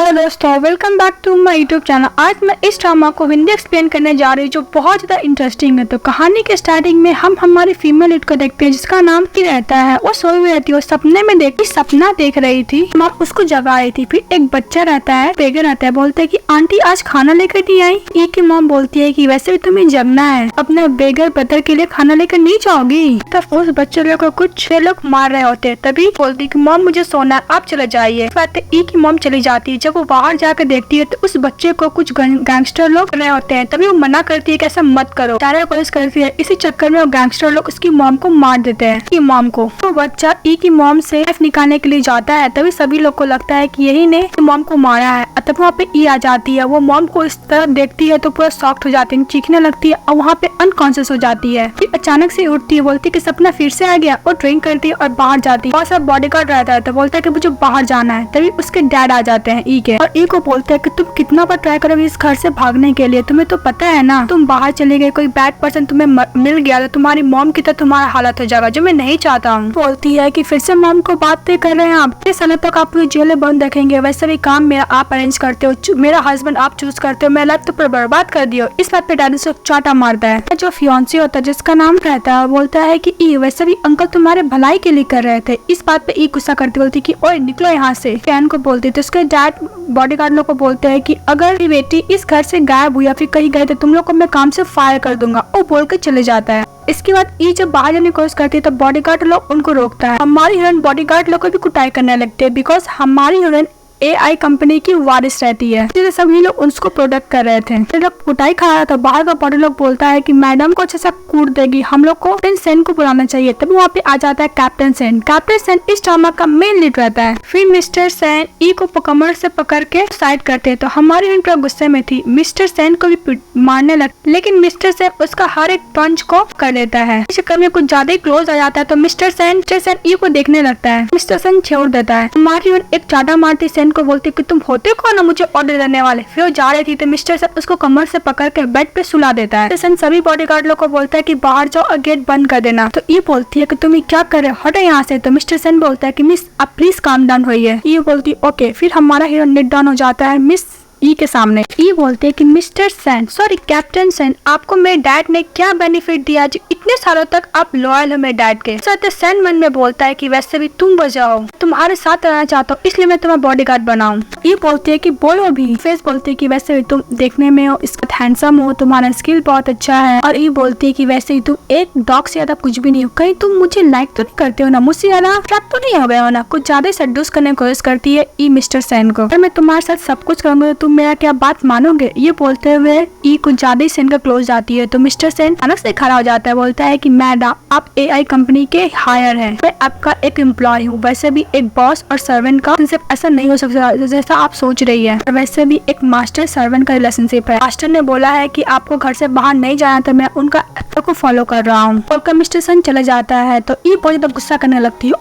Hello दोस्तों, welcome back to my YouTube channel. आज मैं इस ड्रामा को हिंदी एक्सप्लेन करने जा रही हूँ जो बहुत ज्यादा इंटरेस्टिंग है। तो कहानी के स्टार्टिंग में हम हमारी फीमेल लीड को देखते हैं जिसका नाम की रहता है। वो सोई हुई रहती है, वो सपने में सपना देख रही थी। माँ उसको जगा रही थी। फिर एक बच्चा रहता है, बेगर रहता है, बोलते है की आंटी आज खाना लेकर नहीं आई। ई की मॉम बोलती है की वैसे भी तुम्हें जगना है, अपने बेगर ब्रदर के लिए खाना लेकर नहीं जाओगी। तब उस बच्चे लोग को कुछ लोग मार रहे होते, तभी बोलती की मॉम मुझे सोना है, आप चले जाइए। ई की मॉम चली जाती है। जब वो बाहर जाकर देखती है तो उस बच्चे को कुछ गैंगस्टर लोग रहे होते हैं, तभी वो मना करती है कि ऐसा मत करो। सारा कोशिश करती है, इसी चक्कर में वो गैंगस्टर लोग उसकी मॉम को मार देते हैं। ई मॉम को तो बच्चा ई की मॉम से लाइफ निकालने के लिए जाता है, तभी सभी लोग को लगता है कि यही ने मॉम को मारा है। तब वहाँ पे ई आ जाती है। वो मॉम को इस तरह देखती है तो पूरा शॉक्ड हो जाती है, चीखने लगती है और वहाँ पे अनकॉन्शियस हो जाती है। फिर अचानक से उठती है, बोलती है कि सपना फिर से आ गया और ड्रिंक करती है और बाहर जाती है। बहुत सारा बॉडीगार्ड रहता है तो बोलता है कि मुझे बाहर जाना है। तभी उसके डैड आ जाते हैं ई के, और ई को बोलते हैं कि तुम कितना बार ट्राई करोगे इस घर से भागने के लिए, तुम्हें तो पता है ना, तुम बाहर चले गए, कोई बैड पर्सन तुम्हें मिल गया तो तुम्हारी मॉम की तरह तुम्हारा हालत हो जाएगा, जो मैं नहीं चाहता हूँ। बोलती है कि फिर से मॉम को बातें कर रहे हैं आप, इस सालों तक आप जेल में बंद रखेंगे, वैसे भी काम मेरा आप अरेंज करते हो, मेरा हस्बैंड आप चूज करते हो, मेरा लाइफ तो बर्बाद कर दियो। इस बात पे डैडी से चाटा मारता है। जो फियांसी होता है जिसका नाम रहता है बोलता है कि ई वैसे भी अंकल तुम्हारे भलाई के लिए कर रहे थे। इस बात पे ई गुस्सा करती बोलती कि ओए निकलो यहाँ से। फैन को बोलती तो उसके डैड बॉडीगार्ड लोग को बोलते हैं कि अगर मेरी बेटी इस घर से गायब हुई या फिर कहीं गए तो तुम लोग को मैं काम से फायर कर दूंगा। वो बोल के चले जाता है। इसके बाद ई जब बाहर जाने की कोशिश करती है तो बॉडीगार्ड लोग उनको रोकता है। हमारी हीरोइन बॉडीगार्ड लोग को भी कुटाई करने लगते हैं, बिकॉज हमारी हीरोइन AI कंपनी की वारिस रहती है, इसलिए सभी लोग उसको प्रोटेक्ट कर रहे थे। फिर लोग कुटाई खा रहा था, बाहर का बॉडी लोग बोलता है कि मैडम को अच्छा कूट देगी, हम लोग को कैप्टन सेन को बुलाना चाहिए। तभी वहाँ पे आ जाता है कैप्टन सेन। कैप्टन सेन इस ड्रामा का मेन लीड रहता है। फिर मिस्टर सेन ई को कमर से पकड़ के साइड करते हैं तो हमारी हीरोइन पूरा गुस्से में थी, मिस्टर सेन को भी मारने लगती, लेकिन मिस्टर सेन उसका हर एक पंच को कर देता है। इस चक्कर में कुछ ज्यादा ही क्लोज आ जाता है तो मिस्टर सेन ई को देखने लगता है। मिस्टर सेन छोड़ देता है। हमारी हीरोइन एक चाटा मारती सेन को, बोलती कि तुम होते कौन ना मुझे ऑर्डर देने वाले। फिर वो जा रही थी तो मिस्टर सेन उसको कमर से पकड़ के बेड पे सुला देता है। सेन सभी बॉडीगार्ड लोग को बोलता है कि बाहर जाओ और गेट बंद कर देना। तो ये बोलती है कि तुम क्या कर रहे हो, हटो यहाँ से। तो मिस्टर सेन बोलता है कि मिस आप प्लीज काम डाउन होइए। ये बोलती ओके। फिर हमारा हीरो नेट डाउन हो जाता है मिस ई के सामने। ई बोलते हैं कि mister Sen, sorry captain Sen, आपको मेरे डैड ने क्या बेनिफिट दिया जो इतने सालों तक आप लॉयल हो मेरे डैड के साथ। सेन मन में बोलता है कि वैसे भी तुम बजाओ, तुम्हारे साथ रहना चाहता हूँ, इसलिए मैं तुम्हारा बॉडीगार्ड बनाऊं। ये बोलते है कि बोलो भी। फेस बोलते है कि वैसे भी तुम देखने में हो हैंडसम हो, तुम्हारा स्किल बहुत अच्छा है। और ये बोलती है कि वैसे ही तुम एक डॉग से ज्यादा कुछ भी नहीं हो, कहीं तुम मुझे लाइक तो नहीं करते हो ना, मुझसे ज्यादा ट्रैप तो नहीं हो गए हो ना। कुछ ज्यादा सेड्यूस करने की कोशिश करती है ई मिस्टर सेन को। मैं तुम्हारे साथ सब कुछ करूंगा, तुम मेरा क्या बात मानोगे। ये बोलते हुए ई कुछ ज्यादा ही सेन का क्लोज जाती है तो मिस्टर सेन अचानक से खड़ा हो जाता है, बोलता है कि मैडम आप AI कंपनी के हायर हैं, मैं आपका एक एम्प्लॉय हूँ, वैसे भी एक बॉस और सर्वेंट का रिलेशनशिप ऐसा नहीं हो सकता जैसा आप सोच रही है, वैसे भी एक मास्टर सर्वेंट का रिलेशनशिप है। मास्टर ने बोला है कि आपको घर से बाहर नहीं जाना तो मैं उनका को फॉलो कर रहा हूँ। और मिस्टर सेन चला जाता है तो ये बहुत ज्यादा गुस्सा करने लगती है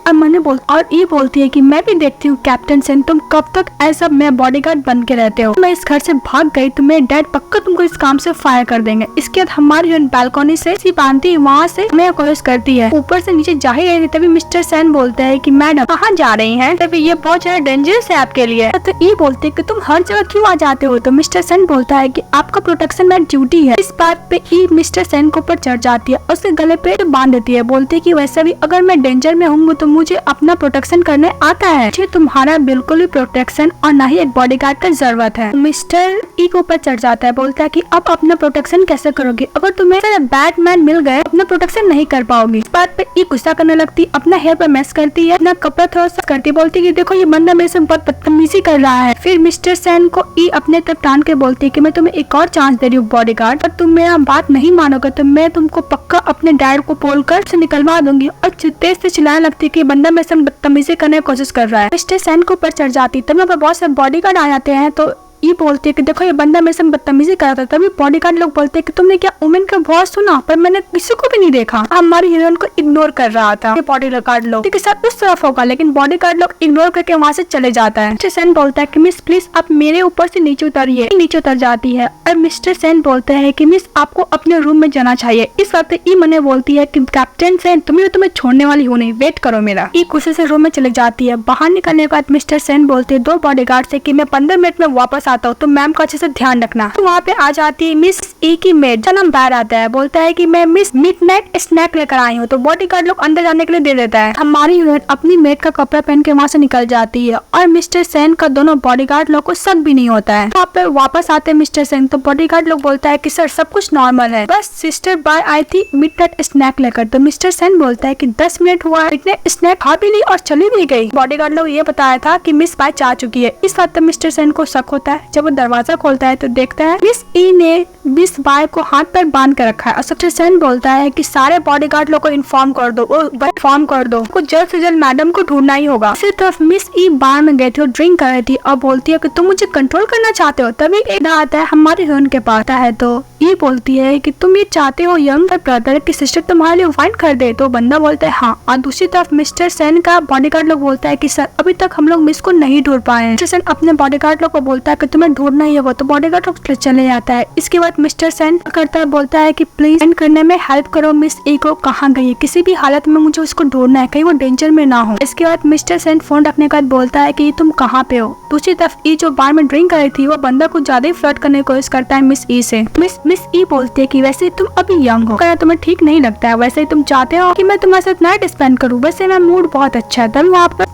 और ये बोलती है कि मैं भी देखती हूँ कैप्टन सेन, तुम कब तक ऐसा मैं बॉडीगार्ड बन के रहते हो, मैं इस घर से भाग गई तो मेरे डैड पक्का तुमको इस काम से फायर कर देंगे। इसके बाद हमारी बैल्कनी से बांधती वहाँ से मैं कोशिश करती है, ऊपर से नीचे जा ही रही थी तभी मिस्टर सेन बोलते है कि मैडम कहाँ जा रही हैं, तभी ये बहुत ज्यादा डेंजरस है आपके लिए। तो ये बोलते है कि तुम हर जगह क्यों आ जाते हो। तो मिस्टर सेन बोलता है कि आपका प्रोटेक्शन मेरी ड्यूटी है। इस बात पे ई मिस्टर सेन को ऊपर चढ़ जाती है, उसके गले पे बांध देती है, बोलती है कि वैसे भी अगर मैं डेंजर में हूँ तो मुझे अपना प्रोटेक्शन करने आता है, मुझे तुम्हारा बिल्कुल भी प्रोटेक्शन और न ही एक बॉडीगार्ड का जरूरत है। मिस्टर ई को ऊपर चढ़ जाता है, बोलता है कि अब अपना प्रोटेक्शन कैसे करोगे, अगर तुम्हें बैटमैन मिल गए अपना प्रोटेक्शन नहीं कर पाओगी। इस बात पे ई गुस्सा करने लगती, अपना हेयर पर मैस करती है, अपना कपड़ा थोड़ा सा करती, बोलती है कि देखो ये बंदा मेरे से बहुत बदतमीजी कर रहा है। फिर मिस्टर सेन को ई अपने तरफ टान के बोलती है कि मैं तुम्हें एक और चांस दे रही हूँ बॉडीगार्ड, और तुम मेरा बात नहीं मानोगे तो मैं तुमको पक्का अपने डैड को बोलकर से निकलवा दूंगी। और तेज से चिल्लाने लगती है कि बंदा मेरे से बदतमीजी करने की कोशिश कर रहा है। मिस्टर सेन को ऊपर चढ़ जाती, तब वहाँ पर बहुत से बॉडीगार्ड आ जाते हैं तो ई बोलती है कि देखो ये बंदा मेरे से बदतमीजी कर रहा था। तभी बॉडीगार्ड लोग बोलते हैं कि तुमने क्या वुमेन का वॉइस सुना, पर मैंने किसी को भी नहीं देखा। हमारी हीरोइन को इग्नोर कर रहा था बॉडीगार्ड लोग के साथ उस तरफ होगा, लेकिन बॉडीगार्ड लोग इग्नोर करके वहाँ से चले जाता है। मिस्टर सेन बोलता है कि मिस प्लीज आप मेरे ऊपर से नीचे उतरिए। नीचे उतर जाती है और मिस्टर सेन बोलते हैं कि मिस आपको अपने रूम में जाना चाहिए। इस वक्त ई मने बोलती है कि कैप्टन सेन तुम्हें छोड़ने वाली हूँ नहीं, वेट करो मेरा। ई गुस्से से रूम में चले जाती है। बाहर निकलने के बाद मिस्टर सेन बोलते हैं दो बॉडीगार्ड से कि मैं 15 मिनट में वापस आता हूँ, तो मैम का अच्छे से ध्यान रखना। तो वहाँ पे आ जाती है मिस ई की मेड, का नाम बाहर आता है। बोलता है कि मैं मिस मिडनाइट स्नैक लेकर आई हूँ, तो बॉडीगार्ड लोग अंदर जाने के लिए दे देता है। हमारी हीरोइन अपनी मेड का कपड़ा पहन के वहाँ से निकल जाती है और मिस्टर सेन का दोनों बॉडीगार्ड लोग को शक भी नहीं होता है। वहाँ पे वापस आते मिस्टर सेन, तो बॉडीगार्ड लोग बोलता है कि सर सब कुछ नॉर्मल है, बस सिस्टर बाय आई थी मिडनाइट स्नैक लेकर। तो मिस्टर सेन बोलता है कि 10 मिनट हुआ है, इतने स्नैक खा भी ली और चली भी गई। बॉडीगार्ड लोग ये बताया था कि मिस बाय जा चुकी है। इस बात पर मिस्टर सेन को शक होता है। जब वो दरवाजा खोलता है तो देखता है मिस ई ने मिस बाय को हाथ पर बांध कर रखा है। और मिस्टर सेन बोलता है कि सारे बॉडीगार्ड लोग को इन्फॉर्म कर दो, को जल्द से जल्द मैडम को ढूंढना ही होगा। इसी तरफ मिस ई बार में गई थी और ड्रिंक कर रही थी और बोलती है कि तुम मुझे कंट्रोल करना चाहते हो। तभी एक आता है हमारी हीरोइन के पास है, तो ये बोलती है कि तुम ये चाहते हो यंग ब्रदर की सिस्टर तुम्हारे लिए वाइन कर दे। तो बंदा बोलता है हाँ। और दूसरी तरफ मिस्टर सेन का बॉडीगार्ड लोग बोलता है कि सर अभी तक हम लोग मिस को नहीं ढूंढ पाए। मिस्टर सेन अपने बॉडीगार्ड लोग को बोलता है कि तुम्हें ढूंढना ही होगा, तो बॉडीगार्ड लोग चले जाता है। इसके बाद मिस्टर सेन करता है, बोलता है कि प्लीज फाइंड करने में हेल्प करो, मिस ई को कहाँ गई है, किसी भी हालत में मुझे उसको ढूंढना है, कहीं वो डेंजर में ना हो। इसके बाद मिस्टर सेन फोन रखने के बाद बोलता है कि तुम कहाँ पे हो। दूसरी तरफ ई जो बार में ड्रिंक कर रही थी वो बंदा को ज्यादा ही फ्लर्ट करने की कोशिश करता है मिस ई से। मिस ई बोलती है कि वैसे तुम अभी यंग हो, क्या तुम्हें ठीक नहीं लगता है, वैसे ही तुम चाहते हो कि मैं तुम्हारे साथ नाइट स्पेंड करूँ, वैसे मेरा मूड बहुत अच्छा है। तभी वहाँ पर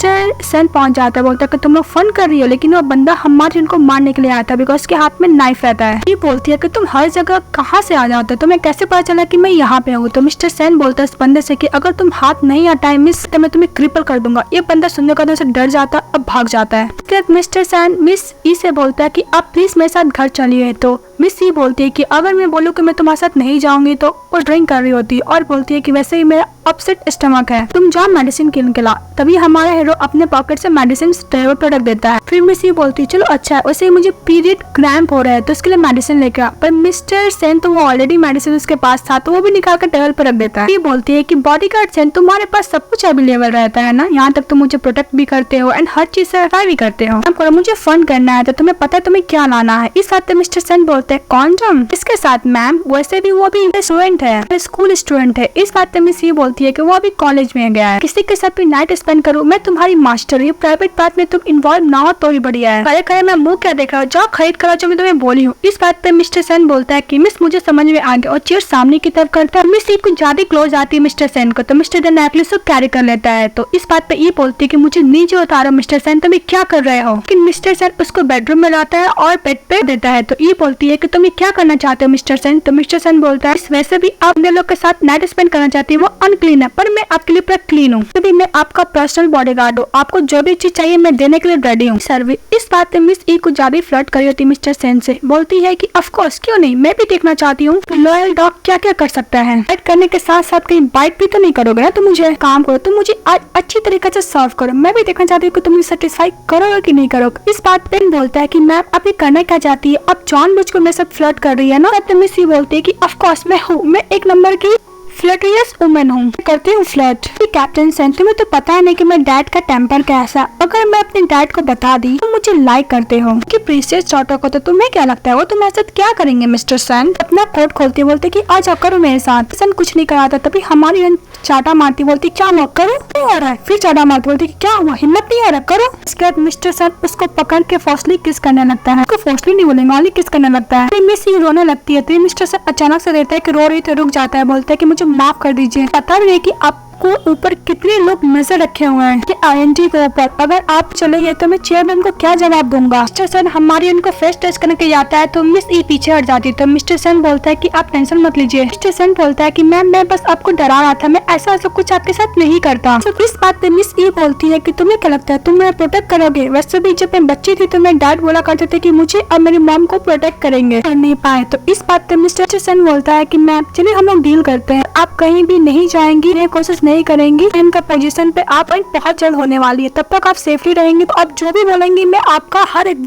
सेन पहुंच जाता है, बोलता है कि तुम लोग फन कर रही हो, लेकिन वो बंदा हमारे इनको मारने के लिए आया था बिकॉज उसके हाथ में नाइफ रहता है। ये बोलती है कि तुम हर जगह कहाँ से आ जाते हो, तुम्हें कैसे पता चला कि मैं यहाँ पे हूँ। तो मिस्टर सेन बोलता है इस बंदे से कि अगर तुम हाथ नहीं हटाए मिस तो मैं तुम्हें क्रिपल कर दूंगा। ये बंदा सुनने का तो डर जाता है, अब भाग जाता है। मिस्टर सेन मिस ई से बोलता है कि आप प्लीज मेरे साथ घर चलिए। तो मिस ई बोलती है कि अगर मैं बोलूँ कि मैं तुम्हारे साथ नहीं जाऊंगी तो वो ड्रिंक कर रही होती है और बोलती है कि वैसे ही मेरा अपसेट स्टमक है, तुम जाओ मेडिसिन किन के ला। तभी हमारा हीरो अपने पॉकेट से मेडिसिन टेबल पर रख देता है। फिर मिस ई बोलती है चलो अच्छा है, वैसे ही मुझे पीरियड क्रैम्प हो रहा है तो उसके लिए मेडिसिन लेकर आ। पर मिस्टर सेन तो वो ऑलरेडी मेडिसिन उसके पास था तो वो भी निकाल कर टेबल पर रख देता है। ये बोलती है कि बॉडीगार्ड सेन तुम्हारे पास सब कुछ अवेलेबल रहता है ना, यहाँ तक तुम मुझे प्रोटेक्ट भी करते हो एंड हर चीज से ट्राई भी करते हो। मुझे फन करना है तो तुम्हें पता है तुम्हें क्या लाना है। इस बात पे मिस्टर सेन बोलते हैं कॉन्डम इसके साथ मैम, वैसे भी वो भी स्टूडेंट है, स्कूल स्टूडेंट है। इस बात पे मिस ये बोलती है कि वो अभी कॉलेज में गया है, किसी के साथ भी नाइट स्पेंड करूँ, मैं तुम्हारी मास्टर हूँ, प्राइवेट बात में तुम इन्वॉल्व ना हो तो ही बढ़िया है। करे करे मैं मुंह क्या देख रहा हूँ, जाओ खरीद करो जो मैं तुम्हें बोली हूँ। इस बात पे मिस्टर सेन बोलता है कि मिस मुझे समझ में आ गया और चेयर सामने की तरफ करता है। मिस कुछ ज्यादा क्लोज आती है मिस्टर सेन को, तो मिस्टर नेकलेस को कैरी कर लेता है। तो इस बात पे ये बोलती है कि मुझे नीचे उतारो मिस्टर सेन, तुम क्या कर रहे हो। लेकिन मिस्टर सेन उसको बेडरूम में लाता है और बेड पे देता है। तो ये बोलती है कि तुम क्या करना चाहते हो मिस्टर सेन। तो मिस्टर सेन बोलता है वैसे भी आप अपने लोग के साथ नाइट स्पेंड करना चाहती है, वो अनक्लीन है, पर मैं आपके लिए पूरा क्लीन हूँ, तभी मैं आपका पर्सनल बॉडीगार्ड हूँ, आपको जो भी चीज चाहिए मैं देने के लिए रेडी हूँ। सर्विस इस बात पे मिस ई को ज्यादा फ्लर्ट कर रही होती मिस्टर सेन से, बोलती है कि ऑफ कोर्स क्यों नहीं, मैं भी देखना चाहती हूँ लॉयल डॉग क्या क्या कर सकता है। बाइट करने के साथ साथ कहीं बाइट भी तो नहीं करोगे ना, तो मुझे काम करो, तो मुझे आज अच्छी तरीके से सर्व करो, मैं भी देखना चाहती हूँ कि तुम सेटिस्फाई करोगे कि नहीं करोगे। इस बात पे बोलता है कि मैम अभी करना क्या चाहती है, अब जानबूझकर मेरे साथ फ्लर्ट कर रही है ना। तो मिस ई बोलती है कि ऑफ कोर्स मैं हूँ, मैं एक नंबर की फ्लर्टियस वुमन हूँ, करती हूँ फ्लर्ट। कैप्टन सेन तुम्हें तो पता है नहीं कि मेरे डैड का टेम्पर कैसा, अगर मैं अपने डैड को बता दी तो मुझे लाइक करते हो कि प्रीसियस डॉटर को, तो तुम्हें क्या लगता है वो तुम्हारे साथ क्या करेंगे। मिस्टर सेन अपना कोट खोलते बोलते कि आ जाओ करो मेरे साथ। सेन कुछ नहीं कराता, तभी हमारी चाटा मारती बोलती क्या हुआ करो, नहीं हो रहा है, फिर चाटा मारती बोलती क्या हुआ हिम्मत नहीं आ रहा करो। इसके बाद मिस्टर सेन उसको पकड़ के फोर्सली किस करने लगता है, उसको फोर्सली नहीं बोलेंगे ओनली किस करने लगता है। मिस ये रोने लगती है, तो मिस्टर सेन अचानक से रहता है कि रो रही तो रुक जाता है, बोलता है कि मुझे माफ कर दीजिए, पता भी नहीं कि आप को ऊपर कितने लोग नजर रखे हुए हैं कि आईएनटी के ऊपर, अगर आप चले गए तो मैं चेयरमैन को क्या जवाब दूंगा। मिस्टर सेन हमारी उनको फेस टच करने के जाता है तो मिस ई पीछे हट जाती है। तो मिस्टर सेन बोलता है कि आप टेंशन मत लीजिए। मिस्टर सेन बोलता है कि मैम मैं बस आपको डरा रहा था, मैं ऐसा कुछ आपके साथ नहीं करता। तो इस बात पे मिस ई बोलती है कि तुम्हें क्या लगता है तुम मेरा प्रोटेक्ट करोगे, वैसे भी जब मैं बच्ची थी तो मेरे डैड बोला करते थे कि मुझे और मेरी मॉम को प्रोटेक्ट करेंगे, कर नहीं पाए। तो इस बात पे मिस्टर सेन बोलता है कि मैम चलिए हम लोग डील करते हैं, आप कहीं भी नहीं जाएंगी, मैं कोशिश नहीं करेंगी इनका पोजीशन पे आप बहुत जल्द होने वाली है। तब तक आप सेफली रहेंगे तो आप जो भी बोलेंगे मैं आपका हर एक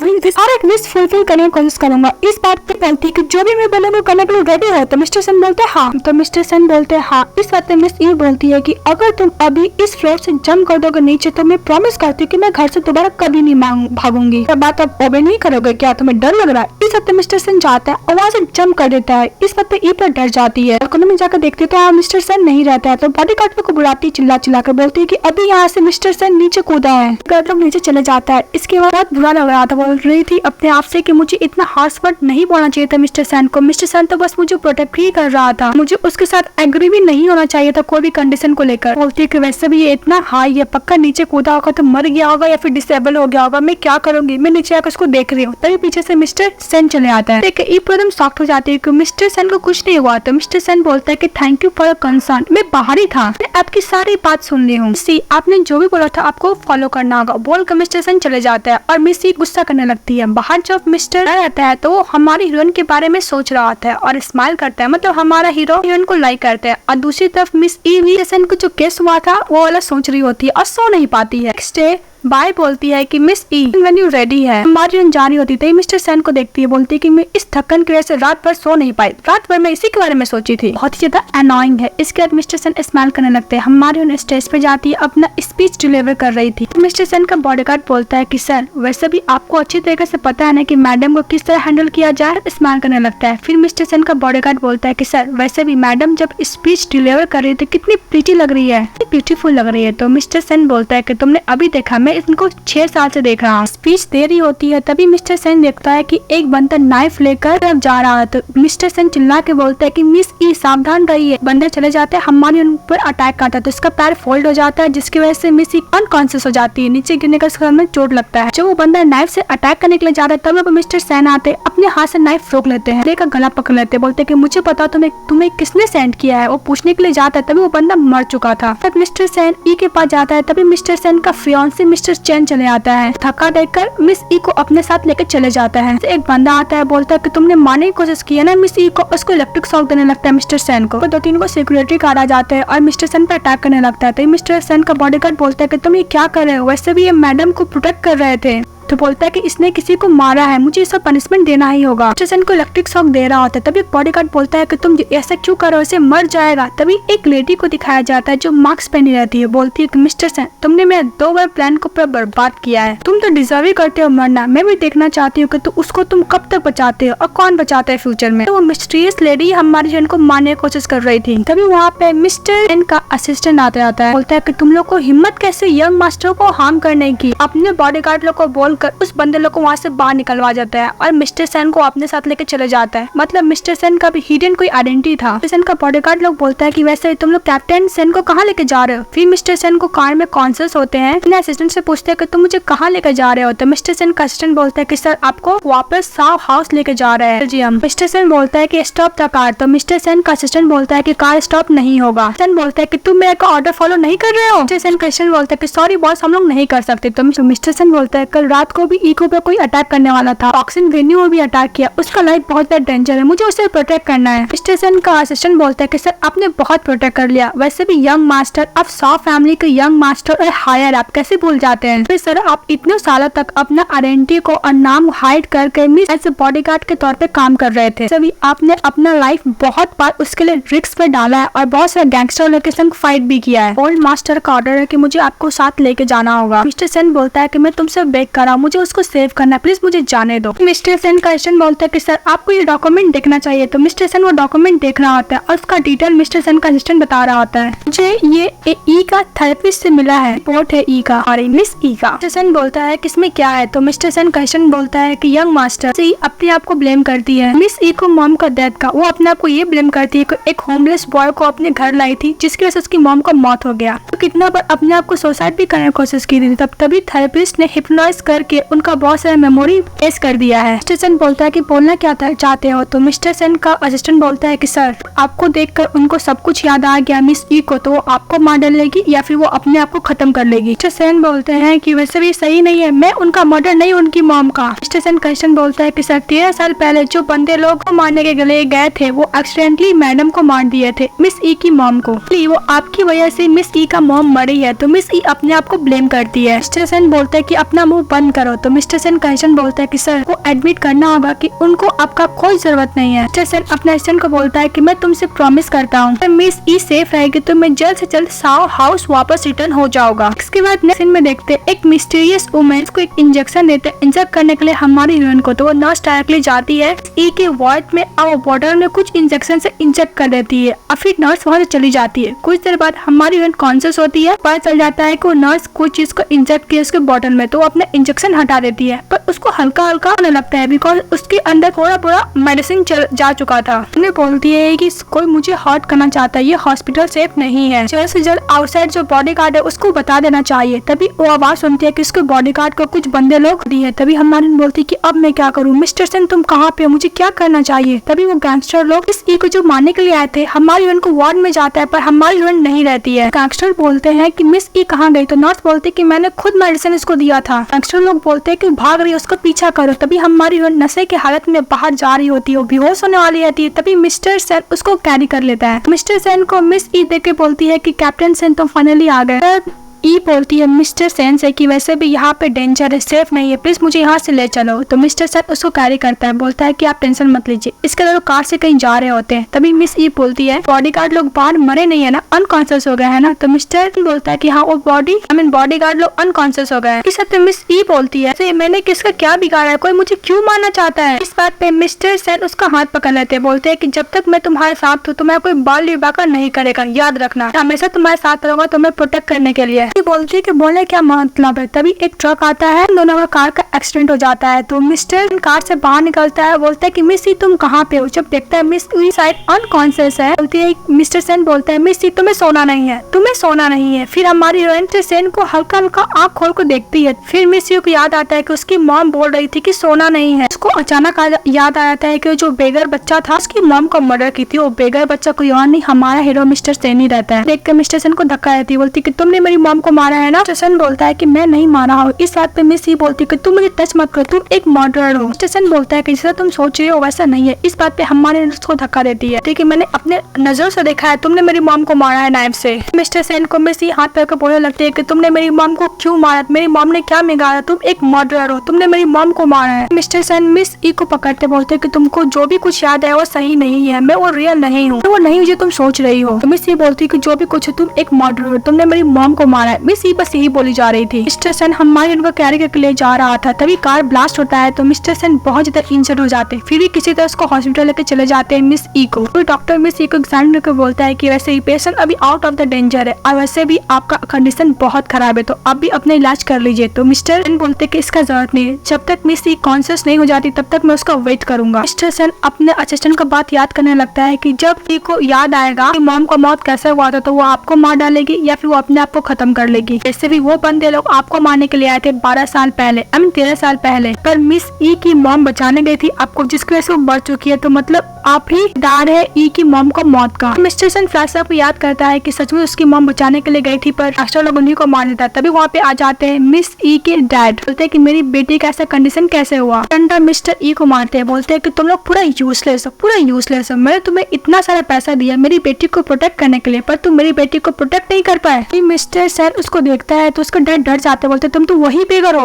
विश फुलफिल करने की कोशिश करूंगा। इस बात पे बोलती कि जो भी मैं बोलूंगा करने के लिए रेडी है। तो मिस्टर सन बोलते हैं हाँ। तो मिस्टर सन बोलते हैं हाँ। इस बात पे मिस ई बोलती है कि अगर तुम अभी इस फ्लोर से जंप कर दोगे नीचे तो मैं प्रॉमिस करती हूँ कि मैं घर से दोबारा कभी नहीं भागूंगी। बात आप ओबे नहीं करोगे क्या? तुम्हें डर लग रहा है? इस बात पे मिस्टर सन जाता है और वहाँ से जंप कर देता है। इस बात पे ई पर डर जाती है। बालकनी में जाकर देखते तो यहाँ मिस्टर सन नहीं रहता है। तो बॉडीगार्ड को बुलाती चिल्ला कर बोलती है कि अभी यहाँ से मिस्टर सन नीचे कूदा है। गार्ड लोग नीचे चले जाता है। इसके बाद बहुत बुरा लग रहा था। बोल रही थी अपने आप से कि मुझे इतना हार्श वर्ड नहीं बोलना चाहिए था मिस्टर सन को। मिस्टर सन तो बस मुझे प्रोटेक्ट ही कर रहा था। मुझे उसके साथ एग्री भी नहीं होना चाहिए था कोई भी कंडीशन को लेकर। बोलती है कि वैसे भी ये इतना हाई है, पक्का नीचे कूदा होगा तो मर गया होगा या फिर डिसेबल हो गया होगा। मैं क्या करूंगी? मैं नीचे आकर उसको देख रही हूँ। तभी पीछे से मिस्टर सन चले आता है। देखिए ये एकदम शॉक्ट हो जाती है कि मिस्टर सन को कुछ नहीं हुआ। तो मिस्टर सन बोलता है कि थैंक यू फॉर कंसर्न। मैं बाहर ही था, मैं आपकी सारी बात सुन ली हूँ। सी आपने जो भी बोला था आपको फॉलो करना होगा। बोल कर मिस्टर सन चले जाता है और मिस सी गुस्सा करने लगती है। बाहर जब मिस्टर रहता है तो वो हमारी हीरोइन के बारे में सोच रहा होता है और स्माइल करता है, मतलब हमारा हीरो हीरोइन को लाइक करता है। और दूसरी तरफ मिस ई भी सन को जो केस हुआ था वो वाला सोच रही होती है और सो नहीं पाती है। नेक्स्ट डे बाय बोलती है कि miss E when you ready है। हमारी जा रही होती है मिस्टर सन को देखती है। बोलती है कि मैं इस थकन की वजह से रात भर सो नहीं पाई। रात भर मैं इसी के बारे में सोची थी। बहुत ही ज्यादा अनोइंग है। इसके बाद मिस्टर सन स्माइल करने लगते हैं। हमारी स्टेज पे जाती है, अपना स्पीच डिलीवर कर रही थी। तो मिस्टर सन का बॉडीगार्ड बोलता है कि सर वैसे भी आपको अच्छी तरीके से पता है ना कि मैडम को किस तरह हैंडल किया जाए। स्माइल करने लगता है। फिर मिस्टर सन का बॉडीगार्ड बोलता है कि सर वैसे भी मैडम जब स्पीच डिलीवर कर रही थी कितनी प्रीटी लग रही है, ब्यूटीफुल लग रही है। तो मिस्टर सन बोलता है कि तुमने अभी देखा, मैं इनको 6 साल से देख रहा हूँ। स्पीच दे रही होती है तभी मिस्टर सन देखता है कि एक बंदा नाइफ लेकर तरफ जा रहा है। तो मिस्टर सन चिल्ला के बोलता है कि मिस ई सावधान रहिए। बंदर चले जाते हैं, हमारी उन पर अटैक करता है तो उसका पैर फोल्ड हो जाता है जिसकी वजह से मिस ई अनकॉन्शियस हो जाती है। नीचे गिरने का सर में चोट लगता है। जब वो बंदा नाइफ से अटैक करने के लिए जा रहा है तब मिस्टर सन आते अपने हाथ से नाइफ रोक लेते हैं, लेकर गला पकड़ लेते हैं। बोलते कि मुझे पता तुम्हें किसने सेंड किया है। वो पूछने के लिए जाता है तभी वो बंदा मर चुका था। तब मिस्टर सन ई के पास जाता है तभी मिस्टर सन का फियांसे मिस्टर चैन चले आता है। थका देखकर मिस ई को अपने साथ लेकर चले जाता है। एक बंदा आता है, बोलता है कि तुमने मारने की कोशिश की है ना मिस ई को। उसको इलेक्ट्रिक शॉक देने लगता है मिस्टर सन को। 2-3 को सिक्योरिटी गार्ड आ जाते हैं और मिस्टर सन पर अटैक करने लगता है। तो मिस्टर सन का बॉडीगार्ड बोलता है कि तुम ये क्या कर रहे हो, वैसे भी ये मैडम को प्रोटेक्ट कर रहे थे। तो बोलता है कि इसने किसी को मारा है, मुझे इसका पनिशमेंट देना ही होगा। मिस्टर सन को इलेक्ट्रिक शॉक दे रहा होता है तभी बॉडीगार्ड बोलता है कि तुम ऐसा क्यों कर रहे हो, इसे मर जाएगा। तभी एक लेडी को दिखाया जाता है जो मास्क पहनी रहती है। बोलती है कि मिस्टर सन तुमने मेरे 2 बार प्लान को पूरा बर्बाद किया है, तुम तो डिजर्व ही करते हो मरना। मैं भी देखना चाहती हूँ कि उसको तुम कब तक बचाते हो और कौन बचाता है फ्यूचर में। तो वो मिस्टीरियस लेडी हमारी जन को मारने की कोशिश कर रही थी। तभी वहाँ पे मिस्टर सन का असिस्टेंट आता है। बोलता है कि तुम लोग को हिम्मत कैसे यंग मास्टर को हार्म करने की। अपने बॉडीगार्ड लोग को बोलकर उस बंदे लोग वहाँ से बाहर निकलवा जाता है और मिस्टर सन को अपने साथ लेके चले जाता है। मतलब मिस्टर सन का भी हिडन कोई आइडेंटिटी था। मिस्टर सन का बॉडीगार्ड लोग बोलता है कि वैसे तुम लोग कैप्टन सन को कहाँ लेके जा रहे हो। फिर मिस्टर सन को कार में कॉन्शियस होते हैं। अपने असिस्टेंट से पूछते हैं कि तुम मुझे कहाँ लेके जा रहे हो। तो मिस्टर सन का असिस्टेंट बोलता है कि सर आपको वापस साफ हाउस लेके जा रहे हैं जी हम। मिस्टर सन बोलता है कि स्टॉप द कार। तो मिस्टर सन का असिस्टेंट बोलता है कि कार स्टॉप नहीं होगा। सन बोलता है कि तुम मेरा ऑर्डर फॉलो नहीं कर रहे हो। मिस्टर सन का असिस्टेंट बोलता है कि सॉरी बॉस हम लोग नहीं कर सकते। तो मिस्टर सन बोलता है कल रात को भी इको पे कोई अटैक करने वाला था, ऑक्सीजन वेन्यू में भी अटैक किया, उसका लाइफ बहुत ज्यादा डेंजर है, मुझे उसे प्रोटेक्ट करना है। मिस्टर सन का असिस्टेंट बोलता है कि सर आपने बहुत प्रोटेक्ट कर लिया, वैसे भी यंग मास्टर, आप 100 फैमिली के यंग मास्टर और हायर आप कैसे भूल जाते हैं। फिर सर आप इतने सालों तक अपना आइडेंटिटी को और नाम हाइड करके मिस एज ए बॉडीगार्ड के तौर पे काम कर रहे थे। सभी आपने अपना लाइफ बहुत बार उसके लिए रिस्क पे डाला है और बहुत सारे गैंगस्टर के संग फाइट भी किया है। ओल्ड मास्टर का ऑर्डर है कि मुझे आपको साथ लेके जाना होगा। मिस्टर सन बोलता है कि मैं तुमसे बेग कर रहा हूँ, मुझे उसको सेव करना है, प्लीज मुझे जाने दो। मिस्टर सन का एजेंट बोलता है कि सर आपको ये डॉक्यूमेंट देखना चाहिए। तो मिस्टर सन वो डॉक्यूमेंट देख रहा होता है और उसका डिटेल मिस्टर सन का असिस्टेंट बता रहा होता है, मुझे ये ई का थेरेपिस्ट से मिला है, रिपोर्ट है ई का और मिस ई का। मिस्टर सन बोलता है कि इसमें क्या है। तो मिस्टर सन का एजेंट बोलता है कि यंग मास्टर से अपने आप को ब्लेम करती है मिस ई को मॉम का डेथ का। वो अपने आप को ये ब्लेम करती है कि एक होमलेस बॉय को अपने घर लाई थी जिसकी वजह से उसकी मॉम का मौत हो गया। तो कितना बार अपने आप को सुसाइड भी करने की कोशिश की थी। तभी थेरेपिस्ट ने हिप्नोटाइज कर करके उनका बहुत सारा मेमोरी पेश कर दिया है। मिस्टर सेन बोलता है कि बोलना क्या चाहते हो, तो मिस्टर सेन का असिस्टेंट बोलता है कि सर आपको देखकर उनको सब कुछ याद आ गया मिस ई को, तो वो आपको मार डालेगी या फिर वो अपने आप को खत्म कर लेगी। मिस्टर सेन बोलते हैं कि वैसे भी सही नहीं है, मैं उनका मर्डर नहीं उनकी मॉम का। मिस्टर सेन क्वेश्चन बोलता है कि सर 13 साल पहले जो बंदे लोग को मारने के लिए गए थे वो एक्सीडेंटली मैडम को मार दिए थे, मिस ई की मॉम को, वो आपकी वजह से मिस ई का मॉम मरी है, तो मिस ई अपने आप को ब्लेम करती है। मिस्टर सेन बोलता है कि अपना मुंह बंद करो, तो मिस्टर सेन क्वेश्चन बोलता है कि सर को एडमिट करना होगा कि उनको आपका कोई जरूरत नहीं है। मिस्टर सेन अपने असिस्टेंट को बोलता है कि मैं तुमसे प्रॉमिस करता हूँ मिस ई सेफ रहेगी तो मैं जल्द से जल्द साओ हाउस वापस रिटर्न हो जाऊंगा। इसके बाद नेक्स्ट सीन में देखते एक मिस्टीरियस वुमेन को एक इंजेक्शन देते इंजेक्ट करने के लिए हमारी हीरोइन को, तो वो नर्स डायरेक्टली जाती है ई के वार्ड में और बॉटल में कुछ इंजेक्शन से इंजेक्ट कर देती है और फिर नर्स वहाँ से चली जाती है। कुछ देर बाद हमारी हीरोइन कॉन्शियस होती है, पता चल जाता है कि वो नर्स कुछ चीज को इंजेक्ट किया उसके बॉटल में, तो वो अपना इंजेक्शन हटा देती है पर उसको हल्का हल्का होने लगता है बिकॉज उसके अंदर थोड़ा थोड़ा मेडिसिन जा चुका था। उन्हें बोलती है कि कोई मुझे हर्ट करना चाहता है, ये हॉस्पिटल सेफ नहीं है, जल्द से जल्द आउटसाइड जो बॉडीगार्ड है उसको बता देना चाहिए। तभी वो आवाज सुनती है कि उसके बॉडीगार्ड को कुछ बंदे लोग दी है। तभी हमारी बोलती है कि अब मैं क्या करूँ, मिस्टर सेन तुम कहाँ पे हो, मुझे क्या करना चाहिए। तभी वो गैंगस्टर लोग इस ई को जो मारने के लिए आए थे हमारी हीरोइन को वार्ड में जाता है पर हमारी हीरोइन नहीं रहती है। गैंगस्टर बोलते हैं कि मिस ई कहाँ गई, तो नर्स बोलती है कि मैंने खुद मेडिसिन इसको दिया था। गैंगस्टर लोग बोलते हैं कि भाग रही है उसका पीछा करो। तभी हमारी हीरोइन नशे की हालत में बाहर जा रही होती है, बेहोश होने वाली रहती है। तभी मिस्टर सेन उसको कैरी कर लेता है। मिस्टर सेन को मिस ई देख के बोलती है कि कैप्टन सेन तो फाइनली आ गए। ई बोलती है मिस्टर सेन से कि वैसे भी यहाँ पे डेंजर है, सेफ नहीं है, प्लीज मुझे यहाँ से ले चलो। तो मिस्टर सेन उसको कैरी करता है, बोलता है कि आप टेंशन मत लीजिए। इसके लोग कार से कहीं जा रहे होते हैं। तभी मिस ई बोलती है बॉडीगार्ड लोग बाहर मरे नहीं है ना, अनकॉन्शियस हो गए है ना। तो मिस्टर बोलता है कि हाँ वो बॉडीगार्ड लोग अनकॉन्शियस हो गए। इस तो मिस ई बोलती है मैंने किसका क्या बिगाड़ा है, कोई मुझे क्यों मारना चाहता है। इस बात पे मिस्टर सेन उसका हाथ पकड़ लेते हैं, बोलते हैं कि जब तक मैं तुम्हारे साथ हूँ तो मैं कोई बाल विवाह नहीं करेगा, याद रखना हमेशा तुम्हारे साथ रहूंगा तुम्हें प्रोटेक्ट करने के लिए। बोलती है कि बोलने क्या मतलब है। तभी एक ट्रक आता है, दोनों का कार का एक्सीडेंट हो जाता है। तो मिस्टर कार से बाहर निकलता है, बोलता है कि मिस ई तुम कहाँ पे हो। जब देखता है मिस ई शायद अनकॉन्शियस है। बोलती है मिस्टर सेन बोलता है मिस ई तुम्हें सोना नहीं है, तुम्हें सोना नहीं है। फिर हमारी हीरोइन सेन को हल्का हल्का आँख खोल कर देखती है। फिर मिस ई को याद आता है कि उसकी मॉम बोल रही थी कि सोना नहीं है। उसको अचानक याद आ जाता है कि जो बेगर बच्चा था उसकी मॉम को मर्डर की थी। वो बेगर बच्चा कोई और नहीं हमारा हीरो मिस्टर सेन ही रहता है। देख कर मिस्टर सेन को धक्का देती है, बोलती कि तुमने मेरी मॉम को मारा है ना। मिस्टर सेन बोलता है कि मैं नहीं मारा हूँ। इस बात पे मिस ई बोलती है कि तुम मुझे टच मत करो, तुम एक मर्डरर हो। मिस्टर सेन बोलता है कि जैसा तुम सोच रही हो वैसा नहीं है। इस बात पे हमारे उसको धक्का देती है कि मैंने अपने नजरों से देखा है तुमने मेरी मॉम को मारा है नाइफ से। मिस्टर सेन को मिस ई हाथ पैर बोलने लगती है कि तुमने मेरी मॉम को क्यों मारा, मेरी मॉम ने क्या बिगाड़ा, तुम एक मर्डरर हो, तुमने मेरी मॉम को मारा है। मिस्टर सेन मिस ई को पकड़ते बोलते कि तुमको जो भी कुछ याद है वो सही नहीं है, मैं वो रियल नहीं हूँ, वो नहीं जो तुम सोच रही हो। तो मिस ई बोलती है कि जो भी कुछ है तुम एक मर्डरर हो, तुमने मेरी मॉम को मारा है। मिस ई बस यही बोली जा रही थी। मिस्टर सेन हमारी उनको कैरी करके ले जा रहा था। तभी कार ब्लास्ट होता है तो मिस्टर सेन बहुत ज्यादा इंजर्ड हो जाते हैं। फिर भी किसी तरह उसको हॉस्पिटल लेके चले जाते हैं मिस ई को। तो डॉक्टर मिस ई को एग्जामिन करके बोलता है कि वैसे ही पेशेंट अभी आउट ऑफ द डेंजर है और वैसे भी आपका कंडीशन बहुत खराब है, तो आप भी अपने इलाज कर लीजिए। तो मिस्टर सेन बोलते कि इसका जरूरत नहीं है, जब तक मिस ई कॉन्शियस नहीं हो जाती तब तक मैं उसका वेट करूंगा। मिस्टर सेन अपने असिस्टेंट का बात याद करने लगता है कि जब ई को याद आएगा कि मॉम का मौत कैसे हुआ था तो वो आपको मार डालेगी या फिर वो अपने आप को खत्म कर लेगी। जैसे भी वो बंदे लोग आपको मारने के लिए आए थे 12 साल पहले, 13 साल पहले, पर मिस ई की मॉम बचाने गई थी आपको, जिसकी वजह से वो मर चुकी है, तो मतलब आप ही दार है ई की मॉम को मौत का। मिस्टर सेन फ्लैशबैक को याद करता है कि सच में उसकी मॉम बचाने के लिए गई थी पर एक्स्ट्रा लोग उन्हीं को मार देता है। तभी वहाँ पे आ जाते हैं मिस ई के डैड, बोलते हैं कि मेरी बेटी का ऐसा कंडीशन कैसे हुआ। टंडा मिस्टर ई को मारते हैं, बोलते हैं कि तुम लोग पूरा यूजलेस हो, मैंने तुम्हें इतना सारा पैसा दिया मेरी बेटी को प्रोटेक्ट करने के लिए पर तुम मेरी बेटी को प्रोटेक्ट नहीं कर पाए। मिस्टर सेन उसको देखता है तो उसका डैड डर जाते, बोलते तुम तो वही बेगर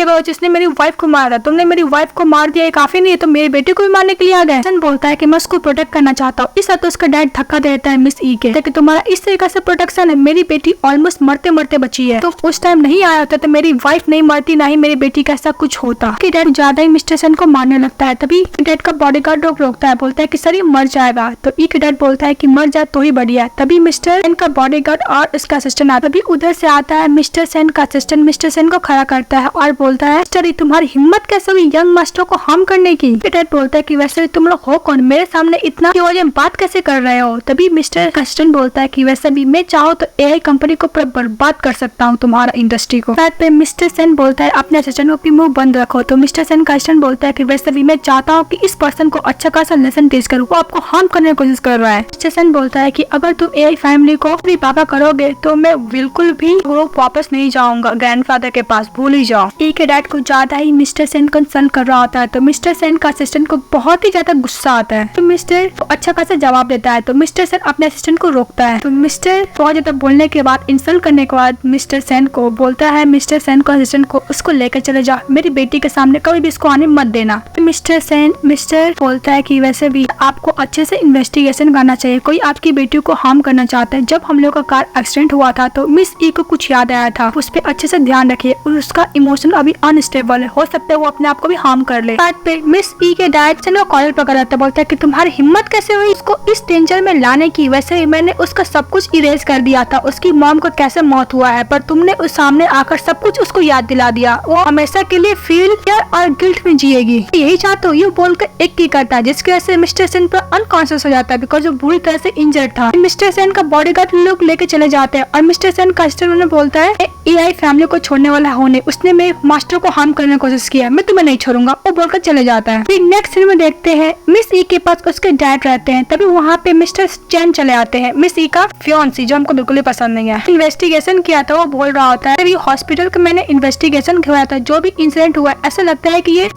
हो जिसने मेरी वाइफ को मारा, तुमने मेरी वाइफ को मार दिया, ये काफी नहीं है, तो मेरी बेटी को भी मारने के लिए आ गए। सेन बोलता है कि मैं उसको प्रोटेक्ट करना चाहता हूँ। इस वक्त उसका डैड धक्का देता है मिस ई के कि तुम्हारा इस तरीके से प्रोटेक्शन है, मेरी बेटी ऑलमोस्ट मरते मरते बची है, तो उस टाइम नहीं आया होता तो मेरी वाइफ नहीं मरती, ना ही मेरी बेटी का ऐसा कुछ होता। कि डैड ज्यादा ही मिस्टर सेन को मारने लगता है। तभी डैड का बॉडीगार्ड रोकता है, बोलता है कि सर ये मर जाएगा। तो ई के डैड बोलता है कि मर जाए तो ही बढ़िया। तभी मिस्टर सेन का बॉडीगार्ड और उसका असिस्टेंट आता, तभी उधर से आता है मिस्टर सेन का असिस्टेंट मिस्टर सेन को खड़ा करता है और बोलता है, मिस्टर ये तुम्हारी हिम्मत कैसे हुई यंग मास्टर को हार्म करने की। डैड बोलता है कि वैसे तुम लोग हो कौन, मेरे सामने इतना की वजह बात कैसे कर रहे हो। तभी मिस्टर असिस्टेंट बोलता है कि वैसे भी मैं चाहूँ तो एआई कंपनी को पूरा बर्बाद कर सकता हूँ, तुम्हारा इंडस्ट्री को। साथ पे मिस्टर सेन बोलता है अपने असिस्टेंट को अपनी मुंह बंद रखो। तो मिस्टर सेन का असिस्टेंट बोलता है कि वैसे भी मैं चाहता हूँ कि इस पर्सन को अच्छा खासा लेसन टीच करूँ, वो आपको हार्म करने की कोशिश कर रहा है। मिस्टर सेन बोलता है कि अगर तुम एआई फैमिली को अपनी पापा करोगे तो मैं बिल्कुल भी वो वापस नहीं जाऊंगा ग्रैंडफादर के पास, भूल ही जाओ। ई के डैड को ज्यादा ही मिस्टर सेन कंसर्न कर रहा होता है तो मिस्टर सेन का असिस्टेंट को बहुत ही ज्यादा गुस्सा आता है। तो मिस्टर अच्छा खासा जवाब देता है तो मिस्टर सेन अपने असिस्टेंट को रोकता है। तो मिस्टर बहुत ज्यादा बोलने के बाद, इंसल्ट करने के बाद मिस्टर सेन को बोलता है, मिस्टर सेन को असिस्टेंट को उसको लेकर चले जाओ, मेरी बेटी के सामने कभी भी इसको आने मत देना। मिस्टर बोलता है कि वैसे भी आपको अच्छे से इन्वेस्टिगेशन करना चाहिए, कोई आपकी बेटी को हार्म करना चाहता है। जब हम लोग का कार एक्सीडेंट हुआ था तो मिस ई को कुछ याद आया था, उस पर अच्छे से ध्यान रखिए, उसका इमोशन अभी अनस्टेबल है, हो सकता है वो अपने आप को भी हार्म कर ले। बात पे मिस ई के डैड से कॉलर पकड़ रहता है, बोलता है कि तुम्हारी हिम्मत कैसे हुई उसको इस डेंजर में लाने की, वैसे ही मैंने उसका सब कुछ इरेज कर दिया था, उसकी मॉम को कैसे मौत हुआ है, पर तुमने उस सामने आकर सब कुछ उसको याद दिला दिया, वो हमेशा के लिए फील और गिल्ट में जिएगी, यही चाहते हो। ये बोलकर एक की करता है जिसकी वजह से मिस्टर सेन पर अनकॉन्शियस हो जाता है बिकॉज वो बुरी तरह से इंजर्ड था। मिस्टर सेन का बॉडीगार्ड लोग लेके चले जाते हैं और मिस्टर सेन का असिस्टेंट बोलता है एआई फैमिली को छोड़ने वाला होने, उसने मेरे मास्टर को हार्म करने की कोशिश किया, मैं तुम्हें नहीं छोड़ूंगा, वो बोलकर चले जाता है। फिर नेक्स्ट सीन में देखते हैं मिस ई के पास उसके डैड रहते हैं, तभी वहाँ पे मिस्टर चैन चले आते हैं, मिस ई का फियांसी जो हमको बिल्कुल ही पसंद नहीं है। इन्वेस्टिगेशन किया था, वो बोल रहा होता है हॉस्पिटल का मैंने इन्वेस्टिगेशन किया था, जो भी इंसिडेंट हुआ ऐसा लगता है कि ये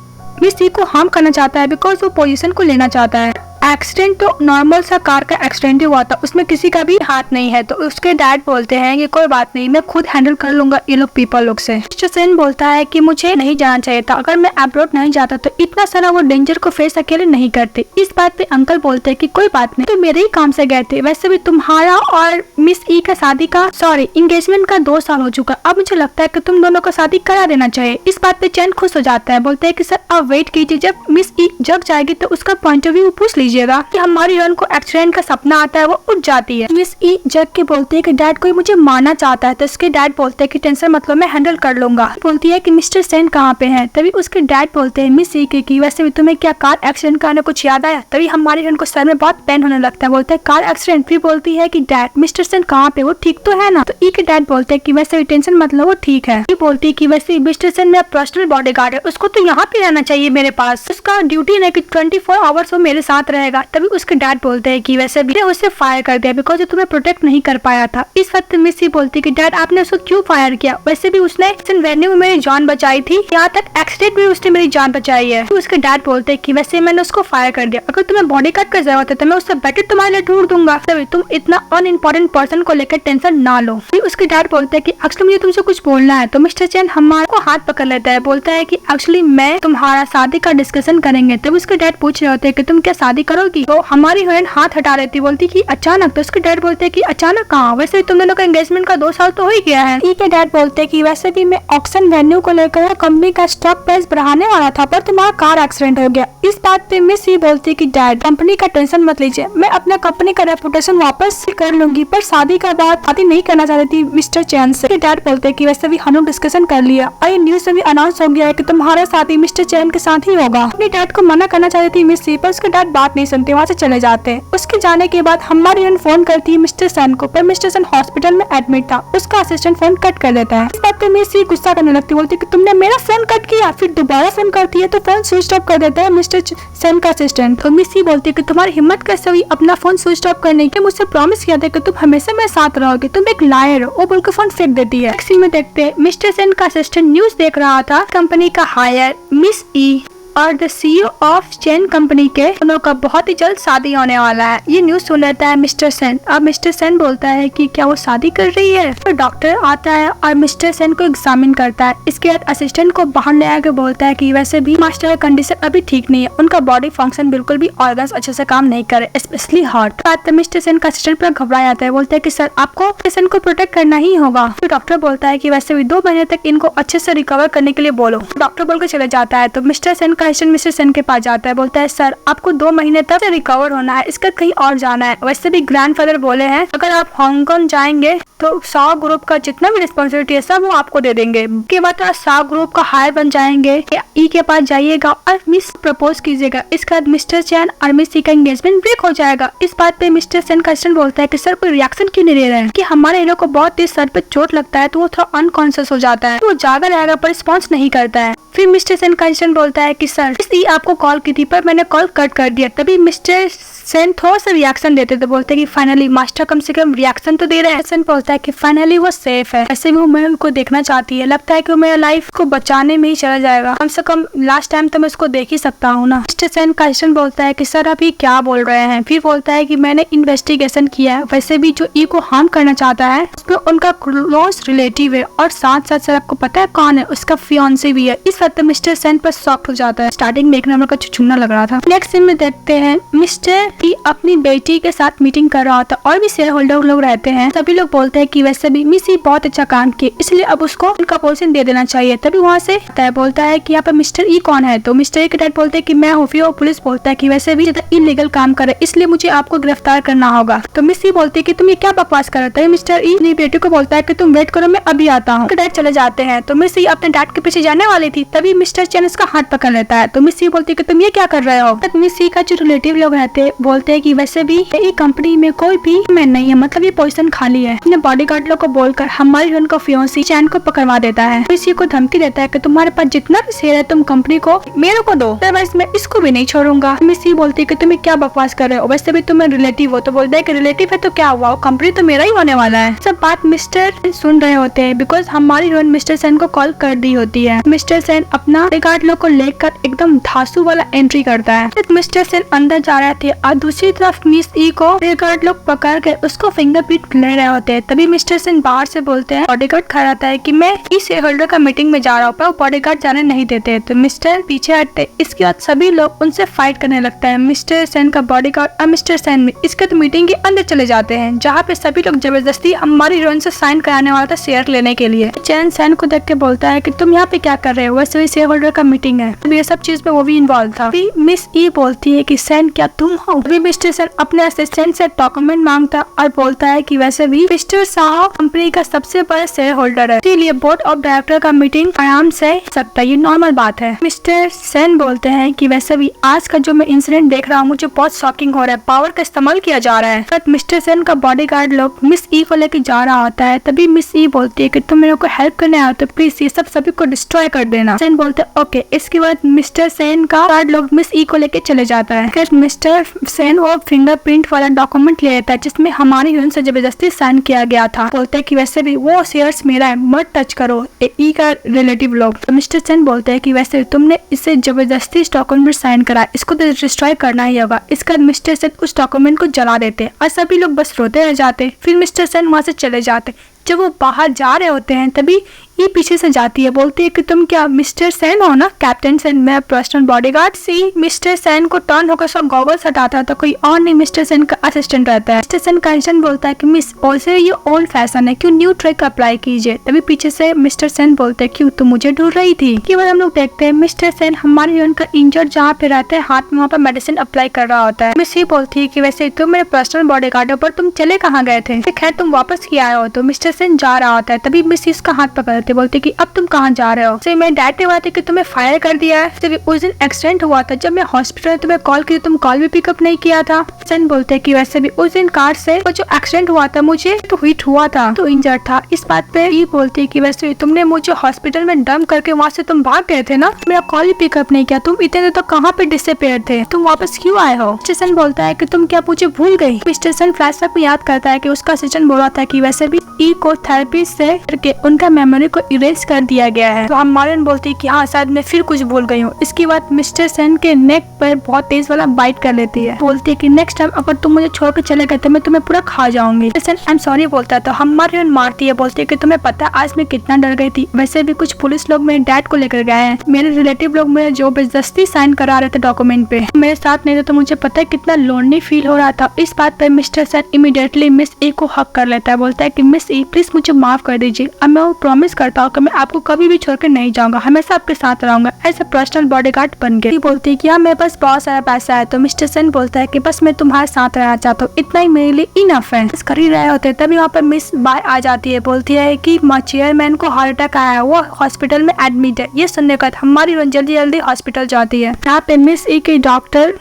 मिस ई को हार्म करना चाहता है बिकॉज वो पोजीशन को लेना चाहता है। एक्सीडेंट तो नॉर्मल सा कार का एक्सीडेंट ही हुआ था, उसमें किसी का भी हाथ नहीं है। तो उसके डैड बोलते हैं कि कोई बात नहीं, मैं खुद हैंडल कर लूंगा ये लोग पीपल लोग से। मिस्टर सेन बोलता है कि मुझे नहीं जाना चाहिए था, अगर मैं अब्रॉड नहीं जाता तो इतना सारा वो डेंजर को फेस अकेले नहीं करते। इस बात पे अंकल बोलते हैं कि कोई बात नहीं, तो मेरे ही काम से गए थे, वैसे भी तुम्हारा और मिस ई का शादी का इंगेजमेंट का 2 साल हो चुका, अब मुझे लगता है कि तुम दोनों का शादी करा देना चाहिए। इस बात पे चैन खुश हो जाता है, बोलते है कि सर आप वेट कीजिए, जब मिस ई जग जाएगी तो उसका पॉइंट ऑफ व्यू पूछ लीजिएगा कि हमारी हीरोइन को एक्सीडेंट का सपना आता है, वो उठ जाती है। मिस ई जग के बोलती है कि डैड कोई मुझे मारना चाहता है, तो उसके डैड बोलते हैं कि टेंशन मत लो, मैं हैंडल कर लूंगा। बोलती है कि मिस्टर सेन कहाँ पे हैं, तभी उसके डैड बोलते हैं मिस ई की वैसे भी तुम्हें क्या कार एक्सीडेंट का कुछ याद आया, तभी हमारी हीरोइन को सर में बहुत पेन होने लगता है, बोलते है कार एक्सीडेंट। फिर बोलती है कि डैड मिस्टर सेन कहाँ पे, वो ठीक तो है ना। तो ई के डैड बोलते हैं कि वैसे भी टेंशन मत लो, वो ठीक है। फिर बोलती है कि वैसे मिस्टर सेन मेरा पर्सनल बॉडीगार्ड है, उसको तो यहाँ पे रहना चाहिए मेरे पास, उसका ड्यूटी नहीं कि 24 आवर्स वो मेरे साथ रहेगा। तभी उसके डैड बोलते हैं कि वैसे भी उसे फायर कर दिया बिकॉज तुम्हें प्रोटेक्ट नहीं कर पाया था। इस वक्त मिस ई बोलती है कि डैड आपने उसको क्यों फायर किया, वैसे भी उसने वेन्यू में मेरी जान बचाई थी, यहाँ तक एक्सीडेंट में उसने मेरी जान बचाई है। तो उसके डैड बोलते हैं कि वैसे मैंने उसको फायर कर दिया, अगर तुम्हें बॉडीगार्ड का जरूरत है तो मैं उससे बेटर तुम्हारे लिए ढूंढ दूंगा, तभी तुम इतना अनइम्पोर्टेंट पर्सन को लेकर टेंशन ना लो। फिर उसके डैड बोलते हैं कि एक्चुअली मुझे तुमसे कुछ बोलना है। तो मिस्टर चैन हमारे को हाथ पकड़ लेता है, बोलता है कि एक्चुअली मैं तुम्हारा शादी का डिस्कशन करेंगे। तब उसके डैड पूछ रहे होते हैं कि तुम क्या शादी करोगी, तो हमारी हीरोइन हाथ हटा लेती, बोलती कि अचानक। तो उसके डैड बोलते हैं कि अचानक कहाँ, वैसे भी तुम दोनों का एंगेजमेंट का 2 साल तो हो ही गया है। ई के डैड बोलते हैं कि वैसे भी मैं ऑक्शन वेन्यू को लेकर कंपनी का स्टॉक प्राइस बढ़ाने वाला था, पर तुम्हारा कार एक्सीडेंट हो गया। इस बात पे मिस ई बोलती है कि डैड कंपनी का टेंशन मत लीजिए, मैं अपना कंपनी का रेपुटेशन वापस कर लूंगी, पर शादी का बात शादी नहीं करना चाहती थी मिस्टर चैन से। डैड बोलते हैं कि वैसे भी हम लोग डिस्कशन कर लिया और ये न्यूज में भी अनाउंस हो गया है कि तुम्हारा शादी मिस्टर चैन के साथ ही होगा। अपने डैड को मना करना चाहती थी मिस ई, पर उसके डैड बात नहीं सुनते, वहाँ से चले जाते हैं। उसके जाने के बाद हमारी हीरोइन फोन करती है मिस्टर सेन को, पर मिस्टर सेन हॉस्पिटल में एडमिट था, उसका असिस्टेंट फोन कट कर देता है। इस बात पे मिस ई गुस्सा करने लगती, बोलती कि तुमने मेरा फोन कट किया। फिर दोबारा फोन करती है तो फोन स्विच ऑफ कर देता है मिस्टर सेन का असिस्टेंट। तो मिस ई बोलती है कि तुम्हारी हिम्मत कैसे हुई अपना फोन स्विच ऑफ करने की, मुझसे प्रॉमिस किया था कि तुम हमेशा मेरे साथ रहोगे, तुम एक लायर हो, वो बोलकर फोन फेंक देती है। इसी में देखते हैं मिस्टर सेन का असिस्टेंट न्यूज देख रहा था, कंपनी का हायर मिस ई और the CEO of chain company के दोनों का बहुत ही जल्द शादी होने वाला है। ये न्यूज सुन लेता है मिस्टर सेन। अब मिस्टर सेन बोलता है कि क्या वो शादी कर रही है। तो डॉक्टर आता है और मिस्टर सेन को एग्जामिन करता है। इसके बाद असिस्टेंट को बाहर ले आकर बोलता है कि वैसे भी मास्टर का कंडीशन अभी ठीक नहीं है, उनका बॉडी फंक्शन बिल्कुल भी ऑर्गन्स अच्छे से काम नहीं करे, स्पेशली हार्ट। तो मिस्टर सेन का असिस्टेंट पूरा घबरा जाता है, बोलता है कि सर आपको पेशेंट को प्रोटेक्ट करना ही होगा। फिर डॉक्टर बोलता है कि वैसे भी 2 महीने तक इनको अच्छे से रिकवर करने के लिए बोलो। डॉक्टर बोलकर चले जाता है। तो मिस्टर सेन का असिस्टेंट मिस्टर सेन के पास जाता है, बोलता है सर आपको 2 महीने तक रिकवर होना है, इसका कहीं और जाना है। वैसे भी ग्रैंडफादर बोले हैं अगर आप हांगकांग जाएंगे तो सा ग्रुप का जितना भी रिस्पॉन्सिबिलिटी है सब वो आपको दे देंगे। के बाद सा ग्रुप का हायर बन जाएंगे। ई के पास जाइएगा और मिस प्रपोज कीजिएगा। इसके बाद मिस्टर चैन और मिस ई का एंगेजमेंट ब्रेक हो जाएगा। इस बात पे मिस्टर चैन का असिस्टेंट बोलता है कि सर कोई रिएक्शन क्यों नहीं दे रहे हैं, कि हमारे हीरो को बहुत तेज सर पे चोट लगता है तो वो थोड़ा अनकॉन्शियस हो जाता है, तो वो जागा रहेगा पर रिस्पॉन्स नहीं करता है। फिर मिस्टर सेन का असिस्टेंट बोलता है कि सर इसलिए आपको कॉल की थी पर मैंने कॉल कट कर दिया। तभी मिस्टर सेन थोड़ा सा रिएक्शन देते तो बोलते हैं कि फाइनली मास्टर कम से कम रिएक्शन तो दे रहे हैं। सेन बोलता है कि फाइनली वो सेफ है, ऐसे भी वो मैं उनको देखना चाहती है, लगता है कि वो मेरा लाइफ को बचाने में ही चला जाएगा, कम से कम लास्ट टाइम तो मैं उसको देख ही सकता हूँ ना। मिस्टर सेन का असिस्टेंट बोलता है कि सर आप ये क्या बोल रहे हैं। फिर बोलता है कि मैंने इन्वेस्टिगेशन किया है, वैसे भी जो ई को हार्म करना चाहता है उसमें उनका क्लोज रिलेटिव है और साथ साथ सर आपको पता है कौन है, उसका फियांसे भी है। इस वक्त मिस्टर सेन पर शॉक हो जाता है। स्टार्टिंग में एक नंबर का छुछुन्ना लग रहा था। नेक्स्ट सीन में देखते हैं मिस्टर ई अपनी बेटी के साथ मीटिंग कर रहा होता और भी शेयर होल्डर लोग रहते हैं। सभी लोग बोलते हैं कि वैसे भी मिस ई बहुत अच्छा काम किए इसलिए अब उसको उनका पोजीशन दे देना चाहिए। तभी वहाँ से बोलता है कि यहाँ पर मिस्टर ई कौन है, तो मिस्टर ई के डैड बोलते हैं कि मैं हूँ। फिर पुलिस बोलता है कि वैसे भी इलीगल काम करे इसलिए मुझे आपको गिरफ्तार करना होगा। तो मिस ई बोलती है कि तुम ये क्या बकवास कर रहे हो। मिस्टर ई अपनी बेटी को बोलता है कि तुम वेट करो मैं अभी आता हूँ। डैड चले जाते हैं तो मिस ई अपने डैड के पीछे जाने वाली थी, तभी मिस्टर चैन उसका हाथ पकड़ लेता है। तो मिस ई बोलती है कि तुम ये क्या कर रहे हो। तब मिस ई का जो रिलेटिव लोग रहते बोलते हैं कि वैसे भी ये कंपनी में कोई भी मैन नहीं है, मतलब ये पोजीशन खाली है। अपने बॉडीगार्ड लोग को बोलकर हमारी उनका फियांसी चैन को पकड़वा देता है। मिस ई को धमकी देता है कि तुम्हारे पास जितना भी शेयर है तुम कंपनी को मेरे को दो, अदरवाइज मैं इसको भी नहीं छोड़ूंगा। मिस ई बोलती है कि तुम क्या बकवास कर रहे हो, वैसे भी तुम रिलेटिव हो। तो बोलता है कि रिलेटिव है तो क्या हुआ, कंपनी तो मेरा ही होने वाला है। सब बात मिस्टर सुन रहे होते हैं बिकॉज हमारी हीरोइन मिस्टर सेन को कॉल कर दी होती है। मिस्टर सेन अपना बॉडीगार्ड लोग को लेकर एकदम धांसू वाला एंट्री करता है। मिस्टर सेन अंदर जा रहे थे और दूसरी तरफ मिस ई को बॉडीगार्ड लोग पकड़ कर उसको फिंगरप्रिंट ले रहे होते हैं। तभी मिस्टर सेन बाहर से बोलते हैं, बॉडीगार्ड खड़ा रहता है कि मैं इस शेयर होल्डर का मीटिंग में जा रहा हूँ, पर बॉडीगार्ड जाने नहीं देते। तो मिस्टर पीछे हटते। इसके बाद सभी लोग उनसे फाइट करने लगता है। मिस्टर सेन का बॉडीगार्ड और मिस्टर सेन में इसके तो मीटिंग के अंदर चले जाते हैं जहाँ पे सभी लोग जबरदस्ती हमारी हीरोइन से साइन कराने वाला था शेयर लेने के लिए। चैन सेन को देख के बोलता है कि तुम यहाँ पे क्या कर रहे हो, वैसे भी शेयर होल्डर का मीटिंग है। अभी ये सब चीज में वो भी इन्वॉल्व था। मिस ई बोलती है कि सेन क्या तुम हो। अभी मिस्टर सेन अपने असिस्टेंट से डॉक्यूमेंट मांगता और बोलता है कि वैसे भी मिस्टर साहब कंपनी का सबसे बड़ा शेयर होल्डर है, इसलिए बोर्ड ऑफ डायरेक्टर का मीटिंग आराम से सकता है, ये नॉर्मल बात है। मिस्टर सेन बोलते हैं कि वैसे भी आज का जो मैं इंसिडेंट देख रहा हूँ मुझे बहुत शॉकिंग हो रहा है, पावर का इस्तेमाल किया जा रहा है। बट मिस्टर सेन का बॉडीगार्ड लोग मिस ई को लेकर जा रहा होता है। तभी मिस ई बोलती है कि तुम मेरे को हेल्प करने आए हो तो प्लीज ये सब सभी को डिस्ट्रॉय कर देना। सेन बोलते हैं ओके। इसके बाद मिस्टर सेन का गार्ड लोग मिस ई को लेकर चले जाता है। फिर मिस्टर सेन वो फिंगरप्रिंट वाला डॉक्यूमेंट ले लेता है जिसमें हमारी हीरोइन से जबरदस्ती साइन किया गया था। बोलते हैं कि वैसे भी वो शेयर्स मेरा है, मत टच करो। ई का रिलेटिव लोग। तो मिस्टर सेन बोलते हैं कि वैसे तुमने इससे जबरदस्ती इस डॉक्यूमेंट साइन करा, इसको तो डिस्ट्रॉय करना ही होगा। इसका मिस्टर सेन उस डॉक्यूमेंट को जला देते और सभी लोग बस रोते रह जाते। फिर मिस्टर सेन वहाँ से चले जाते। जब वो बाहर जा रहे होते हैं तभी ये पीछे से जाती है, बोलती है कि तुम क्या मिस्टर सेन हो ना, कैप्टन सेन, मैं पर्सनल बॉडीगार्ड। सी मिस्टर सेन को टर्न होकर सब गॉगल्स हटाता है तो कोई और नहीं मिस्टर सेन का असिस्टेंट रहता है। मिस्टर सेन का असिस्टेंट बोलता है कि मिस वैसे ये ओल्ड फैशन है, क्यों न्यू ट्रिक अप्लाई कीजिए। तभी पीछे से मिस्टर सेन बोलते हैं क्यों तुम मुझे ढूंढ रही थी। कि हम लोग देखते हैं मिस्टर सेन हमारे हीरोइन का इंजर्ड जहाँ पे रहते हैं हाथ में वहाँ पर मेडिसिन अप्लाई कर रहा होता है। मिस ही बोलती है कि वैसे तुम मेरे पर्सनल बॉडीगार्ड हो पर तुम चले कहाँ गए थे, खैर तुम वापस किया आए हो। तो मिस्टर सेन जा रहा होता है। तभी मिस इसका हाथ पकड़ते बोलते कि अब तुम कहाँ जा रहे हो। से मैं डैड ने बात है कि तुम्हें फायर कर दिया है। उस दिन एक्सीडेंट हुआ था, जब मैं हॉस्पिटल तुम्हें कॉल की तुम कॉल भी पिकअप नहीं किया था। सन बोलते कि वैसे भी उस दिन कार से वो जो एक्सीडेंट हुआ था मुझे तो हिट हुआ था, तो इंजर्ड था। इस बात पे ये बोलते कि वैसे तुमने मुझे हॉस्पिटल में डंप करके वहाँ से तुम भाग गए थे ना, मेरा कॉल भी पिकअप नहीं किया, तुम इतने देर तक कहाँ पे डिसअपीयर थे, तुम वापस क्यों आए हो। स्टेशन बोलता है कि तुम क्या मुझे भूल गई। स्टेशन फ्लैशबैक में याद करता है कि उसका असिस्टेंट बोला था कि वैसे भी ई को थेरेपी से करके उनका मेमोरी को इरेज कर दिया गया है। तो हम मारन बोलते हैं कि हाँ शायद मैं फिर कुछ भूल गई हूँ। इसके बाद मिस्टर सेन के नेक पर बहुत तेज वाला बाइट कर लेती है। बोलती है कि नेक्स्ट टाइम अगर तुम मुझे छोड़ के चले गए तो मैं तुम्हें पूरा खा जाऊंगी। सेन आई एम सॉरी बोलता है तो हम मारन मारती है। बोलती है कि तुम्हें पता है आज मैं कितना डर गई थी, वैसे भी कुछ पुलिस लोग मेरे डैड को लेकर गए हैं, मेरे रिलेटिव लोग मेरे जो जबरदस्ती साइन करा रहे थे डॉक्यूमेंट पे, मेरे साथ नहीं थे, तो मुझे पता है कितना लोनली फील हो रहा था। इस बात पर मिस्टर सेन इमीडिएटली मिस ए को हक कर लेता है। बोलता है कि मिस ई प्लीज मुझे माफ कर दीजिए। अब मैं वो प्रॉमिस करता हूँ कि मैं आपको कभी भी छोड़कर नहीं जाऊंगा, हमेशा आपके साथ रहूंगा। ऐसे पर्सनल बॉडीगार्ड बन गए। बोलती है कि हाँ मेरे पास बहुत सारा पैसा है। तो मिस्टर सेन बोलता है कि बस मैं तुम्हारे साथ रहना चाहता हूँ, इतना ही मेरे लिए इनफ है। कर ही रहे होते तभी वहाँ पर मिस बाय आ जाती है। बोलती है कि चेयरमैन को हार्ट अटैक आया है, वो हॉस्पिटल में एडमिट है। ये सुनने का हमारी जल्दी जल्दी हॉस्पिटल जाती है। यहाँ पे मिस ई के डॉक्टर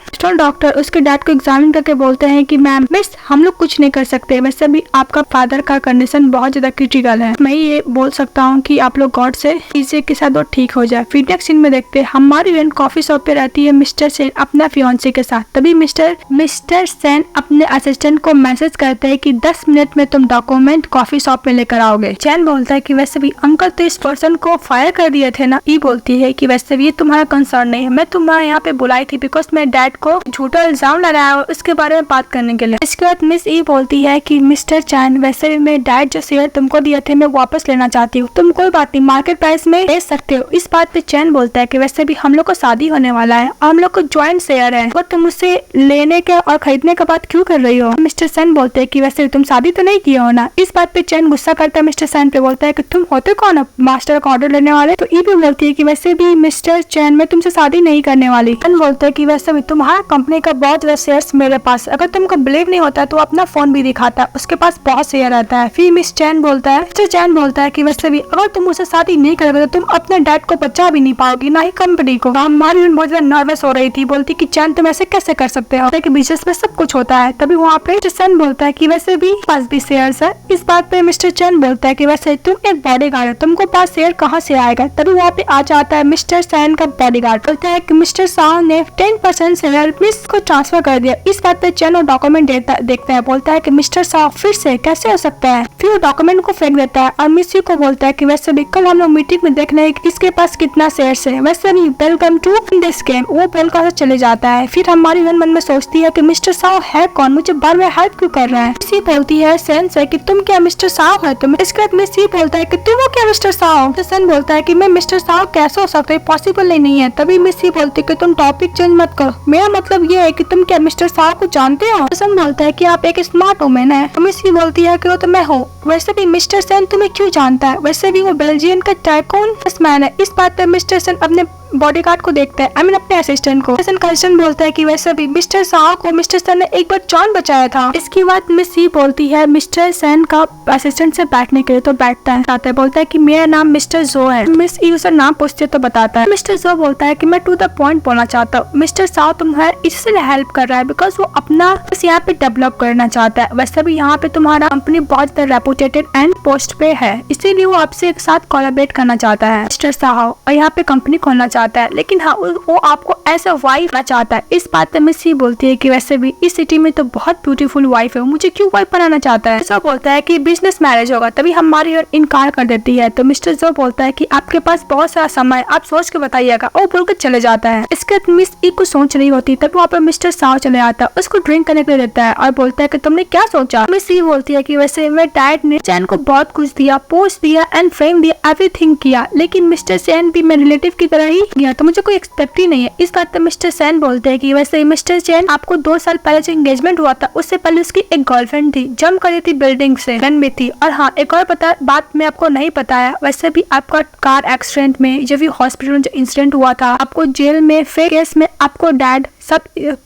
उसके डैड को एग्जामिन करके बोलते हैं कि मैम मिस हम लोग कुछ नहीं कर सकते, वैसे भी आपका फादर का कंडीशन बहुत ज्यादा क्रिटिकल है। मैं ये बोल सकता हूँ कि आप लोग गॉड से कीजिए कि शायद वो ठीक हो जाए। फिर नेक्स्ट सीन में देखते हैं हमारी हीरोइन कॉफी शॉप पे रहती है मिस्टर सेन अपना फियांसे के साथ। तभी मिस्टर सेन अपने असिस्टेंट को मैसेज करते हैं कि 10 मिनट में तुम डॉक्यूमेंट कॉफी शॉप में लेकर आओगे। चैन बोलता है कि वैसे भी अंकल तो इस पर्सन को फायर कर दिए थे ना। ई बोलती है कि वैसे भी ये तुम्हारा कंसर्न नहीं है, मैं तुम्हारे यहाँ पे बुलाई थी बिकॉज मेरे डैड को झूठा इल्जाम लगाया और उसके बारे में बात करने के लिए। इसके बाद मिस ई बोलती है कि मिस्टर चैन वैसे भी मेरे डैड जो शेयर तुमको दिए थे मैं वापस लेना चाहती हूँ, तुम कोई बात नहीं मार्केट प्राइस में बेच सकते हो। इस बात पे चैन बोलता है कि वैसे भी हम लोग को शादी होने वाला है और हम लोग को ज्वाइंट शेयर है, वो तुम उससे लेने के और खरीदने का बात क्यों कर रही हो। मिस्टर सेन बोलते हैं कि वैसे तुम शादी तो नहीं किया हो ना। इस बात पे चैन गुस्सा करता है मिस्टर सेन पे, बोलता है कि तुम होते कौन हो मास्टर का ऑर्डर लेने वाले। तो ई भी बोलती है कि वैसे भी मिस्टर चैन मैं तुमसे शादी नहीं करने वाली। चैन बोलते हैं कि वैसे भी तुम्हारा कंपनी का बहुत ज्यादा शेयर्स मेरे पास, अगर तुमको बिलीव नहीं होता तो अपना फोन भी दिखाता है, उसके पास बहुत शेयर रहता है। फिर मिस्टर चैन बोलता है कि वैसे भी अगर तुम मुझसे शादी नहीं करोगे तो तुम अपने डैड को बचा भी नहीं पाओगी ना ही कंपनी को। हमारी बहुत ज्यादा नर्वस हो रही थी, बोलती कि चैन तुम ऐसे कैसे कर सकते हो कि बिजनेस में सब कुछ होता है। तभी वहाँ पे मिस्टर चैन बोलता है कि वैसे भी पास भी शेयर्स है। इस बात पे मिस्टर चैन बोलता है कि वैसे तुम एक बॉडीगार्ड हो, तुमको पास शेयर कहाँ से आएगा। तभी वहाँ पे आ जाता है मिस्टर चैन का बॉडीगार्ड, बोलता है कि मिस्टर शाह ने 10% शेयर मिस को ट्रांसफर कर दिया। इस बात पे चैन और डॉक्यूमेंट देखता है, बोलता है कि मिस्टर शाह फिर से कैसे हो सकता है। फिर वो डॉक्यूमेंट को फेंक देता है और मिस को बोलता है कि वैसे भी कल हम लोग मीटिंग में देखना है किसके पास कितना शेयर्स है। वैसे भी वेलकम टू दिस गेम। वो बेल का चले जाता है। फिर हमारी मन में सोचती है कि मिस्टर शाह है कौन, मुझे बार बार हेल्प क्यों कर रहा है। मिस बोलती है सेन से कि तुम क्या मिस्टर शाह है तुम। इसके बाद मिस बोलता है कि तुम वो क्या मिस्टर शाह हो। तो सेन बोलता है कि मैं मिस्टर शाह कैसे हो सकता है, पॉसिबल नहीं है। तभी मिस बोलती है कि तुम टॉपिक चेंज मत करो, मेरा मतलब ये है कि तुम क्या मिस्टर शाह को जानते हो। सेन बोलता है कि आप एक स्मार्ट वुमेन है। तो मिस बोलती है कि वो तो मैं हूँ। वैसे भी मिस्टर सेन तुम्हें क्यों जानता है, वैसे भी वो बेल्जियन का टाइकून मैन है। इस बात पर मिस्टर सेन अपने बॉडीगार्ड को देखता है, अपने असिस्टेंट को। असिस्टेंट बोलता है कि वैसे भी मिस्टर शाह को मिस्टर सेन ने एक बार जान बचाया था। इसके बाद मिस ही बोलती है मिस्टर सेन का असिस्टेंट से बैठने के लिए, तो बैठता है। बोलता है कि मेरा नाम मिस्टर जो है। मिस ही उसे नाम पूछते तो बताता है। मिस्टर जो बोलता है कि मैं टू द पॉइंट बोलना चाहता हूँ, मिस्टर शाह तुम्हारा इसलिए हेल्प कर रहा है बिकॉज वो अपना यहाँ पे डेवलप करना चाहता है। वैसे भी यहाँ पे तुम्हारा कंपनी बहुत रेपुटेटेड एंड पोस्ट पे है, इसीलिए वो आपसे एक साथ कोलैबोरेट करना चाहता है मिस्टर शाह और यहाँ पे कंपनी खोलना चाहता है। लेकिन हाँ वो आपको एज अ वाइफ चाहता है। इस बात पे मिस ही बोलती है कि वैसे भी इस सिटी में तो बहुत ब्यूटीफुल वाइफ है, मुझे क्यों वाइफ बनाना चाहता है। ऐसा बोलता है कि बिजनेस मैरिज होगा। तभी हमारी इनकार कर देती है। तो मिस्टर जो बोलता है कि आपके पास बहुत सारा समय, आप सोच के बताइएगा। वो बोलकर चले जाता है। इसके बाद मिस ई को सोच रही होती तब वहाँ पे मिस्टर शाह चले आता है, उसको ड्रिंक करने के लिए देता है और बोलता है कि तुमने क्या सोचा। मिस ई बोलती है कि वैसे मेरे डैड ने चैन को बहुत कुछ दिया, पोस्ट दिया एंड फ्रेम दिया, एवरीथिंग किया, लेकिन मिस्टर सेन भी मेरे रिलेटिव की तरह ही गया, तो मुझे कोई एक्सपेक्ट ही नहीं है। इस बात पर मिस्टर सेन बोलते हैं कि वैसे मिस्टर चैन आपको 2 साल पहले जो एंगेजमेंट हुआ था उससे पहले उसकी एक गर्लफ्रेंड थी, जंप कर रही थी बिल्डिंग से, रन में थी। और हाँ एक और बात मैं आपको नहीं बताया, वैसे भी आपका कार एक्सीडेंट में जब भी हॉस्पिटल में जो इंसिडेंट हुआ था, आपको जेल में फेक केस में आपको डैड सब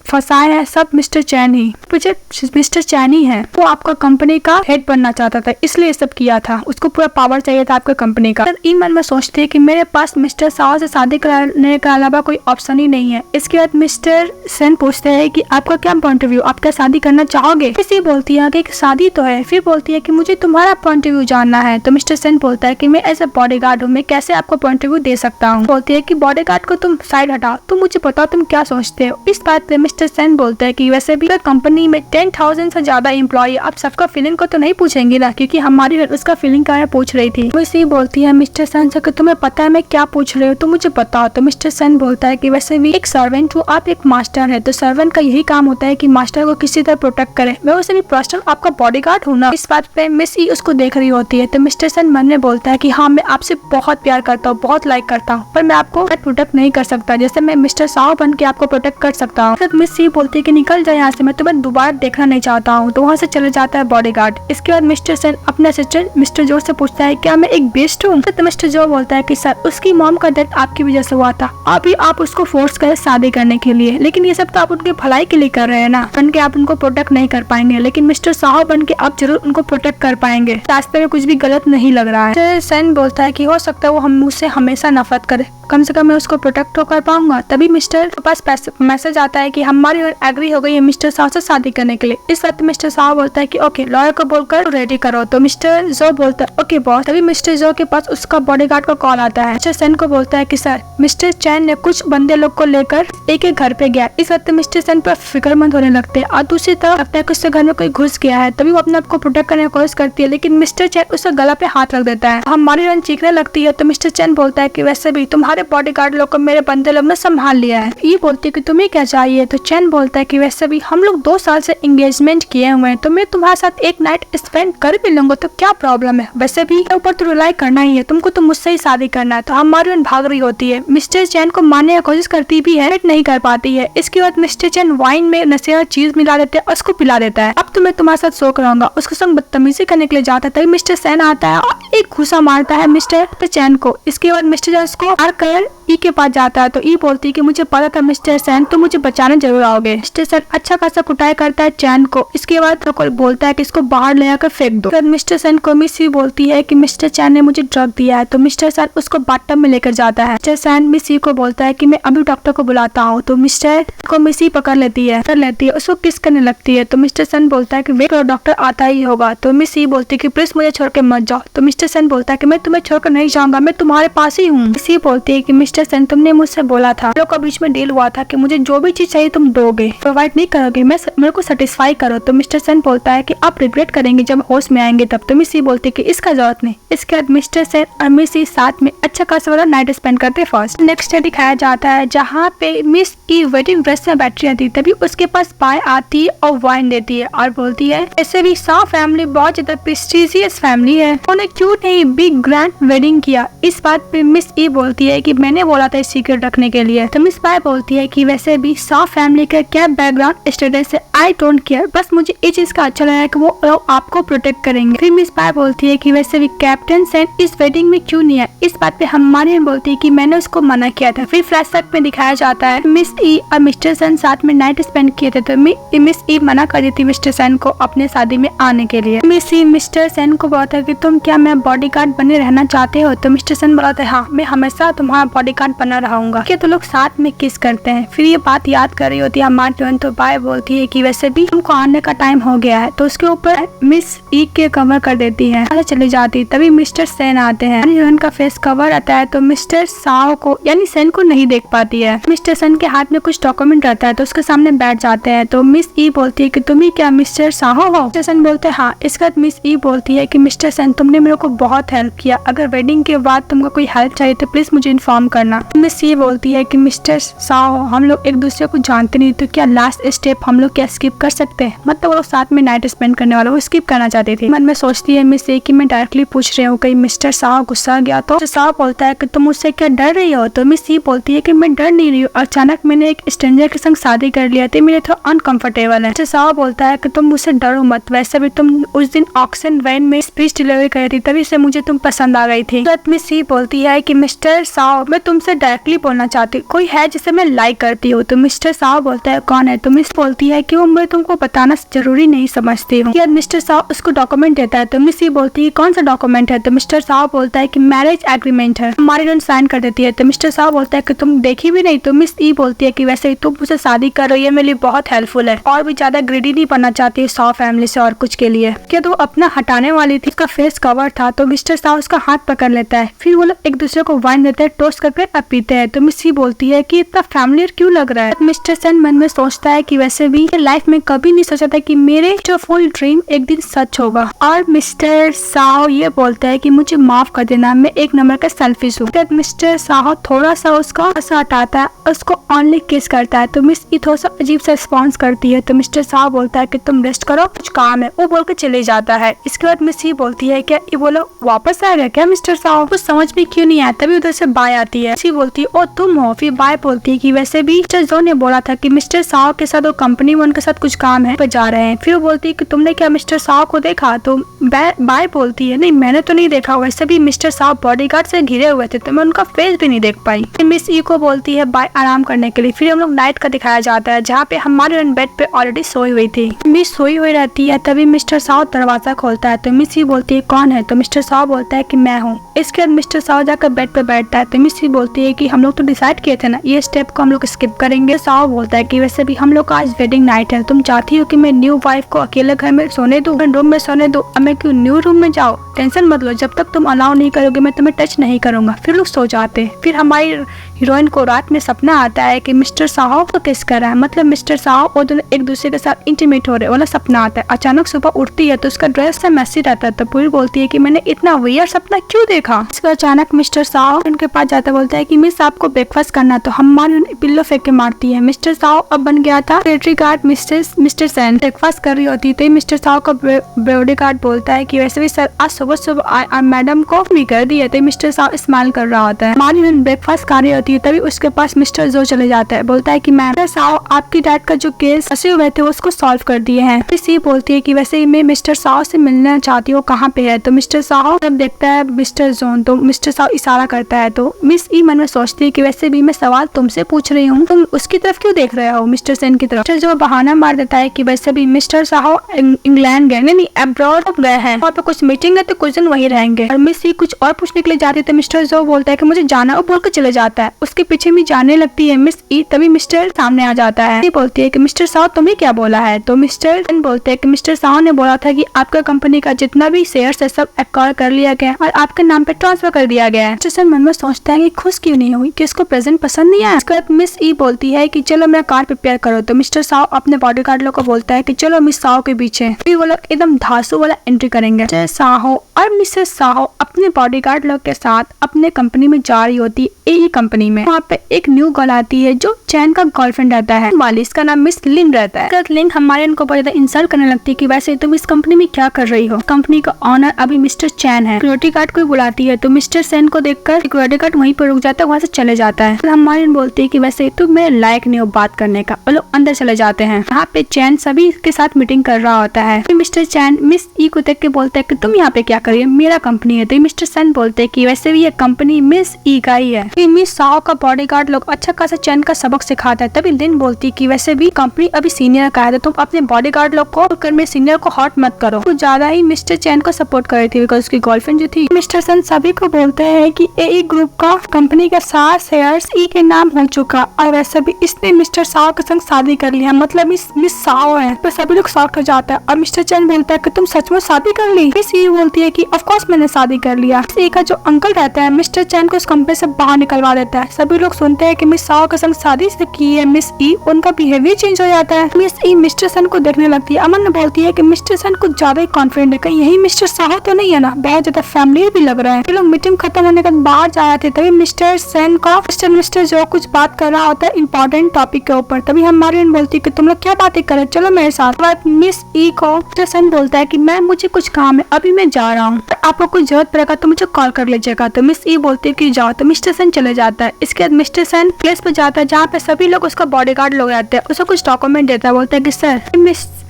फंसाए हैं, सब मिस्टर चैन ही, मुझे मिस्टर चैन ही है। वो आपका कंपनी का हेड बनना चाहता था, इसलिए सब किया था, उसको पूरा पावर चाहिए था आपके कंपनी का। इन मन में सोचते हैं कि मेरे पास मिस्टर शाह से शादी करने के अलावा कोई ऑप्शन ही नहीं है। इसके बाद मिस्टर सेन पूछते हैं कि आपका क्या पॉइंट ऑफ व्यू, आप क्या शादी करना चाहोगे। इसी बोलती है कि शादी तो है। फिर बोलती है कि मुझे तुम्हारा पॉइंट ऑफ व्यू जानना है। तो मिस्टर सेन बोलता है कि मैं एज ए बॉडीगार्ड हूँ, मैं कैसे आपको पॉइंट ऑफ व्यू दे सकता हूँ। बोलती है कि बॉडीगार्ड को तुम साइड हटाओ, तुम मुझे बताओ तुम क्या सोचते हो। इस बात पे मिस्टर सेन बोलता है कि वैसे भी कंपनी में 10,000 से ज्यादा एम्प्लॉय, आप सबका फीलिंग को तो नहीं पूछेंगे ना, क्योंकि हमारी उसका फीलिंग का पूछ रही थी। वो इसी बोलती है मिस्टर सेन से कि तुम्हें पता है मैं क्या पूछ रही हूँ, तो मुझे बताओ सोचता हो। तो मिस्टर सेन बोलता है कि वैसे भी एक सर्वेंट हो, आप एक मास्टर है, तो सर्वेंट का यही काम होता है कि मास्टर को किसी तरह प्रोटेक्ट करे। मैं वैसे भी पर्सनल आपका बॉडीगार्ड हूँ ना। इस बात पे मिस ई उसको देख रही होती है। तो मिस्टर सेन मन में बोलता है कि हाँ, मैं आपसे बहुत प्यार करता हूँ, बहुत लाइक करता हूँ, पर मैं आपको प्रोटेक्ट नहीं कर सकता जैसे मैं मिस्टर साओ बन के आपको प्रोटेक्ट कर सकता हूँ। फिर मिस ई बोलती है कि निकल जाए यहाँ से, मैं तुम्हें दोबारा देखना नहीं चाहता हूँ। तो वहाँ से चले जाता है बॉडीगार्ड। इसके बाद मिस्टर सेन अपने असिस्टेंट मिस्टर जो से पूछता है क्या मैं एक बेस्ट हूँ। तो मिस्टर जो बोलता है कि सर, उसकी मॉम का डेथ आपकी वजह से हुआ था, अभी आप उसको फोर्स करें शादी करने के लिए, लेकिन ये सब तो आप उनके भलाई के लिए कर रहे हैं ना, बन के आप उनको प्रोटेक्ट नहीं कर पाएंगे, लेकिन मिस्टर साहो बन के आप जरूर उनको प्रोटेक्ट कर पाएंगे। रास्ते में कुछ भी गलत नहीं लग रहा है। सेन बोलता है कि हो सकता है वो हम मुझसे हमेशा नफरत करे, कम से कम मैं उसको प्रोटेक्ट तो कर पाऊंगा। तभी मिस्टर के पास मैसेज आता है कि हमारी एग्री हो गई है मिस्टर साहो से शादी करने के लिए। इस वक्त मिस्टर साहो बोलता है कि ओके, लॉयर को बोलकर रेडी करो। तो मिस्टर जो बोलता है ओके बॉस। तभी मिस्टर जो के पास उसका बॉडीगार्ड का कॉल आता है। मिस्टर सेन को बोलता है कि सर, मिस्टर चैन ने कुछ बंदे लोग को लेकर एक घर पे गया। इस वक्त मिस्टर सेन पर फिक्रमंद होने लगते हैं और दूसरी तरफ लगता है कि उसके घर में कोई घुस गया है। तभी वो अपने आप को प्रोटेक्ट करने की कोशिश करती है, लेकिन मिस्टर चैन उसके गला पे हाथ रख देता है। हमारी रन चीखने लगती है। तो मिस्टर चैन बोलता है कि वैसे भी तुम्हारे बॉडीगार्ड लोग को मेरे बंदे लोग ने संभाल लिया है। ये बोलती है कि तुम्हें क्या चाहिए। तो चैन बोलता है कि वैसे भी हम लोग 2 साल से एंगेजमेंट किए हुए हैं, तो मैं तुम्हारे साथ एक नाइट स्पेंड कर भी लूंगा, तो क्या प्रॉब्लम है। वैसे भी ऊपर तो रिलाई करना ही है, तुमको तो मुझसे ही शादी करना है। तो हमारी बहन भाग रही होती है। मिस्टर चैन को मारने की कोशिश करती भी है, नहीं कर पाती है। इसके बाद मिस्टर चैन वाइन में नशेला चीज मिला देते हैं और उसको पिला देता है। अब तो मैं तुम्हारे साथ सो कराऊंगा, उसके संग बदतमीजी करने के लिए जाता है। तभी मिस्टर सेन आता है और एक घुसा मारता है मिस्टर चैन को। इसके बाद मिस्टर चैन उसको मार कर ई के पास जाता है। तो ई बोलती है कि मुझे पता था मिस्टर सेन, तो मुझे बचाने जरूर आओगे। मिस्टर सेन अच्छा खासा कुटाई करता है चैन को। इसके बाद तो बोलता है कि इसको बाहर ले आकर फेंक दो। मिस्टर सेन को मिस ई बोलती है कि मिस्टर चैन ने मुझे ड्रग दिया है। तो मिस्टर सेन उसको बाथटब में लेकर जाता है। मिस्टर सेन मिस ई को बोलता है कि मैं अभी डॉक्टर को बुलाता हूँ। तो मिस्टर को मिस ई पकड़ लेती है, उसको किस करने लगती है। तो मिस्टर सेन बोलता है कि वेट करो, डॉक्टर आता ही होगा। तो मिस ई बोलती है कि प्लीज मुझे छोड़ के मत जाओ। तो मिस्टर सेन बोलता है कि मैं तुम्हें छोड़कर नहीं जाऊंगा, मैं तुम्हारे पास ही हूँ। मिस ई बोलती है कि मिस्टर सेन, तुमने मुझसे बोला था, लोग के बीच में डील हुआ था कि मुझे जो भी चीज चाहिए तुम दोगे, प्रोवाइड नहीं करोगे, मेरे को सेटिस्फाई करो। तो मिस्टर सेन बोलता है कि आप रिग्रेट करेंगे जब होश में आएंगे तब। तो मिस ई बोलती है कि इसका जरूरत नहीं। इसके बाद मिस्टर सेन और मिस ई साथ में अच्छा खासा वाला नाइट स्पेंड करते फर्स्ट। नेक्स्ट डे दिखाया जाता है जहाँ पे मिस ई वेटिंग ड्रेस में बैठी रहती, तभी उसके पास पाए आती है और वाइन देती है और बोलती है ऐसे भी साओ फैमिली बहुत ज्यादा प्रेस्टीजियस फैमिली है, उन्होंने क्यों नहीं बिग ग्रैंड वेडिंग किया। इस बात पे मिस ई बोलती है कि मैंने बोला था सीक्रेट रखने के लिए। तो मिस पाई बोलती है कि वैसे भी साओ फैमिली का क्या बैकग्राउंड स्टेटस है, आई डोंट केयर, बस मुझे ये चीज का अच्छा लगा कि वो लोग आपको प्रोटेक्ट करेंगे। फिर मिस पाई बोलती है कि वैसे भी कैप्टन सेन इस वेडिंग में क्यों नहीं है। इस बात पे हमारी बोलती है कि मैंने उसको मना किया था। फिर फ्लैशबैक में दिखाया जाता है मिस ई और मिस्टर सेन साथ में नाइट स्पेंड किए थे। तो मिस ई मना कर दी थी मिस्टर सेन को अपने शादी में आने के लिए। मिस ई मिस्टर सेन को बोलता है कि तुम क्या मैं बॉडीगार्ड बने रहना चाहते हो। तो मिस्टर सेन बोलता है हाँ, मैं हमेशा तुम्हारा बॉडीगार्ड बना रहूंगा। क्या तो लोग साथ में किस करते हैं। फिर ये बात याद कर रही होती है हमारी बहन। तो बाय बोलती है कि वैसे भी तुमको आने का टाइम हो गया है। तो उसके ऊपर मिस ई के कवर कर देती है, चली जाती। तभी मिस्टर सेन आते हैं, बहन का फेस कवर आता है। तो मिस्टर साओ को यानी सेन को नहीं देख पाती है। मिस्टर सेन के हाथ में कुछ डॉक्यूमेंट रहता है, तो उसके सामने बैठ जाते हैं। तो मिस ई बोलती है कि तुम ही क्या मिस्टर साहो हो। मिस्टर सेन बोलते हैं हाँ। इसके बाद मिस ई बोलती है कि मिस्टर सेन, तुमने मेरे को बहुत हेल्प किया, अगर वेडिंग के बाद तुमको कोई हेल्प चाहिए तो प्लीज मुझे इन्फॉर्म करना। मिस ई बोलती है कि मिस्टर साओ, हम लोग एक दूसरे को जानते नहीं, तो क्या लास्ट स्टेप हम लोग क्या स्किप कर सकते हैं। मतलब वो लोग साथ में नाइट स्पेंड करने वाला वो स्किप करना चाहते थे। मन में सोचती है मिस ई कि मैं डायरेक्टली पूछ रही हूँ, कहीं मिस्टर साओ गुस्सा गया तो। साओ बोलता है कि तुम मुझसे क्या डर रही हो। तो मिस ई बोलती है कि मैं डर नहीं रही हूँ, अचानक मैंने एक स्ट्रेंजर के संग शादी कर लिया तो मेरे थोड़ा अनकंफर्टेबल है। साओ बोलता है कि तुम मुझसे डरो मत, वैसे भी तुम उस दिन ऑक्सीजन वैन में स्पीच डिलीवरी कर रही थी, तभी से मुझे तुम पसंद आ गई थी। तो मिस ई बोलती है कि मिस्टर साओ, मैं तुमसे डायरेक्टली बोलना चाहती हूँ, कोई है जिसे मैं लाइक करती हूँ। तो मिस्टर साओ बोलता है कौन है। तो मिस बोलती है कि वो मैं तुमको बताना जरूरी नहीं समझती हूँ। मिस्टर साओ उसको डॉक्यूमेंट देता है। तो मिस ई बोलती है कौन सा डॉक्यूमेंट है। तो मिस्टर साओ बोलता है कि मैरिज एग्रीमेंट है, हमारी रन साइन कर देती है। तो मिस्टर साओ बोलता है कि तुम देखी भी नहीं। तो मिस ई बोलती है कि वैसे तुम मुझसे शादी कर रही है, मेरे लिए बहुत हेल्पफुल है, और भी ज्यादा ग्रेडी नहीं बनना चाहती है साओ फैमिली से और कुछ के लिए। क्या तो अपना हटाने वाली थी, उसका फेस कवर था। तो मिस्टर साओ उसका हाथ पकड़ लेता है। फिर वो लोग एक दूसरे को वाइन देते हैं, टोस्ट करके अब पीते हैं। तो मिस ई बोलती है कि इतना फैमिलियर क्यों लग रहा है। मिस्टर सेन मन में सोचता है कि वैसे भी लाइफ में कभी नहीं सोचा था कि मेरे जो फुल ड्रीम एक दिन सच होगा। और मिस्टर साओ ये बोलता है कि मुझे माफ कर देना, मैं एक नंबर का सेल्फिश हूँ। मिस्टर साओ साहू थोड़ा सा उसका ऐसा हटाता है, उसको ओनली किस करता है। तो मिस ई थोड़ा सा अजीब सा रिस्पॉन्स करती है। तो मिस्टर साहू बोलता है कि तुम रेस्ट करो, कुछ काम है, वो बोल के चले जाता है। इसके बाद मिस ई बोलती है क्या ये बोलो वापस आएगा क्या मिस्टर साहू, कुछ समझ में क्यों नहीं आया। तभी उधर से बाय आती है। मिस ई बोलती है ओ तुम हो। फिर बाय बोलती है कि वैसे भी मिस्टर जो ने बोला था कि मिस्टर साहू के साथ वो कंपनी में उनके साथ कुछ काम है पे जा रहे हैं। फिर वो बोलती है कि तुमने क्या मिस्टर साहू को देखा। तो बाय बोलती है नहीं मैंने तो नहीं देखा, वैसे भी मिस्टर साहू बॉडीगार्ड से घिरे हुए थे तो मैं उनका फेस भी नहीं देख पाई। मिस ई को बोलती है बाय आराम करने के लिए। फिर हम लोग नाइट का दिखाया जाता है जहाँ पे हमारे बेड पे ऑलरेडी सोई हुई थी। मिस सोई हुई रहती है। तभी मिस्टर साहू दरवाजा खोलता है। तो मिस ई बोलती है कौन है। तो मिस्टर साहू बोलता है कि मैं हूँ। इसके बाद मिस्टर साहू जाकर बेड पे बैठता है। तो मिस ई बोलती है कि हम लोग तो डिसाइड किए थे ना ये स्टेप को हम लोग स्किप करेंगे। साहू बोलता है कि वैसे भी हम लोग का आज वेडिंग नाइट है, तुम चाहती हो कि मैं न्यू वाइफ को अकेले घर में सोने दूं, रूम में सोने दूं। अब मैं क्यों न्यू रूम में जाओ, टेंशन मत लो, जब तक तुम अलाउ नहीं करोगे मैं तुम्हें टच नहीं करूंगा। फिर लोग सो जाते हैं। फिर हमारी हीरोइन को रात में सपना आता है कि मिस्टर साहू को किस कर रहा है, मतलब मिस्टर साहू और दोनों एक दूसरे के साथ इंटीमेट हो रहे वाला सपना आता है। अचानक सुबह उठती है तो उसका ड्रेस से मैसी रहता है। तो पूरी बोलती है कि मैंने इतना वियर सपना क्यों देखा। इसका अचानक मिस्टर साहू उनके पास जाता बोलता है कि मिस आपको ब्रेकफास्ट करना। तो हमारी पिल्लो फेंक के मारती है। मिस्टर साहू अब बन गया था security guard mister Sen. Breakfast कर रही होती तो मिस्टर साहू का बॉडी गार्ड बोलता है कि वैसे भी सर आज सुबह आए मैडम को भी कर दी है। तो मिस्टर साहू स्माइल कर रहा होता है। हमारी ब्रेकफास्ट कर रही होती है तभी उसके पास मिस्टर जो चले जाता है। बोलता है कि मैम साहू आपकी डैड का जो केस फंसे हुए थे उसको सॉल्व कर दिए हैं। इसी बोलती है कि वैसे मैं मिस्टर साहू से मिलना चाहती हूँ, कहाँ पे है। तो मिस्टर साहू जब देखता है मिस्टर जोन तो मिस्टर साहू इशारा करता है। तो मिस ई मन में सोचती है कि वैसे भी मैं सवाल तुमसे पूछ रही हूँ, तुम उसकी तरफ क्यों देख रहे हो, मिस्टर सेन की तरफ। जो बहाना मार देता है कि वैसे भी मिस्टर साहू इंग्लैंड गए, नहीं अब्रॉड गए हैं, वहाँ पे कुछ मीटिंग है तो कुछ दिन वही रहेंगे। और मिस ई कुछ और पूछने के लिए जाती है तो मिस्टर जो बोलता है कि मुझे जाना, वो बोल के चले जाता है। उसके पीछे भी जाने लगती है मिस ई। तभी मिस्टर सामने आ जाता है। बोलती है कि मिस्टर साहू तुम्हें क्या बोला है। तो मिस्टर बोलते हैं कि मिस्टर साहू ने बोला था कि आपका कंपनी का जितना भी शेयर है सब एक्वायर कर लिया गया और आपके नाम पे ट्रांसफर कर दिया गया है। मिस्टर मन में सोचता है कि खुश क्यों नहीं हुई कि इसको प्रेजेंट पसंद नहीं आया। इसके बाद मिस ई बोलती है कि चलो मेरा कार प्रिपेयर करो। तो मिस्टर साहू अपने बॉडीगार्ड लोग को बोलता है कि चलो मिस साहू के पीछे। फिर वो लोग एकदम धांसू वाला एंट्री करेंगे। साहू और मिसेस साहू अपने बॉडीगार्ड लोग के साथ अपने कंपनी में जा रही होती है। यही कंपनी में वहाँ पे एक न्यू गर्ल आती है जो चैन का गर्लफ्रेंड रहता है वाली, इसका नाम मिस लिन रहता है। लिन हमारे इनको बहुत ज्यादा इंसल्ट करने लगती है कि वैसे तुम इस कंपनी में क्या कर रही हो। कंपनी का ऑनर अभी मिस्टर चैन है। सिक्योरिटी गार्ड को बुलाती है तो मिस्टर सेन को देखकर सिक्योरिटी गार्ड वहीं पर रुक जाता है, वहाँ से चले जाता है। फिर हमारे बोलती है कि वैसे तुम मेरे लायक नहीं हो बात करने का। वो लोग अंदर चले जाते हैं। यहाँ पे चैन सभी के साथ मीटिंग कर रहा होता है। फिर मिस्टर चैन मिस ई को देख के बोलता है कि तुम यहाँ पे क्या कर रही हो, मेरा कंपनी है। तो मिस्टर सेन बोलते है कि वैसे भी ये कंपनी मिस ई का ही है। फिर मिस साहू का बॉडीगार्ड लोग अच्छा खासा चैन का सबक सिखाता है। तभी लिन बोलती कि वैसे भी कंपनी अभी सीनियर का है तो तुम अपने बॉडीगार्ड लोग को कर में सीनियर को हॉट मत करो। तो ज्यादा ही मिस्टर चैन को सपोर्ट कर रही थी बिकॉज उसकी गर्लफ्रेंड जो थी। मिस्टर सन सभी को बोलते हैं कि ए ग्रुप का कंपनी का सारा शेयर्स ई के नाम हो चुका और वैसे भी इसने मिस्टर साहू के संग शादी कर लिया, मतलब मिस साहू है। तो सभी लोग शॉक्ड हो जाता है और मिस्टर चैन बोलता है कि तुम सचमुच शादी कर ली। मिस ई बोलती है कि ऑफ कोर्स मैंने शादी कर लिया। ई का जो अंकल रहता है मिस्टर चैन को उस कंपनी से बाहर निकलवा देता है। सभी लोग सुनते हैं कि मिस साहू के संग शादी से की है मिस ई, उनका बिहेवियर चेंज हो जाता है। मिस ई मिस्टर सन को देखने लगती है। अमन बोलती है कि मिस्टर सन कुछ ज्यादा ही कॉन्फिडेंट है, कहीं यही मिस्टर साहू तो नहीं है ना, बहुत ज्यादा फैमिली भी लग रहा है। लोग मीटिंग खत्म होने के बाद बाहर जा रहे थे तभी मिस्टर सेन का मिस्टर जो कुछ बात कर रहा होता है इंपॉर्टेंट टॉपिक के ऊपर। तभी हमारी बोलती है कि तुम लोग क्या बातें कर रहे हो, चलो मेरे साथ। मिस ई को मिस्टर सेन बोलता है कि मैम मुझे कुछ काम है, अभी मैं जा रहा हूँ, आपको कुछ जरूरत पड़ेगा तो मुझे कॉल कर लीजिएगा। तो मिस ई बोलती है कि जाओ। तो मिस्टर सेन चले जाता है। इसके बाद मिस्टर सेन प्लेस पे जाता है जहाँ पे सभी लोग उसका बॉडीगार्ड लोग रहते हैं। उसे कुछ डॉक्यूमेंट देता है, बोलता है कि सर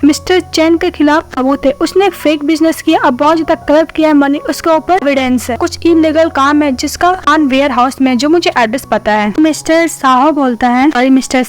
मिस्टर चैन के खिलाफ सबूत है, उसने एक फेक बिजनेस किया और बहुत ज्यादा कलेक्ट किया है मनी, उसके ऊपर एविडेंस है, कुछ इलीगल काम है जिसका वेयर हाउस में जो मुझे एड्रेस पता है। मिस्टर साहू बोलता है सॉरी मिस्टर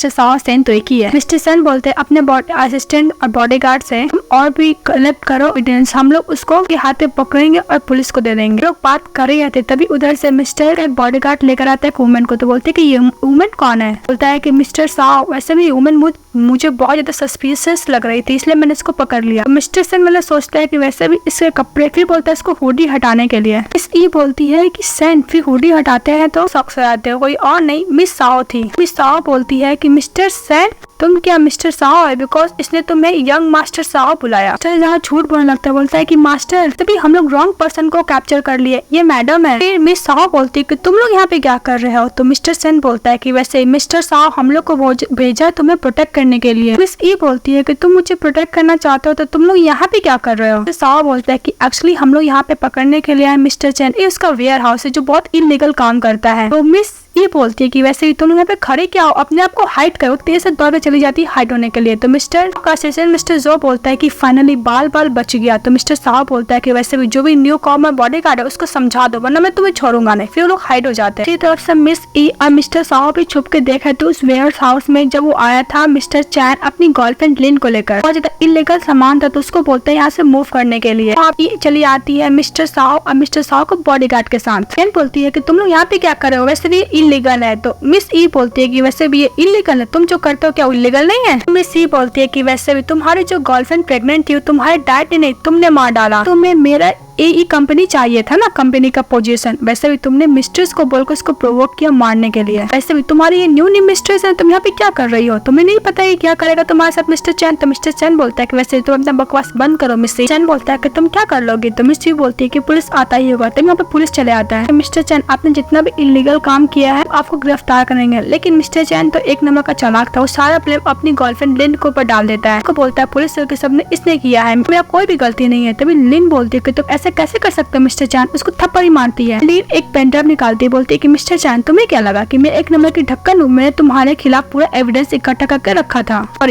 साहू सेन तो एक ही है। मिस्टर सेन बोलते हैं अपने असिस्टेंट और बॉडीगार्ड से और भी कलेक्ट करो एविडेंस, हम लोग उसको के हाथ में पकड़ेंगे और पुलिस को दे देंगे। लोग बात कर रहे थे तभी उधर से मिस्टर बॉडीगार्ड लेकर आता है वुमेन को। तो बोलते कि ये वुमेन कौन है। बोलता है कि मिस्टर साहू वैसे भी वुमेन मुझे बहुत ज्यादा सस्पिशियस लग रही थी इसलिए मैंने इसको पकड़ लिया। मिस्टर सेन मतलब सोचता है कि वैसे भी इसके कपड़े, फिर बोलता है इसको हुडी हटाने के लिए। इस ई बोलती है कि सेन फिर हुडी हटाते हैं तो शॉक्स हो जाते हैं, कोई और नहीं मिस साहू थी। मिस साहू बोलती है कि मिस्टर सेन तुम क्या मिस्टर साओ है, बिकॉज इसने तुम्हें यंग मास्टर साओ बुलाया। मिस्टर जहाँ झूठ बोलने लगता है, बोलता है कि मास्टर तभी हम लोग रॉन्ग पर्सन को कैप्चर कर लिए, ये मैडम है। फिर मिस साओ बोलती है कि तुम लोग यहाँ पे क्या कर रहे हो। तो मिस्टर सेन बोलता है कि वैसे मिस्टर साओ हम लोग को भेजा तुम्हें प्रोटेक्ट करने के लिए। मिस ई बोलती है कि तुम मुझे प्रोटेक्ट करना चाहते हो तो तुम लोग यहाँ पे क्या कर रहे हो। साओ बोलता है कि एक्चुअली हम लोग यहाँ पे पकड़ने के लिए आए मिस्टर चैन, ये उसका वेयर हाउस है जो बहुत इलीगल काम करता है। तो मिस ये बोलती है कि वैसे ही तुम यहाँ पे खड़े क्या हो, अपने आप को हाइड करो। तेज से दौड़ के चली जाती है हाइड होने के लिए। तो मिस्टर का असिस्टेंट मिस्टर जो बोलता है कि फाइनली बाल बच गया। तो मिस्टर साहब बोलता है कि वैसे भी जो भी न्यू कॉमर बॉडी गार्ड है उसको समझा दो वरना मैं तुम्हें छोड़ूंगा नहीं। फिर लोग हाइड हो जाते हैं। तरफ से मिस ई और मिस्टर साहब भी छुप के देखा तो उस वेयर हाउस में जब वो आया था मिस्टर चैन अपनी गर्लफ्रेंड लिन को लेकर, बहुत ज्यादा इलीगल सामान था तो उसको बोलते हैं यहाँ से मूव करने के लिए। आप ये चली आती है मिस्टर साहब और मिस्टर साहब को बॉडी गार्ड के साथ। चैन बोलती है कि तुम लोग यहाँ पे क्या कर रहे हो, वैसे भी इलीगल है। तो मिस ई बोलती है कि वैसे भी ये इलीगल है, तुम जो करते हो क्या इलीगल नहीं है। मिस ई बोलती है कि वैसे भी तुम्हारी जो गर्लफ्रेंड प्रेग्नेंट थी तुम्हारे डैड ने नहीं, तुमने मार डाला। तुम्हें मेरा ए कंपनी चाहिए था ना, कंपनी का पोजीशन। वैसे भी तुमने मिस्ट्रेस को बोलकर उसको प्रोवोक किया मारने के लिए। वैसे भी तुम्हारी ये न्यू मिस्ट्रेस है, तुम यहाँ पे क्या कर रही हो, तुम्हें नहीं पता है क्या करेगा तुम्हारे साथ मिस्टर चैन। तो मिस्टर चैन बोलता है कि वैसे तुम अपना बकवास बंद करो। मिस्टर चैन बोलता है कि तुम क्या कर लोगे। तो मिस्ट्री बोलती है कि पुलिस आता ही होगा। तब यहाँ पे पुलिस चले आता है। मिस्टर चैन आपने जितना भी इलीगल काम किया है आपको गिरफ्तार करेंगे। लेकिन मिस्टर चैन तो एक नंबर का चालाक था, वो सारा ब्लेम अपनी गर्लफ्रेंड लिन के ऊपर डाल देता है। बोलता है पुलिस के सबने इसने किया है, मेरा कोई भी गलती नहीं है। तभी लिन बोलती है कि तुम ऐसे कैसे कर सकते हो मिस्टर चैन, उसको थप्पड़ ही मारती है। लिन एक पेन ड्राइव निकालती है, बोलती है कि मिस्टर चैन तुम्हें क्या लगा कि मैं एक नंबर की ढक्कन हूँ, मैंने तुम्हारे खिलाफ पूरा एविडेंस इकट्ठा करके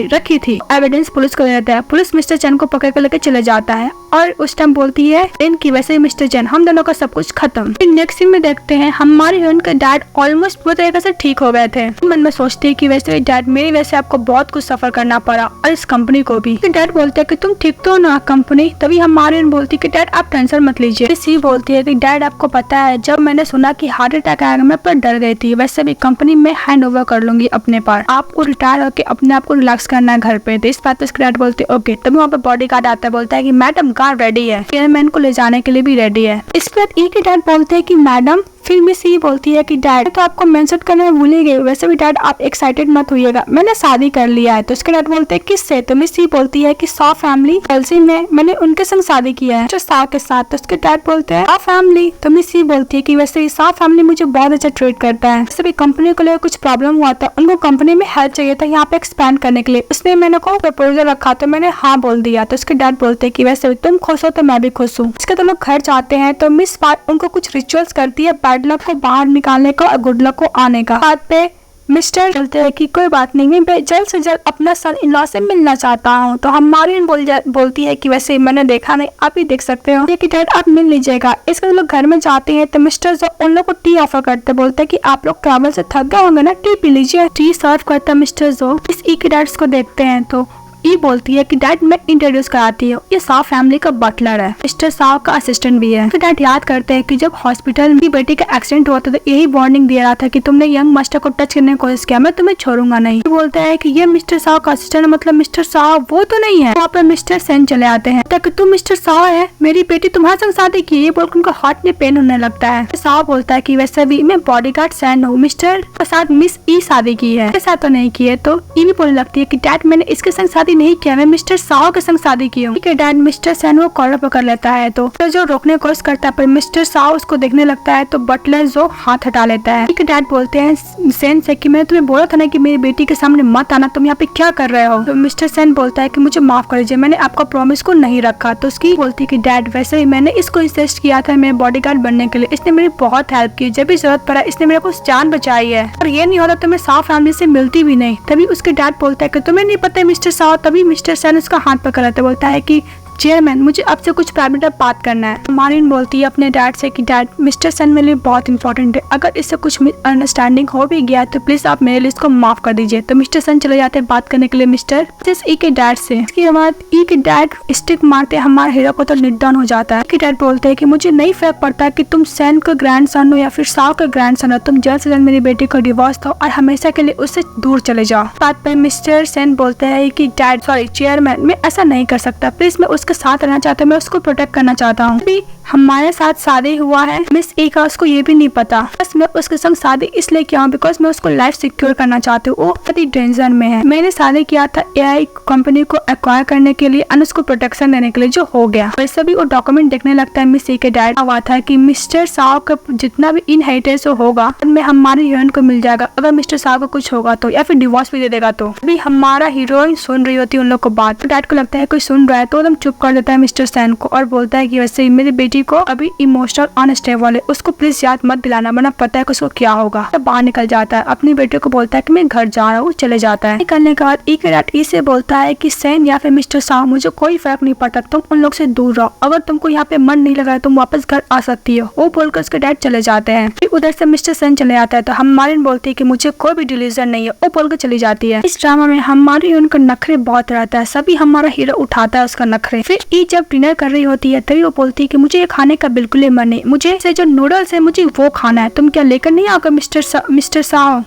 रखी थी। एविडेंस पुलिस को देता है। पुलिस मिस्टर चैन को पकड़ कर लेकर चले जाता है और उस टाइम बोलती है लिन की वैसे ही मिस्टर चैन हम दोनों का सब कुछ खत्म। फिर नेक्स्ट सीन में देखते हैं हमारे हीरोइन के डैड ऑलमोस्ट पूरी तरीके से ठीक हो गए थे। मन में सोचती है कि वैसे डैड मेरी वजह से आपको बहुत कुछ सफर करना पड़ा और इस कंपनी को भी। डैड बोलते हैं कि तुम ठीक तो हो ना कंपनी। तभी हमारे हीरोइन बोलती है कि डैड आप टेंशन मत लीजिए। सी बोलती है कि डैड आपको पता है जब मैंने सुना कि हार्ट अटैक आएगा मैं पर डर गई थी, वैसे भी कंपनी में हैंड ओवर कर लूंगी अपने पास, आपको रिटायर होकर अपने आप को रिलैक्स करना है घर पे। तो इस बात पर डैड बोलते हैं ओके। तभी वहाँ पे बॉडी गार्ड आता है, बोलता है कि मैडम कार रेडी है, चेयरमैन को ले जाने के लिए भी रेडी है। इसके बाद एक ही डैड बोलते हैं कि मैडम। फिर मिस ये बोलती है कि डैड तो आपको मेंशन करने में भूल ही गई, वैसे भी डैड आप एक्साइटेड मत होइएगा, मैंने शादी कर लिया है। तो उसके डैड बोलते हैं किससे। तो मिस ये बोलती है कि सॉ फैमिली एलसी में, मैंने उनके संग शादी किया है जो सॉ के साथ। तो उसके डैड बोलते हैं सॉ फैमिली। तो मिस ये बोलती है कि वैसे सॉ फैमिली मुझे बहुत अच्छा ट्रीट करता है, वैसे भी कंपनी को लेकर कुछ प्रॉब्लम हुआ था, उनको कंपनी में हेल्प चाहिए था यहाँ पे एक्सपैंड करने के लिए, उसने मैंने को प्रपोजल रखा तो मैंने हाँ बोल दिया। तो उसके डैड बोलते हैं कि वैसे तुम खुश हो तो मैं भी खुश हूँ। इसके तो लोग घर जाते हैं तो मिस उनको कुछ रिचुअल्स करती है बैड लक को बाहर निकालने का और गुड लक को आने का। बात पे मिस्टर बोलते हैं कि कोई बात नहीं, मैं जल्द से जल्द अपना सन इन लॉ से मिलना चाहता हूँ। तो हमारी बोलती है कि वैसे मैंने देखा नहीं, आप ही देख सकते हो कि डैड आप मिल लीजिएगा। इसके लोग घर में जाते हैं तो मिस्टर जो उन लोग को टी ऑफर करते, बोलते हैं कि आप लोग ट्रैवल से थक गए होंगे ना, टी पी लीजिए। टी सर्व करता मिस्टर जो इस ई के डैड्स को देखते हैं तो ये बोलती है कि डैड मैं इंट्रोड्यूस कराती हूँ, ये साव फैमिली का बटलर है, मिस्टर साव का असिस्टेंट भी है। तो डैड याद करते हैं कि जब हॉस्पिटल में बेटी का एक्सीडेंट हुआ था तो यही वार्निंग दिया रहा था कि तुमने यंग मास्टर को टच करने की कोशिश किया, मैं तुम्हें छोड़ूंगा नहीं। तो बोलता है कि ये मिस्टर साव का असिस्टेंट मतलब मिस्टर साव वो तो नहीं है। वहाँ पर मिस्टर सेन चले आते हैं तक तुम मिस्टर साव है, मेरी बेटी तुम्हारे संग शादी की, ये बोलकर उनका हार्ट में पेन होने लगता है। साव बोलता है कि वैसे भी मैं बॉडीगार्ड सेन हूँ, मिस्टर के साथ मिस ई शादी की है, इसके साथ तो नहीं की है। तो ये भी बोलने लगती है कि डैड मैंने इसके संग शादी नहीं किया, मैं मिस्टर साव के संग शादी की हूँ। डैड मिस्टर सेन को कॉलर पकड़ लेता है तो जो रोकने की कोशिश करता है पर मिस्टर साव उसको देखने लगता है तो बटलर जो हाथ हटा लेता है। डैड बोलते हैं सेन से कि मैंने तुम्हें बोला था ना कि मेरी बेटी के सामने मत आना, तुम यहाँ पे क्या कर रहे हो। तो मिस्टर सेन बोलता है कि मुझे माफ कर दीजिए, मैंने आपका प्रॉमिस को नहीं रखा। तो उसकी बोलती है कि डैड वैसे ही मैंने इसको इंसिस्ट किया था मेरे बॉडीगार्ड बनने के लिए, इसने मेरी बहुत हेल्प की, जब भी जरूरत पड़ा इसने मेरे को जान बचाई है, और ये नहीं होता तो मैं साव फैमिली से मिलती भी नहीं। तभी उसके डैड बोलता है कि तुम्हें नहीं पता है मिस्टर साव। तभी मिस्टर सेन उसका हाथ पकड़ लेता, बोलता है कि चेयरमैन मुझे आपसे कुछ प्राइवेट बात करना है। मारिन बोलती है अपने डैड से कि डैड मिस्टर सन मेरे लिए बहुत इंपॉर्टेंट है, अगर इससे कुछ अंडरस्टैंडिंग हो भी गया तो प्लीज आप मेरे लिए इसको माफ कर दीजिए। तो मिस्टर सन चले जाते हैं बात करने के लिए मिस्टर ई के डैड से। इसके बाद ई के डैड स्टिक मारते हमारे हीरो को तो निर्डन हो जाता है। डैड बोलते हैं कि मुझे नहीं फर्क पड़ता कि तुम सेन का ग्रैंड सन हो या फिर साव का ग्रैंड सन हो, तुम जल्द से जल्द मेरी बेटी को डिवोर्स दो और हमेशा के लिए उससे दूर चले जाओ। बात पर मिस्टर सेन बोलते हैं कि डैड सॉरी चेयरमैन मैं ऐसा नहीं कर सकता, प्लीज मैं उसके साथ रहना चाहता हूँ, मैं उसको प्रोटेक्ट करना चाहता हूँ। हमारे साथ शादी हुआ है, मिस ए का उसको ये भी नहीं पता। बस मैं उसके संग शादी इसलिए किया हूँ बिकॉज मैं उसको लाइफ सिक्योर करना चाहती हूँ, वो बहुत ही डेंजर में है। मैंने शादी किया था AI कंपनी को एक्वायर करने के लिए और उसको प्रोटेक्शन देने के लिए, जो हो गया। वैसे भी वो डॉक्यूमेंट देखने लगता है मिस ए के डैड हुआ था कि मिस्टर साव का जितना भी इनहेरिटेंस होगा में हमारे हीरोइन को मिल जाएगा अगर मिस्टर साव को कुछ होगा तो, या फिर डिवोर्स भी दे देगा तो। अभी हमारा हीरोइन सुन रही होती है उन लोग को बात, तो डैड को लगता है कोई सुन रहा है तो एकदम चुप कर देता है मिस्टर सैन को और बोलता है कि वैसे मेरी बेटी को अभी इमोशनल अनस्टेबल है, उसको प्लीज याद मत दिलाना वरना पता है कि उसको क्या होगा। तो बाहर निकल जाता है, अपनी बेटी को बोलता है कि मैं घर जा रहा हूँ, चले जाता है। निकलने के बाद एक डैड इसे बोलता है कि सैन या फिर मिस्टर साव मुझे कोई फर्क नहीं पड़ता, तुम उन लोग से दूर रहो, अगर तुमको यहाँ पे मन नहीं लगा तुम वापस घर आ सकती हो। वो बोलकर उसके डैड चले जाते हैं। फिर उधर से मिस्टर सैन चले आता है तो हमारी बोलती है कि मुझे कोई भी डिलीजन नहीं है, वो बोलकर चली जाती है। इस ड्रामा में हमारी उनका नखरे बहुत रहता है, सभी हमारा हीरो उठाता है उसका नखरे। फिर ई जब डिनर कर रही होती है तभी वो बोलती है कि मुझे ये खाने का बिल्कुल ही मन नहीं, मुझे से जो नूडल्स है मुझे वो खाना है, तुम क्या लेकर नहीं आओगे मिस्टर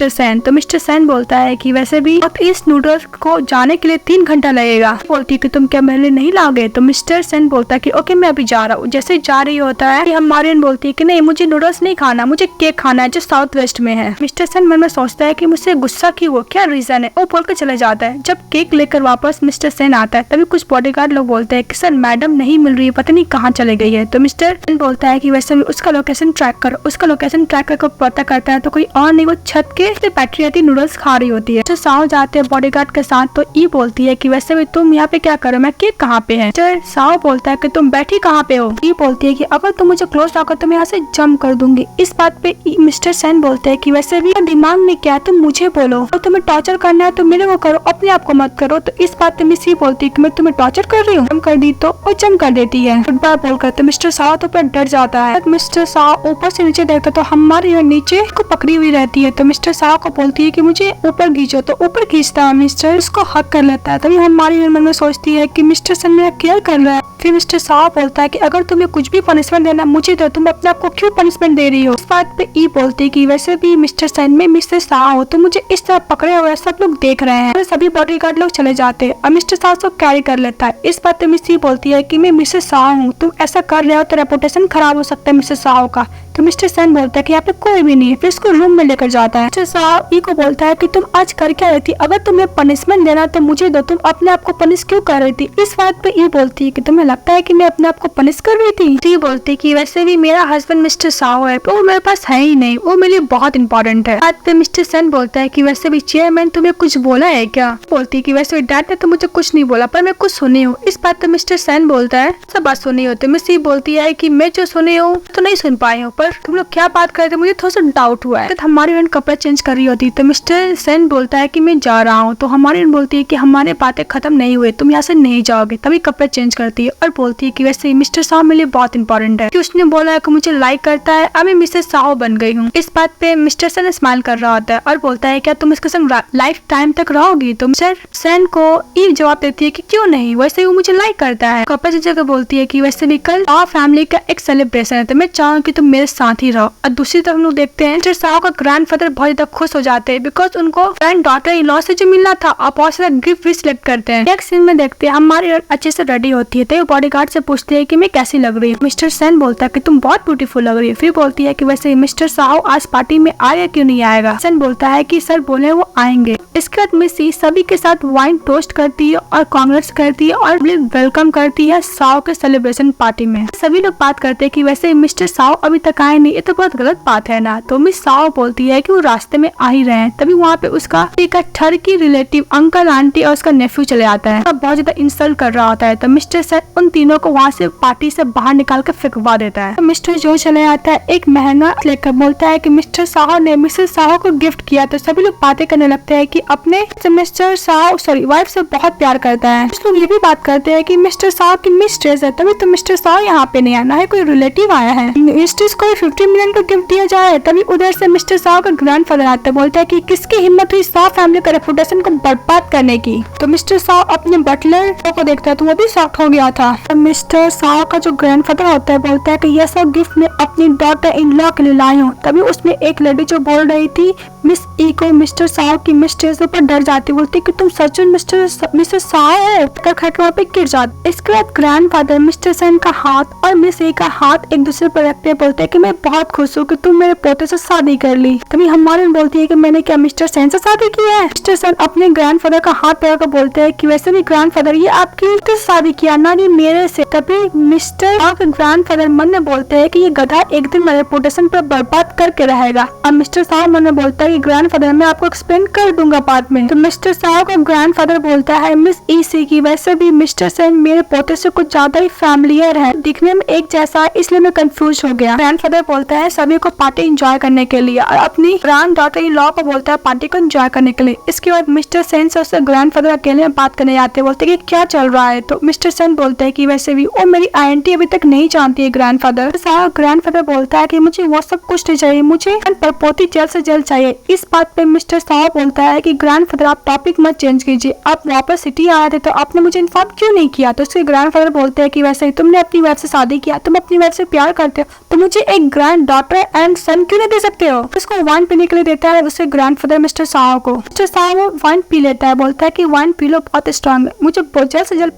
सैन। तो मिस्टर सैन बोलता है कि वैसे भी अब इस नूडल्स को जाने के लिए 3 घंटा लगेगा। बोलती है कि तुम क्या मेरे लिए नहीं लाओगे। तो मिस्टर सैन बोलता है कि ओके मैं अभी जा रहा हूँ। जैसे जा रही होता है हमारी बोलती है कि नहीं मुझे नूडल्स नहीं खाना, मुझे केक खाना है जो साउथ वेस्ट में है। मिस्टर सैन मन में सोचता है कि मुझसे गुस्सा क्यों हो, क्या रीजन है। वो बोलकर चले जाता है। जब केक लेकर वापस मिस्टर सैन आता है तभी कुछ बॉडीगार्ड लोग बोलते हैं कि सर मैडम नहीं मिल रही है, पता नहीं कहाँ चले गई है। तो मिस्टर सैन बोलता है कि वैसे भी उसका लोकेशन ट्रैक करो। उसका लोकेशन ट्रैक करके पता करता है तो कोई और नहीं, वो छत के बैटरी आती नूडल्स खा रही होती है। तो साव जाते हैं बॉडीगार्ड के साथ तो ई बोलती है कि वैसे भी तुम यहाँ पे क्या करो, मैं केक कहाँ पे है। मिस्टर साव बोलता है कि तुम बैठी कहाँ पे हो। ई बोलती है कि अगर तुम मुझे क्लोज लाओगे तो मैं यहाँ से जंप कर दूंगी। इस बात पे मिस्टर सैन बोलते हैं कि वैसे भी दिमाग में क्या है, तुम मुझे बोलो, तो तुम्हें टॉर्चर करना है तो मेरे को करो, अपने आप को मत करो। तो इस बात पे मिस ही बोलती है कि मैं तुम्हें टॉर्चर कर रही हूँ, जम कर दी तो वो जम कर देती है। गुड बाय बोलकर तो मिस्टर साव तो पर डर जाता है। मिस्टर साव ऊपर से नीचे देखता तो हमारी नीचे को पकड़ी हुई रहती है। तो मिस्टर साव को बोलती है कि मुझे ऊपर खींचो, तो ऊपर खींचता है मिस्टर, उसको हक कर लेता है। तभी हमारी मन में सोचती है कि मिस्टर सैन मेरा केयर कर रहा है। फिर मिस्टर साव बोलता है कि अगर तुम्हें कुछ भी पनिशमेंट देना मुझे दो, तुम अपने आप को क्यों पनिशमेंट दे रही हो। इस बात पे ई बोलती है कि वैसे भी मिस्टर सैन में मिस्टर साव हो तो मुझे इस तरह पकड़े हुए सब लोग देख रहे हैं। सभी बॉडीगार्ड लोग चले जाते हैं और मिस्टर साव को कैरी कर लेता है। इस बात पे मिस ई बोलती है कि मैं मिस्टर साव हूँ, तुम ऐसा कर रहे हो तो रेपुटेशन खराब हो सकता है मिस्टर साव का। तो मिस्टर सैन बोलता है कि यहाँ पे कोई भी नहीं है। फिर उसको रूम में लेकर जाता है। मिस्टर साव ई को बोलता है कि तुम आज कर क्या रही थी, अगर तुम्हें पनिशमेंट देना तो मुझे दो, तुम अपने आप को पनिश क्यों कर रही थी। इस बात पे ई बोलती है कि तुम्हें लगता है कि मैं अपने आप को पनिश कर रही थी। तो ये बोलती है कि वैसे भी मेरा हस्बैंड मिस्टर साव है, वो मेरे पास है ही नहीं, वो मेरे लिए बहुत इंपॉर्टेंट है। बात पे मिस्टर सैन बोलता है कि वैसे भी चेयरमैन तुम्हें कुछ बोला है क्या। बोलती है कि वैसे भी डैड ने तो मुझे कुछ नहीं बोला पर मैं कुछ सुनी हूँ। इस बात पे मिस्टर सैन बोलता है सब बात सुनी हो। तो मिस ई बोलती है कि मैं जो सुनी हूँ तो नहीं सुन पाई हूँ, पर तुम लोग क्या बात कर रहे थे मुझे थोड़ा सा डाउट हुआ है। तो हमारी बहन कपड़ा चेंज कर रही होती है तो मिस्टर सैन बोलता है कि मैं जा रहा हूँ। तो हमारी बहन बोलती है कि हमारे बातें खत्म नहीं हुए, तुम यहाँ से नहीं जाओगे। तभी कपड़ा चेंज करती है और बोलती है कि वैसे मिस्टर साव मेरे लिए बहुत इंपॉर्टेंट है कि उसने बोला है कि मुझे लाइक करता है, अब मैं मिस्टर साव बन गई हूँ। इस बात पे मिस्टर सैन स्माइल कर रहा होता है और बोलता है क्या तुम इसके संग लाइफ टाइम तक रहोगी। तो मिस्टर सैन को ये जवाब देती है कि क्यों नहीं, वैसे वो मुझे लाइक करता है। कपड़ा चेंज करके बोलती है कि वैसे भी कल साव फैमिली का एक सेलिब्रेशन है तो मैं चाहूँ कि तुम मेरे साथ ही रहो। और दूसरी तरफ हम लोग देखते हैं मिस्टर साव का ग्रैंडफादर बहुत ज्यादा खुश हो जाते हैं बिकॉज उनको ग्रैंड डॉटर इन लॉ से जो मिलना था और बहुत सारा गिफ्ट भी सिलेक्ट करते हैं। नेक्स्ट सीन में देखते हैं हमारी अच्छे से रेडी होती है तो बॉडीगार्ड से पूछती है कि मैं कैसी लग रही हूँ। मिस्टर सैन बोलता है कि तुम बहुत ब्यूटीफुल लग रही हो। फिर बोलती है कि वैसे मिस्टर साव आज पार्टी में आएगा क्यों नहीं आएगा। सैन बोलता है कि सर बोले वो आएंगे। इसके बाद मिसी सभी के साथ वाइन टोस्ट करती है और कांग्रेस करती है और वेलकम करती है साव के सेलिब्रेशन पार्टी में। सभी लोग बात करते हैं कि वैसे मिस्टर साव अभी तक आए नहीं, ये तो बहुत गलत बात है ना। तो मिस साव बोलती है कि वो रास्ते में आ ही रहे हैं। तभी वहाँ पे उसका एक ठरकी रिलेटिव अंकल आंटी और उसका नेफ्यू चले आता है। बहुत ज्यादा इंसल्ट कर रहा होता है तो मिस्टर सैन उन तीनों को वहाँ से पार्टी से बाहर निकाल कर फेंकवा देता है। तो मिस्टर जो चले आता है एक महंगा लेकर बोलता है कि मिस्टर साव ने मिसेस साव को गिफ्ट किया। तो सभी लोग बातें करने लगते हैं कि अपने मिस्टर साव वाइफ से बहुत प्यार करता है। कुछ लोग ये भी बात करते हैं कि मिस्टर साव की मिस्ट्रेस है, तभी तो मिस्टर साव यहाँ पे नहीं आना है, कोई रिलेटिव आया है, मिस्ट्रेस को 50 मिलियन का गिफ्ट दिया जाए। तभी उधर से मिस्टर साव का ग्रैंडफादर आता है, बोलता है कि किसकी हिम्मत हुई साव फैमिली का रेपुटेशन को बर्बाद करने की। तो मिस्टर साव अपने बटलर को देखता है तो वो भी शॉक्ड हो गया था। था। मिस्टर साव का जो ग्रैंडफादर होता है बोलता है कि यह सब गिफ्ट मैं अपनी डॉटर इन लॉ के लिए लाई हूँ। तभी उसमें एक लेडी जो बोल रही थी मिस ई को मिस्टर साव की मिस्टेज पर डर जाती, बोलती कि तुम सचमुच मिस्टर साव हो, कर खा के वहाँ पे गिर जाती। इसके बाद ग्रैंडफादर मिस्टर सेन का हाथ और मिस ई का हाथ एक दूसरे पर रखते बोलते हैं कि मैं बहुत खुश हूँ कि तुम मेरे पोते से शादी कर ली। तभी हमारे बोलती है कि मैंने क्या मिस्टर सेन से शादी की है। मिस्टर सेन अपने ग्रैंडफादर का हाथ पकड़कर बोलते हैं कि वैसे भी ग्रैंडफादर ये आपकी शादी किया ना कि मेरे से। तभी मिस्टर के ग्रैंडफादर मन में बोलते हैं कि ये गधा एक दिन मेरे रेपुटेशन पर बर्बाद करके रहेगा। अब मिस्टर साहब मन में बोलता है कि ग्रैंडफादर मैं आपको एक्सप्लेन कर दूंगा बाद में। तो मिस्टर साहब का ग्रैंडफादर बोलता है मिस ईसी की वैसे भी मिस्टर सेन मेरे पोते से कुछ ज्यादा ही फैमिलियर है, दिखने में एक जैसा है, इसलिए मैं कंफ्यूज हो गया। ग्रैंडफादर बोलता है सभी को पार्टी एंजॉय करने के लिए और अपनी ग्रैंड डॉटर इन लॉ को बोलता है पार्टी को एंजॉय करने के लिए। इसके बाद मिस्टर सेन से उससे ग्रैंडफादर अकेले में बात करने जाते, बोलते कि क्या चल रहा है। तो मिस्टर सेन बोलते हैं कि वैसे भी वो मेरी आइडेंटिटी अभी तक नहीं जानती है ग्रैंडफादर। ग्रैंडफादर बोलता है कि मुझे वो सब कुछ नहीं चाहिए, मुझे परपोती जल्द से जल्द चाहिए। इस बात पे मिस्टर साहब बोलता है कि ग्रैंडफादर आप टॉपिक मत चेंज कीजिए, आप वापस सिटी आए थे तो आपने मुझे इन्फॉर्म क्यों नहीं किया। तो उसके ग्रैंडफादर बोलते हैं कि वैसे ही तुमने अपनी वाइफ से शादी किया, तुम अपनी वाइफ से प्यार करते हो तो मुझे एक ग्रैंड डॉटर एंड सन क्यों नहीं दे सकते हो। उसको वाइन पीने के लिए देता है उसके ग्रैंडफादर मिस्टर साहब को। मिस्टर साहब वाइन पी लेता है, बोलता है कि वाइन पी लो बहुत स्ट्रॉन्ग है, मुझे जल्द से जल्द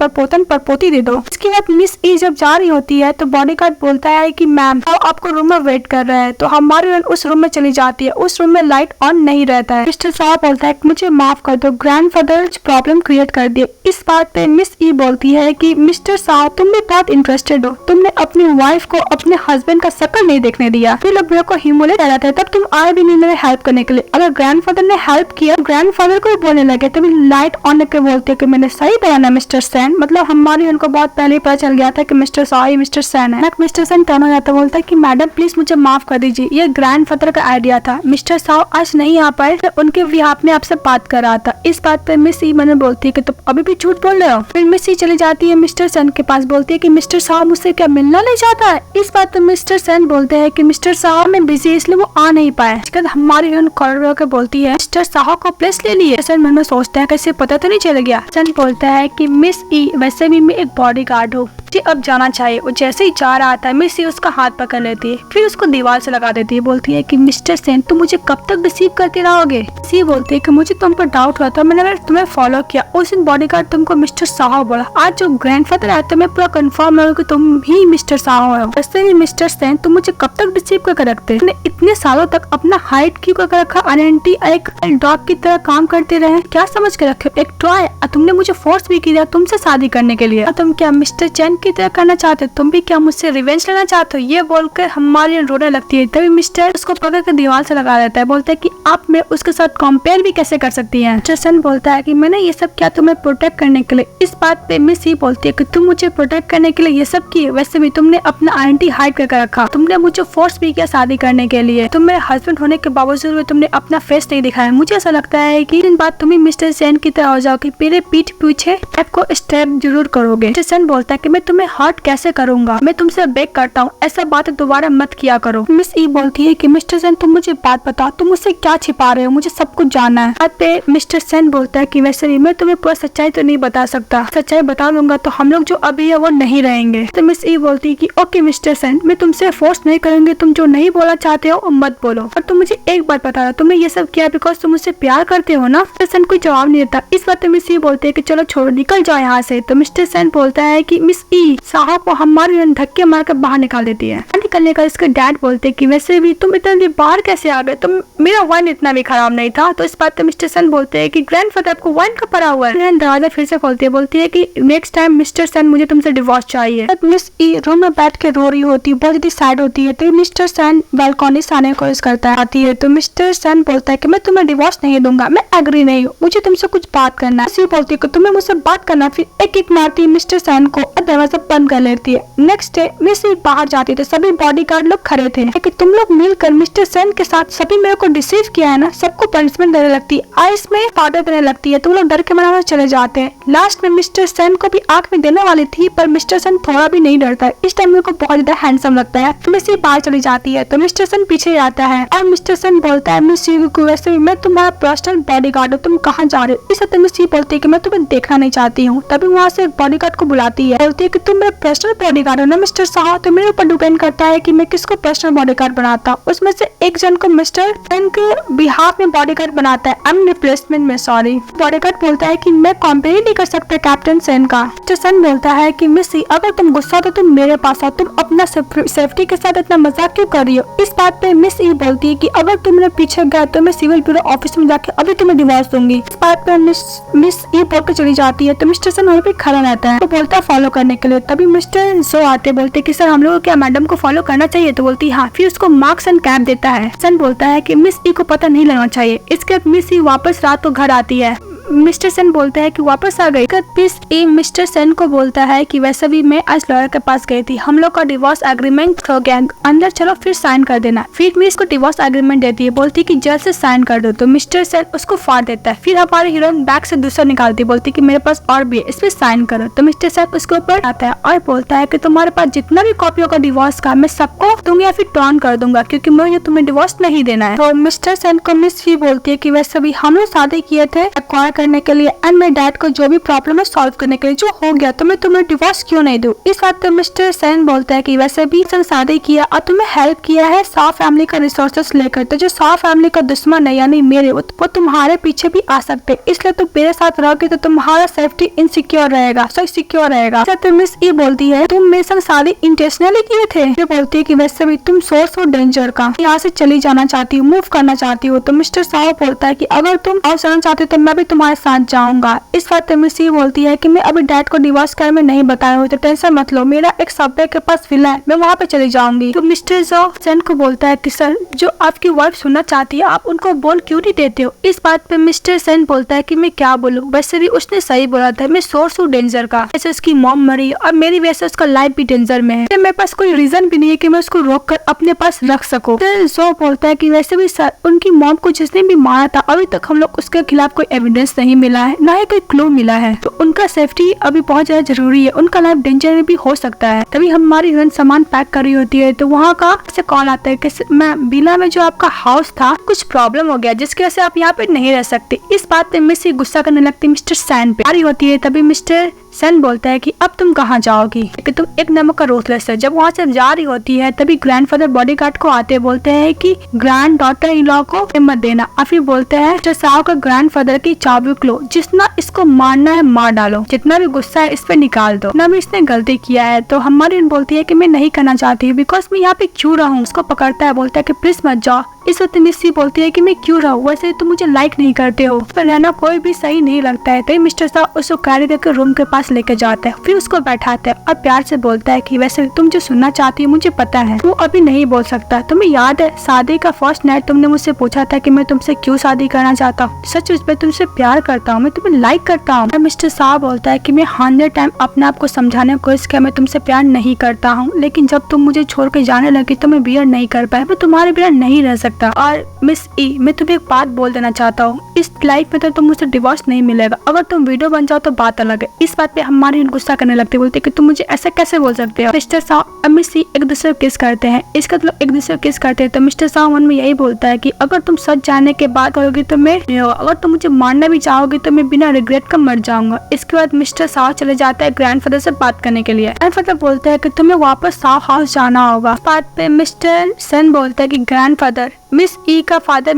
परपोती दे दो। इसके बाद मिस ई जब जा रही होती है तो बॉडीगार्ड बोलता है कि मैम आपको रूम में वेट कर रहे हैं। तो हमारी उस रूम में चली जाती है, उस रूम में लाइट ऑन नहीं रहता है। मिस्टर साहब बोलता है मुझे माफ कर दो, ग्रैंडफादर प्रॉब्लम क्रिएट कर दिए। इस बात पे मिस ई बोलती है कि मिस्टर साहब तुम भी बहुत इंटरेस्टेड हो, तुमने अपनी वाइफ को अपने हस्बैंड का शक्ल नहीं देखने दिया, फिर लोग मेरे को ह्यूमिलेट कर रहे थे, तब तुम आए भी नहीं मेरे हेल्प करने के लिए। अगर ग्रैंडफादर ने हेल्प किया ग्रैंडफादर को भी बोलने लगे, तभी लाइट ऑन करके बोलते हैं कि मैंने सही बताया ना मिस्टर सेन। मतलब हमारी उनको बहुत पहले पता चल गया था कि मिस्टर साहब मिस्टर सेन है। मिस्टर सेन टर्न हो जाता है, बोलता है कि मैडम प्लीज मुझे माफ कर दीजिए, ये ग्रैंडफादर का आइडिया था, मिस्टर साहब आज नहीं आ पाए, उनके बिहाफ में आपसे बात कर रहा था। इस बात पे मिस ई मैंने बोलती है कि तुम अभी भी झूठ बोल रहे हो। फिर मिस ई चली जाती है मिस्टर सेन के पास, बोलती है कि मिस्टर साहब मुझसे क्या मिलना नहीं चाहता है। इस बात पे मिस्टर सेन बोलते हैं कि मिस्टर साहब मैं बिजी है इसलिए वो आ नहीं पाए। इसके बाद हमारी कॉरिडोर के बोलती है मिस्टर साहब को प्लेस ले लिए। सेन मन में सोचता है कैसे पता तो नहीं चल गया। सेन बोलता है कि मिस ई वैसे भी मैं एक बॉडीगार्ड हूँ, अब जाना चाहिए। वो जैसे ही जा रहा था मिस ई उसका हाथ पकड़ लेती है, फिर उसको दीवार से लगा देती है, बोलती है कि मिस्टर सेन तुम मुझे कब तक रिसीव करते रहोगे। सी बोलती है कि मुझे तुम पर डाउट हुआ था, मैंने तुम्हें फॉलो किया, उस दिन बॉडीगार्ड तुमको मिस्टर साहब बोला, आज जो ग्रैंडफादर आया तो मैं पूरा कंफर्म हूँ कि तुम ही मिस्टर साहब हो। वैसे भी मिस्टर सेन तुम मुझे कब तक रिसीव करके रखते, तुमने इतने सालों तक अपना हाइट क्यों करके रखा, आइडेंटिटी एक डॉग की तरह काम करते रहे, क्या समझ के रखे एक टॉय। तुमने मुझे फोर्स भी किया तुमसे शादी करने के लिए, तुम क्या मिस्टर चैन की तरह करना चाहते, तुम भी क्या मुझसे रिवेंज लेना चाहते हो। ये बोलकर हमारी रोने लगती है, तभी मिस्टर उसको पकड़ कर दीवार से लगा देता है, बोलता है कि आप मैं उसके साथ कंपेयर भी कैसे कर सकती हैं। मिस्टर सेन बोलता है कि मैंने ये सब किया तुम्हें प्रोटेक्ट करने के लिए। इस बात पे मिस ही बोलती है कि तुम मुझे प्रोटेक्ट करने के लिए ये सब किए, वैसे भी तुमने अपना आइडेंटिटी हाइड करके रखा, तुमने मुझे फोर्स भी किया शादी करने के लिए, तुम मेरे हस्बैंड होने के बावजूद भी तुमने अपना फेस नहीं दिखाया। मुझे ऐसा लगता है कि इन बात तुम ही मिस्टर सेन की तरह हो जाओगे, मेरे पीठ पीछे आपको स्टेप जरूर करोगे। मिस्टर सेन बोलता है कि मैं तुम्हें हर्ट कैसे करूंगा, मैं तुमसे बेग करता हूँ ऐसा बात दोबारा मत किया करो। मिस ई बोलती है कि मिस्टर सेन तुम मुझे बात बताओ, तुम मुझसे क्या छिपा रहे हो, मुझे सब कुछ जानना है। बात पे मिस्टर सेन बोलता है कि वैसे भी मैं तुम्हें पूरा सच्चाई तो नहीं बता सकता, सच्चाई बता दूंगा तो हम लोग जो अभी है वो नहीं रहेंगे। तो मिस ई बोलती है कि ओके मिस्टर सेन मैं तुमसे फोर्स नहीं करूंगी, तुम जो नहीं बोलना चाहते हो मत बोलो, और तुम मुझे एक बात बता, तुमने ये सब किया बिकॉज तुम मुझसे प्यार करते हो ना। मिस्टर सेन कोई जवाब नहीं देता। इस बात पे मिस ई बोलते है कि चलो छोड़ो निकल जाओ यहाँ से। तो मिस्टर सेन बोलता है कि मिस ई साहब को हमारी धक्के मार कर बाहर निकाल देती है। निकलने का इसके डैड बोलते कि वैसे भी तुम इतने भी बाहर कैसे आ गए, तुम मेरा वाइन इतना भी खराब नहीं था। तो इस बात पे मिस्टर सेन बोलते हैं कि ग्रैंडफादर आपको वाइन का पड़ा हुआ है। दरवाजा फिर से खोलती है, बोलती है कि नेक्स्ट टाइम मिस्टर सेन मुझे तुमसे डिवोर्स चाहिए। मिस ई रूम में बैठ के रो रही होती है, बहुत सैड होती है। तो मिस्टर सेन बालकनी से आने की कोशिश करता है, आती है तो मिस्टर सेन बोलता है कि मैं तुम्हें डिवोर्स नहीं दूंगा, मैं एग्री नहीं हूँ, मुझे तुमसे कुछ बात करना है। बोलती है कि तुम्हें मुझसे बात करना, फिर एक एक मारती मिस्टर सेन को, दरवाजा बंद कर लेती है। नेक्स्ट डे मिस ई बाहर जाती है तो सभी बॉडीगार्ड लोग खड़े थे कि तुम लोग मिलकर मिस्टर सेन के साथ सभी मेरे को डिसीव किया है ना, सबको पनिशमेंट देने लगती है, आइस में पाउडर देने लगती है, तो लोग डर के मना चले जाते हैं। लास्ट में मिस्टर सेन को भी आंख में देने वाली थी, पर मिस्टर सेन थोड़ा भी नहीं डरता है। इस टाइम मेरे को बहुत ज्यादा हैंडसम लगता है। तो मिस बाहर चली जाती है तो मिस्टर सेन पीछे आता है और मिस्टर सेन बोलता है मिस यू को वैसे भी मैं तुम्हारा पर्सनल बॉडीगार्ड हूँ, तुम कहाँ जा रहे हो। इस हद मिस बोलती है कि मैं तुम्हें देखना नहीं चाहती हूँ। तभी वहाँ से बॉडीगार्ड को बुलाती है, बोलती है कि तुम मेरे पर्सनल बॉडीगार्ड हो ना मिस्टर साहब, तो मेरे ऊपर डिपेंड करता है कि मैं किसको पर्सनल बॉडीगार्ड बनाता हूँ। उसमें से एक जन को मिस्टर सेन के बिहाफ में बॉडीगार्ड बनाता है, आई एम रिप्लेसमेंट में सॉरी। बॉडीगार्ड बोलता है कि मैं कंपेयर नहीं कर सकता कैप्टन सेन का। मिस्टर सेन बोलता है कि मिस अगर तुम गुस्सा तो तुम मेरे पास आओ, तुम अपना सेफ्टी के साथ इतना मजाक क्यों कर रही हो। इस बात पे मिस ई बोलती है कि अगर तुम मेरे पीछे गए तो मैं सिविल ब्यूरो ऑफिस में जाके अभी तुम्हें डिवोर्स दूंगी। इस बात पे मिस ई बोल के चली जाती है तो मिस्टर सेन वहीं पे खड़ा रहता है, तो बोलता है फॉलो करने के लिए। तभी मिस्टर जो आते बोलते कि सर हम लोग क्या मैडम को फॉलो करना चाहिए, तो बोलती है हाँ। फिर उसको मार्क्स एंड कैप देता है। सन बोलता है कि मिस ई को पता नहीं लगना चाहिए। इसके बाद मिस ई वापस रात को घर आती है। मिस्टर सेन बोलता है कि वापस आ गई। मिस्टर सेन को बोलता है कि वैसे भी मैं आज लॉयर के पास गई थी, हम लोग का डिवोर्स एग्रीमेंट हो गया, अंदर चलो फिर साइन कर देना। फिर मिस को डिवोर्स एग्रीमेंट देती है, बोलती है कि जल्द से साइन कर दो। तो मिस्टर सेन उसको फाड़ देता है। फिर हमारे हीरोइन बैग से दूसरा निकालती है, बोलती है कि मेरे पास और भी है, इस पे साइन करो। तो मिस्टर सेन उसके ऊपर आता है और बोलता है कि तुम्हारे पास जितना भी कॉपी होगा डिवोर्स का मैं सबको दूंगा या फिर टर्न कर दूंगा, क्योंकि मुझे तुम्हें डिवोर्स नहीं देना है। तो मिस्टर सेन को मिस भी बोलती है कि वैसे भी हम लोग शादी किए थे एक्वायर करने के लिए एंड मेरे डैड को जो भी प्रॉब्लम है सॉल्व करने के लिए, जो हो गया तो मैं तुम्हें डिवोर्स क्यों नहीं दूं। इस बात पे मिस्टर सेन बोलता है कि वैसे भी शादी किया और तुम्हें हेल्प किया है सॉ फैमिली का रिसोर्सेस लेकर, तो जो सॉ फैमिली का दुश्मन है यानी मेरे, वो तुम्हारे पीछे भी आ सकते, इसलिए तुम मेरे साथ रहोगे तो तुम्हारा सेफ्टी इनसिक्योर रहेगा, सिक्योर रहेगा। तो मिस ये बोलती है तुम मेरे साथ शादी इंटेंशनली किए थे। ये बोलती है कि वैसे भी तुम सोर्स हो डेंजर का, यहाँ से चली जाना चाहती हूँ, मूव करना चाहती हूँ। तो मिस्टर साहब बोलता है कि अगर तुम और जाना चाहते हो तो मैं भी तुम्हारे साथ जाऊंगा। इस बात पे मिस ये बोलती है कि मैं अभी डैड को डिवोर्स कर में नहीं बताया हूँ, तो टेंशन मत लो, मेरा एक सबवे के पास विला है, मैं वहाँ पे चली जाऊंगी। तो मिस्टर सेन को बोलता है कि सर जो आपकी वाइफ सुनना चाहती है आप उनको बोल क्यों नहीं देते हो। इस बात पे मिस्टर सेन बोलता है कि मैं क्या बोलूँ, वैसे भी उसने सही बोला था, मैं सोर्स हूँ डेंजर का, जैसे उसकी मॉम मरी और मेरी वजह से उसका लाइफ भी डेंजर में है, मेरे पास कोई रीजन भी नहीं है कि मैं उसको रोक कर अपने पास रख सकूं। जो बोलता है कि वैसे भी सर उनकी मॉम को जिसने भी मारा था अभी तक हम लोग उसके खिलाफ कोई एविडेंस नहीं मिला है, ना ही कोई क्लू मिला है, तो उनका सेफ्टी अभी बहुत ज्यादा जरूरी है, उनका लाइफ डेंजर में भी हो सकता है। तभी हमारी हीरोइन सामान पैक कर रही होती है तो वहाँ का से कॉल आता है कि मैं विला में जो आपका हाउस था कुछ प्रॉब्लम हो गया जिसकी वजह से आप यहाँ पे नहीं रह सकते। इस बात पे मिस गुस्सा करने लगती मिस्टर सेन पे आ रही होती है। तभी मिस्टर सेन बोलता है कि अब तुम कहाँ जाओगी, कि तुम एक नंबर का रोथलेस है। जब वहाँ से जा रही होती है तभी ग्रैंडफादर बॉडीगार्ड को आते बोलते हैं कि ग्रैंड डॉटर इन लॉ को मत देना, और फिर बोलते हैं मिस्टर साहब का ग्रैंडफादर की चाबुक लो, जितना इसको मारना है मार डालो, जितना भी गुस्सा है इस पे निकाल दो, ना भी इसने गलती किया है। तो हमारी बोलती है कि मैं नहीं करना चाहती बिकॉज मैं यहाँ पे क्यों रहूँ। उसको पकड़ता है, बोलता है कि प्लीज मत जाओ। इस वक्त मिस्सी बोलती है कि मैं क्यों रहूँ, वैसे तुम मुझे लाइक नहीं करते हो, पर रहना कोई भी सही नहीं लगता है। तभी मिस्टर साहब उसको कैरी करके रूम के पास लेके जाता है, फिर उसको बैठाते हैं और प्यार से बोलता है कि वैसे तुम जो सुनना चाहती हो मुझे पता है, वो अभी नहीं बोल सकता। तुम्हें याद है शादी का फर्स्ट नाइट तुमने मुझसे पूछा था कि मैं तुमसे क्यों शादी करना चाहता हूँ। सच में तुमसे प्यार करता हूँ, मैं तुम्हें लाइक करता हूँ। मिस्टर साहब बोलता है कि मैं 100 टाइम अपने आप को समझाने की कोशिश किया, मैं तुमसे प्यार नहीं करता हूँ, लेकिन जब तुम मुझे छोड़ के जाने लगी तो मैं बियर नहीं कर पाया, मैं तुम्हारे बिना नहीं रह सकता। और मिस ई मैं तुम्हें एक बात बोल देना चाहता हूँ, इस लाइफ में तो तुम मुझसे डिवोर्स नहीं मिलेगा, अगर तुम विडो बन जाओ तो बात अलग है। इस बात पे हमारी गुस्सा करने लगती, बोलते कि तुम मुझे ऐसे कैसे बोल सकते हो। मिस्टर साहब और मिस ई एक दूसरे को किस करते हैं, इसका मतलब एक दूसरे को किस करते हैं। तो मिस्टर साहब मन में यही बोलता है कि अगर तुम सच जानने के बाद कहोगी तो मैं नहीं होगा, अगर तुम मुझे मारना भी चाहोगे तो मैं बिना रिग्रेट का मर जाऊंगा। इसके बाद मिस्टर साहब चले जाता है ग्रैंडफादर से बात करने के लिए। ग्रैंडफादर बोलते हैं कि तुम्हें वापस साहब हाउस जाना होगा। इस बात पे मिस्टर सेन बोलता है कि ग्रैंडफादर मिस ई का फादर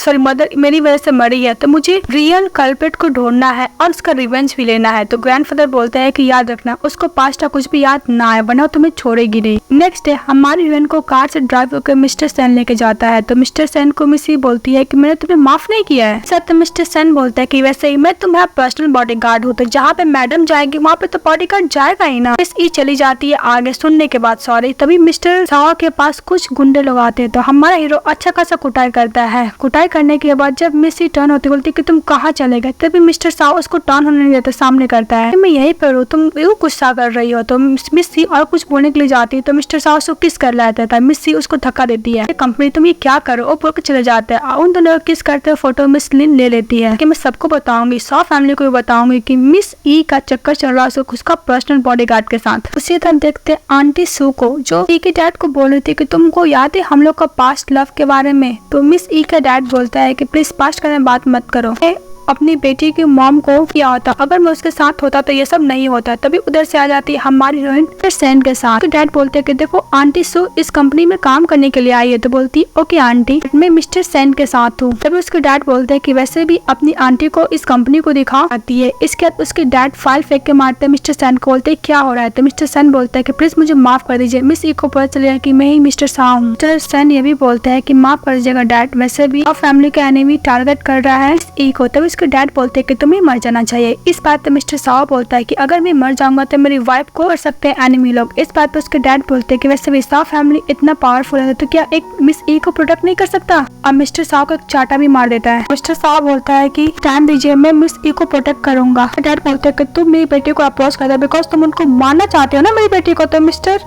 मदर मेरी वजह से मरी है, तो मुझे रियल कल्प्रिट को ढूंढना है और उसका रिवेंज भी लेना है। तो ग्रैंडफादर बोलता है कि याद रखना उसको पास्ट का कुछ भी याद ना आए, वरना तुम्हें छोड़ेगी नहीं। नेक्स्ट डे हमारी हीरोइन को कार से ड्राइव होकर मिस्टर सेन लेके जाता है। तो मिस्टर सेन को मिस बोलती है कि मैंने तुम्हें माफ नहीं किया है। सर मिस्टर सेन बोलता है कि वैसे ही मैं तुम्हारा पर्सनल बॉडीगार्ड हूँ, तो जहाँ पे मैडम जाएगी वहाँ पे तो बॉडीगार्ड जाएगा ही ना। मिस ई चली जाती है आगे सुनने के बाद सॉरी। तभी मिस्टर सावा के पास कुछ गुंडे लोग आते हैं, तो हमारा हीरो अच्छा खासा कुटाई करता है। कुटाई ट्राई करने के बाद जब मिस सी टर्न होती बोलती कि तुम कहाँ चले गए, तभी मिस्टर साओ उसको टर्न होने नहीं देता, सामने करता है मैं यहीं पर हूँ, तुम क्यों गुस्सा कर रही हो। तो मिस सी और कुछ बोलने के लिए जाती है तो मिस्टर साओ उसको किस कर लेता है। मिस सी उसको धक्का देती है, कंपनी तुम ये क्या करो, वो बोल के चले जाते हैं। उन दोनों किस करते फोटो मिस लिन ले लेती है कि मैं सबको बताऊंगी, साओ फैमिली को भी बताऊंगी कि मिस ई का चक्कर चल रहा है उसका पर्सनल बॉडीगार्ड के साथ। उसी तरह देखते आंटी सू को, जो ई के डैड को बोल रही थी कि तुमको याद है हम लोग का पास्ट लव के बारे में। तो मिस ई का डैड बोलता है कि प्लीज पास्ट के बारे में बात मत करो, अपनी बेटी की मॉम को क्या होता, अगर मैं उसके साथ होता तो ये सब नहीं होता। तभी उधर से आ जाती है हमारी हीरोइन सैन के साथ। तो डैड बोलते हैं कि देखो आंटी सू इस कंपनी में काम करने के लिए आई है। तो बोलती ओके आंटी, मैं मिस्टर सैन के साथ हूँ। तभी उसके डैड बोलते हैं कि वैसे भी अपनी आंटी को इस कंपनी को दिखा आती है। इसके बाद उसके डैड फाइल फेंक के मारते हैं मिस्टर सैन को, बोलते क्या हो रहा है। तो मिस्टर सैन बोलता है कि प्लीज मुझे माफ कर दीजिए। मिस ई को पता चलेगा कि मैं ही मिस्टर सा हूँ। मिस्टर सैन ये भी बोलता है कि माफ कर दीजिएगा डैड, वैसे भी फैमिली का एनिमी टारगेट कर रहा है ई को। तभी उसके डैड बोलते हैं तुम्हें मर जाना चाहिए। इस बात पे मिस्टर साओ बोलता है कि अगर मैं मर जाऊंगा तो मेरी वाइफ को कर सकते हैं एनिमी लोग। इस बात पे उसके डैड बोलते हैं कि वैसे भी साओ फैमिली इतना पावरफुल है तो क्या एक मिस ई को प्रोटेक्ट नहीं कर सकता। अब मिस्टर साओ को एक चाटा भी मार देता है। मिस्टर साओ बोलता है कि टाइम दीजिए, मैं मिस ई को प्रोटेक्ट करूंगा। डैड बोलते हैं कि तुम मेरी बेटी को अप्रोच कर दो बिकॉज तुम उनको मारना चाहते हो ना मेरी बेटी को। तो मिस्टर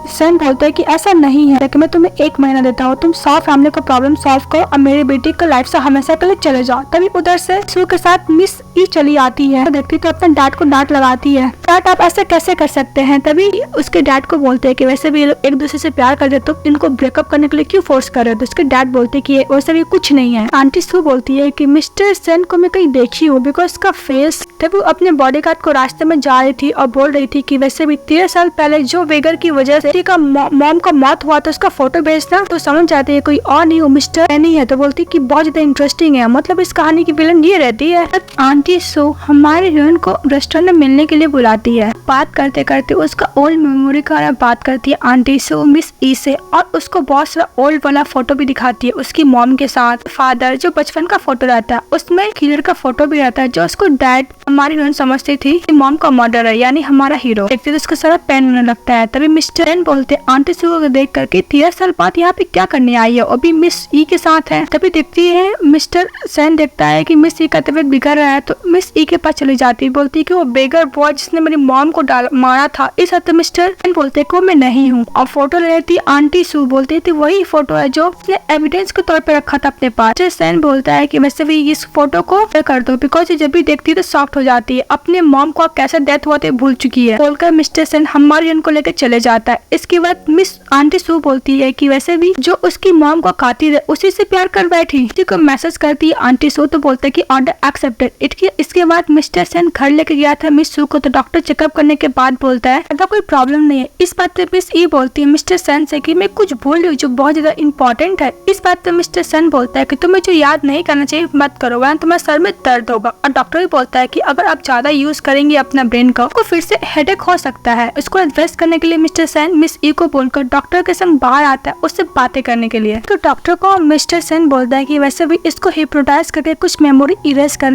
सैन बोलता है कि ऐसा नहीं है, कि मैं तुम्हें 1 महीना देता हूँ, तुम साओ फैमिली का प्रॉब्लम सॉल्व करो और मेरी बेटी को लाइफ से हमेशा के लिए चले जाओ। तभी उधर से सू के साथ मिस ई चली आती है। तो देखती तो अपने डैड को डांट लगाती है, डैड आप ऐसे कैसे कर सकते हैं। तभी उसके डैड को बोलते हैं कि वैसे भी एक दूसरे से प्यार करते तो इनको ब्रेकअप करने के लिए क्यों फोर्स कर रहे हो। तो उसके डैड बोलते कि वैसे भी कुछ नहीं है। आंटी सू बोलती है कि मिस्टर सैन को मैं कहीं देखी हूँ बिकॉज उसका फेस। तभी वो अपने बॉडीगार्ड को रास्ते में जा रही थी और बोल रही थी कि वैसे भी 13 साल पहले जो वेगर की वजह से मॉम का मौत हुआ तो उसका फोटो भेजना। तो समझ जाते है कोई और नहीं, वो मिस्टर सैन ही है। तो बोलती कि बहुत ज्यादा इंटरेस्टिंग है, मतलब इस कहानी की विलन ये रहती है। आंटी सू हमारे हीरोइन को रेस्टोरेंट में मिलने के लिए बुलाती है। बात करते करते उसका ओल्ड मेमोरी का बात करती है आंटी सू मिस ई से, और उसको बहुत सारा ओल्ड वाला फोटो भी दिखाती है उसकी मॉम के साथ। फादर जो बचपन का फोटो रहता है उसमें किलर का फोटो भी रहता है जो उसको डैड हमारी हीरोइन समझती थी कि मॉम का मर्डर है, यानी हमारा हीरो। देखते तो उसका सारा पेन होने लगता है। तभी मिस्टर सैन बोलते आंटी सू को देख करके 13 साल बाद यहाँ पे क्या करने आई है, अभी मिस ई के साथ है। तभी देखती है मिस्टर सैन देखता है कि मिस ई का तबीयत बिगड़ रहा है तो मिस ई के पास चली जाती है। बोलती है कि वो बेगर बॉय जिसने मेरी मॉम को मारा था, इस हद मिस्टर सैन बोलते कि वो मैं नहीं हूँ। और फोटो ले लेती आंटी सू, बोलती थी वही फोटो है जो उसने एविडेंस के तौर पर रखा था अपने पास। मिस्टर सैन बोलता है कि वैसे भी इस फोटो को कर दो बिकॉज जब भी देखती है तो सॉफ्ट हो जाती है, अपने मॉम को कैसे डेथ हुआ था भूल चुकी है। बोलकर मिस्टर सैन हमारी उनको लेकर चले जाता है। इसके बाद मिस आंटी सू बोलती है कि वैसे भी जो उसकी मॉम को कातिल है उसी से प्यार कर बैठी। उसी को मैसेज करती है आंटी सू, तो बोलते है कि ऑर्डर एक्सेप्टेड। इसके बाद मिस्टर सैन घर लेके गया था मिस सू को, तो डॉक्टर चेकअप करने के बाद बोलता है ऐसा कोई प्रॉब्लम नहीं है। इस बात पे मिस ई बोलती है मिस्टर सैन से कि मैं कुछ भूल रही हूँ जो बहुत ज्यादा इंपॉर्टेंट है। इस बात पे मिस्टर सैन बोलता है कि तुम्हें जो याद नहीं करना चाहिए मत करो वरना तुम्हारे सर में दर्द होगा। और डॉक्टर भी बोलता है कि अगर आप ज्यादा यूज करेंगे अपना ब्रेन का तो फिर से हेडेक हो सकता है। इसको एडवाइस करने के लिए मिस्टर सैन मिस ई को बोलकर डॉक्टर के संग बाहर आता है उससे बातें करने के लिए। तो डॉक्टर को मिस्टर सैन बोलता है कि वैसे भी इसको हिप्नोटाइज करके कुछ मेमोरी इरेज कर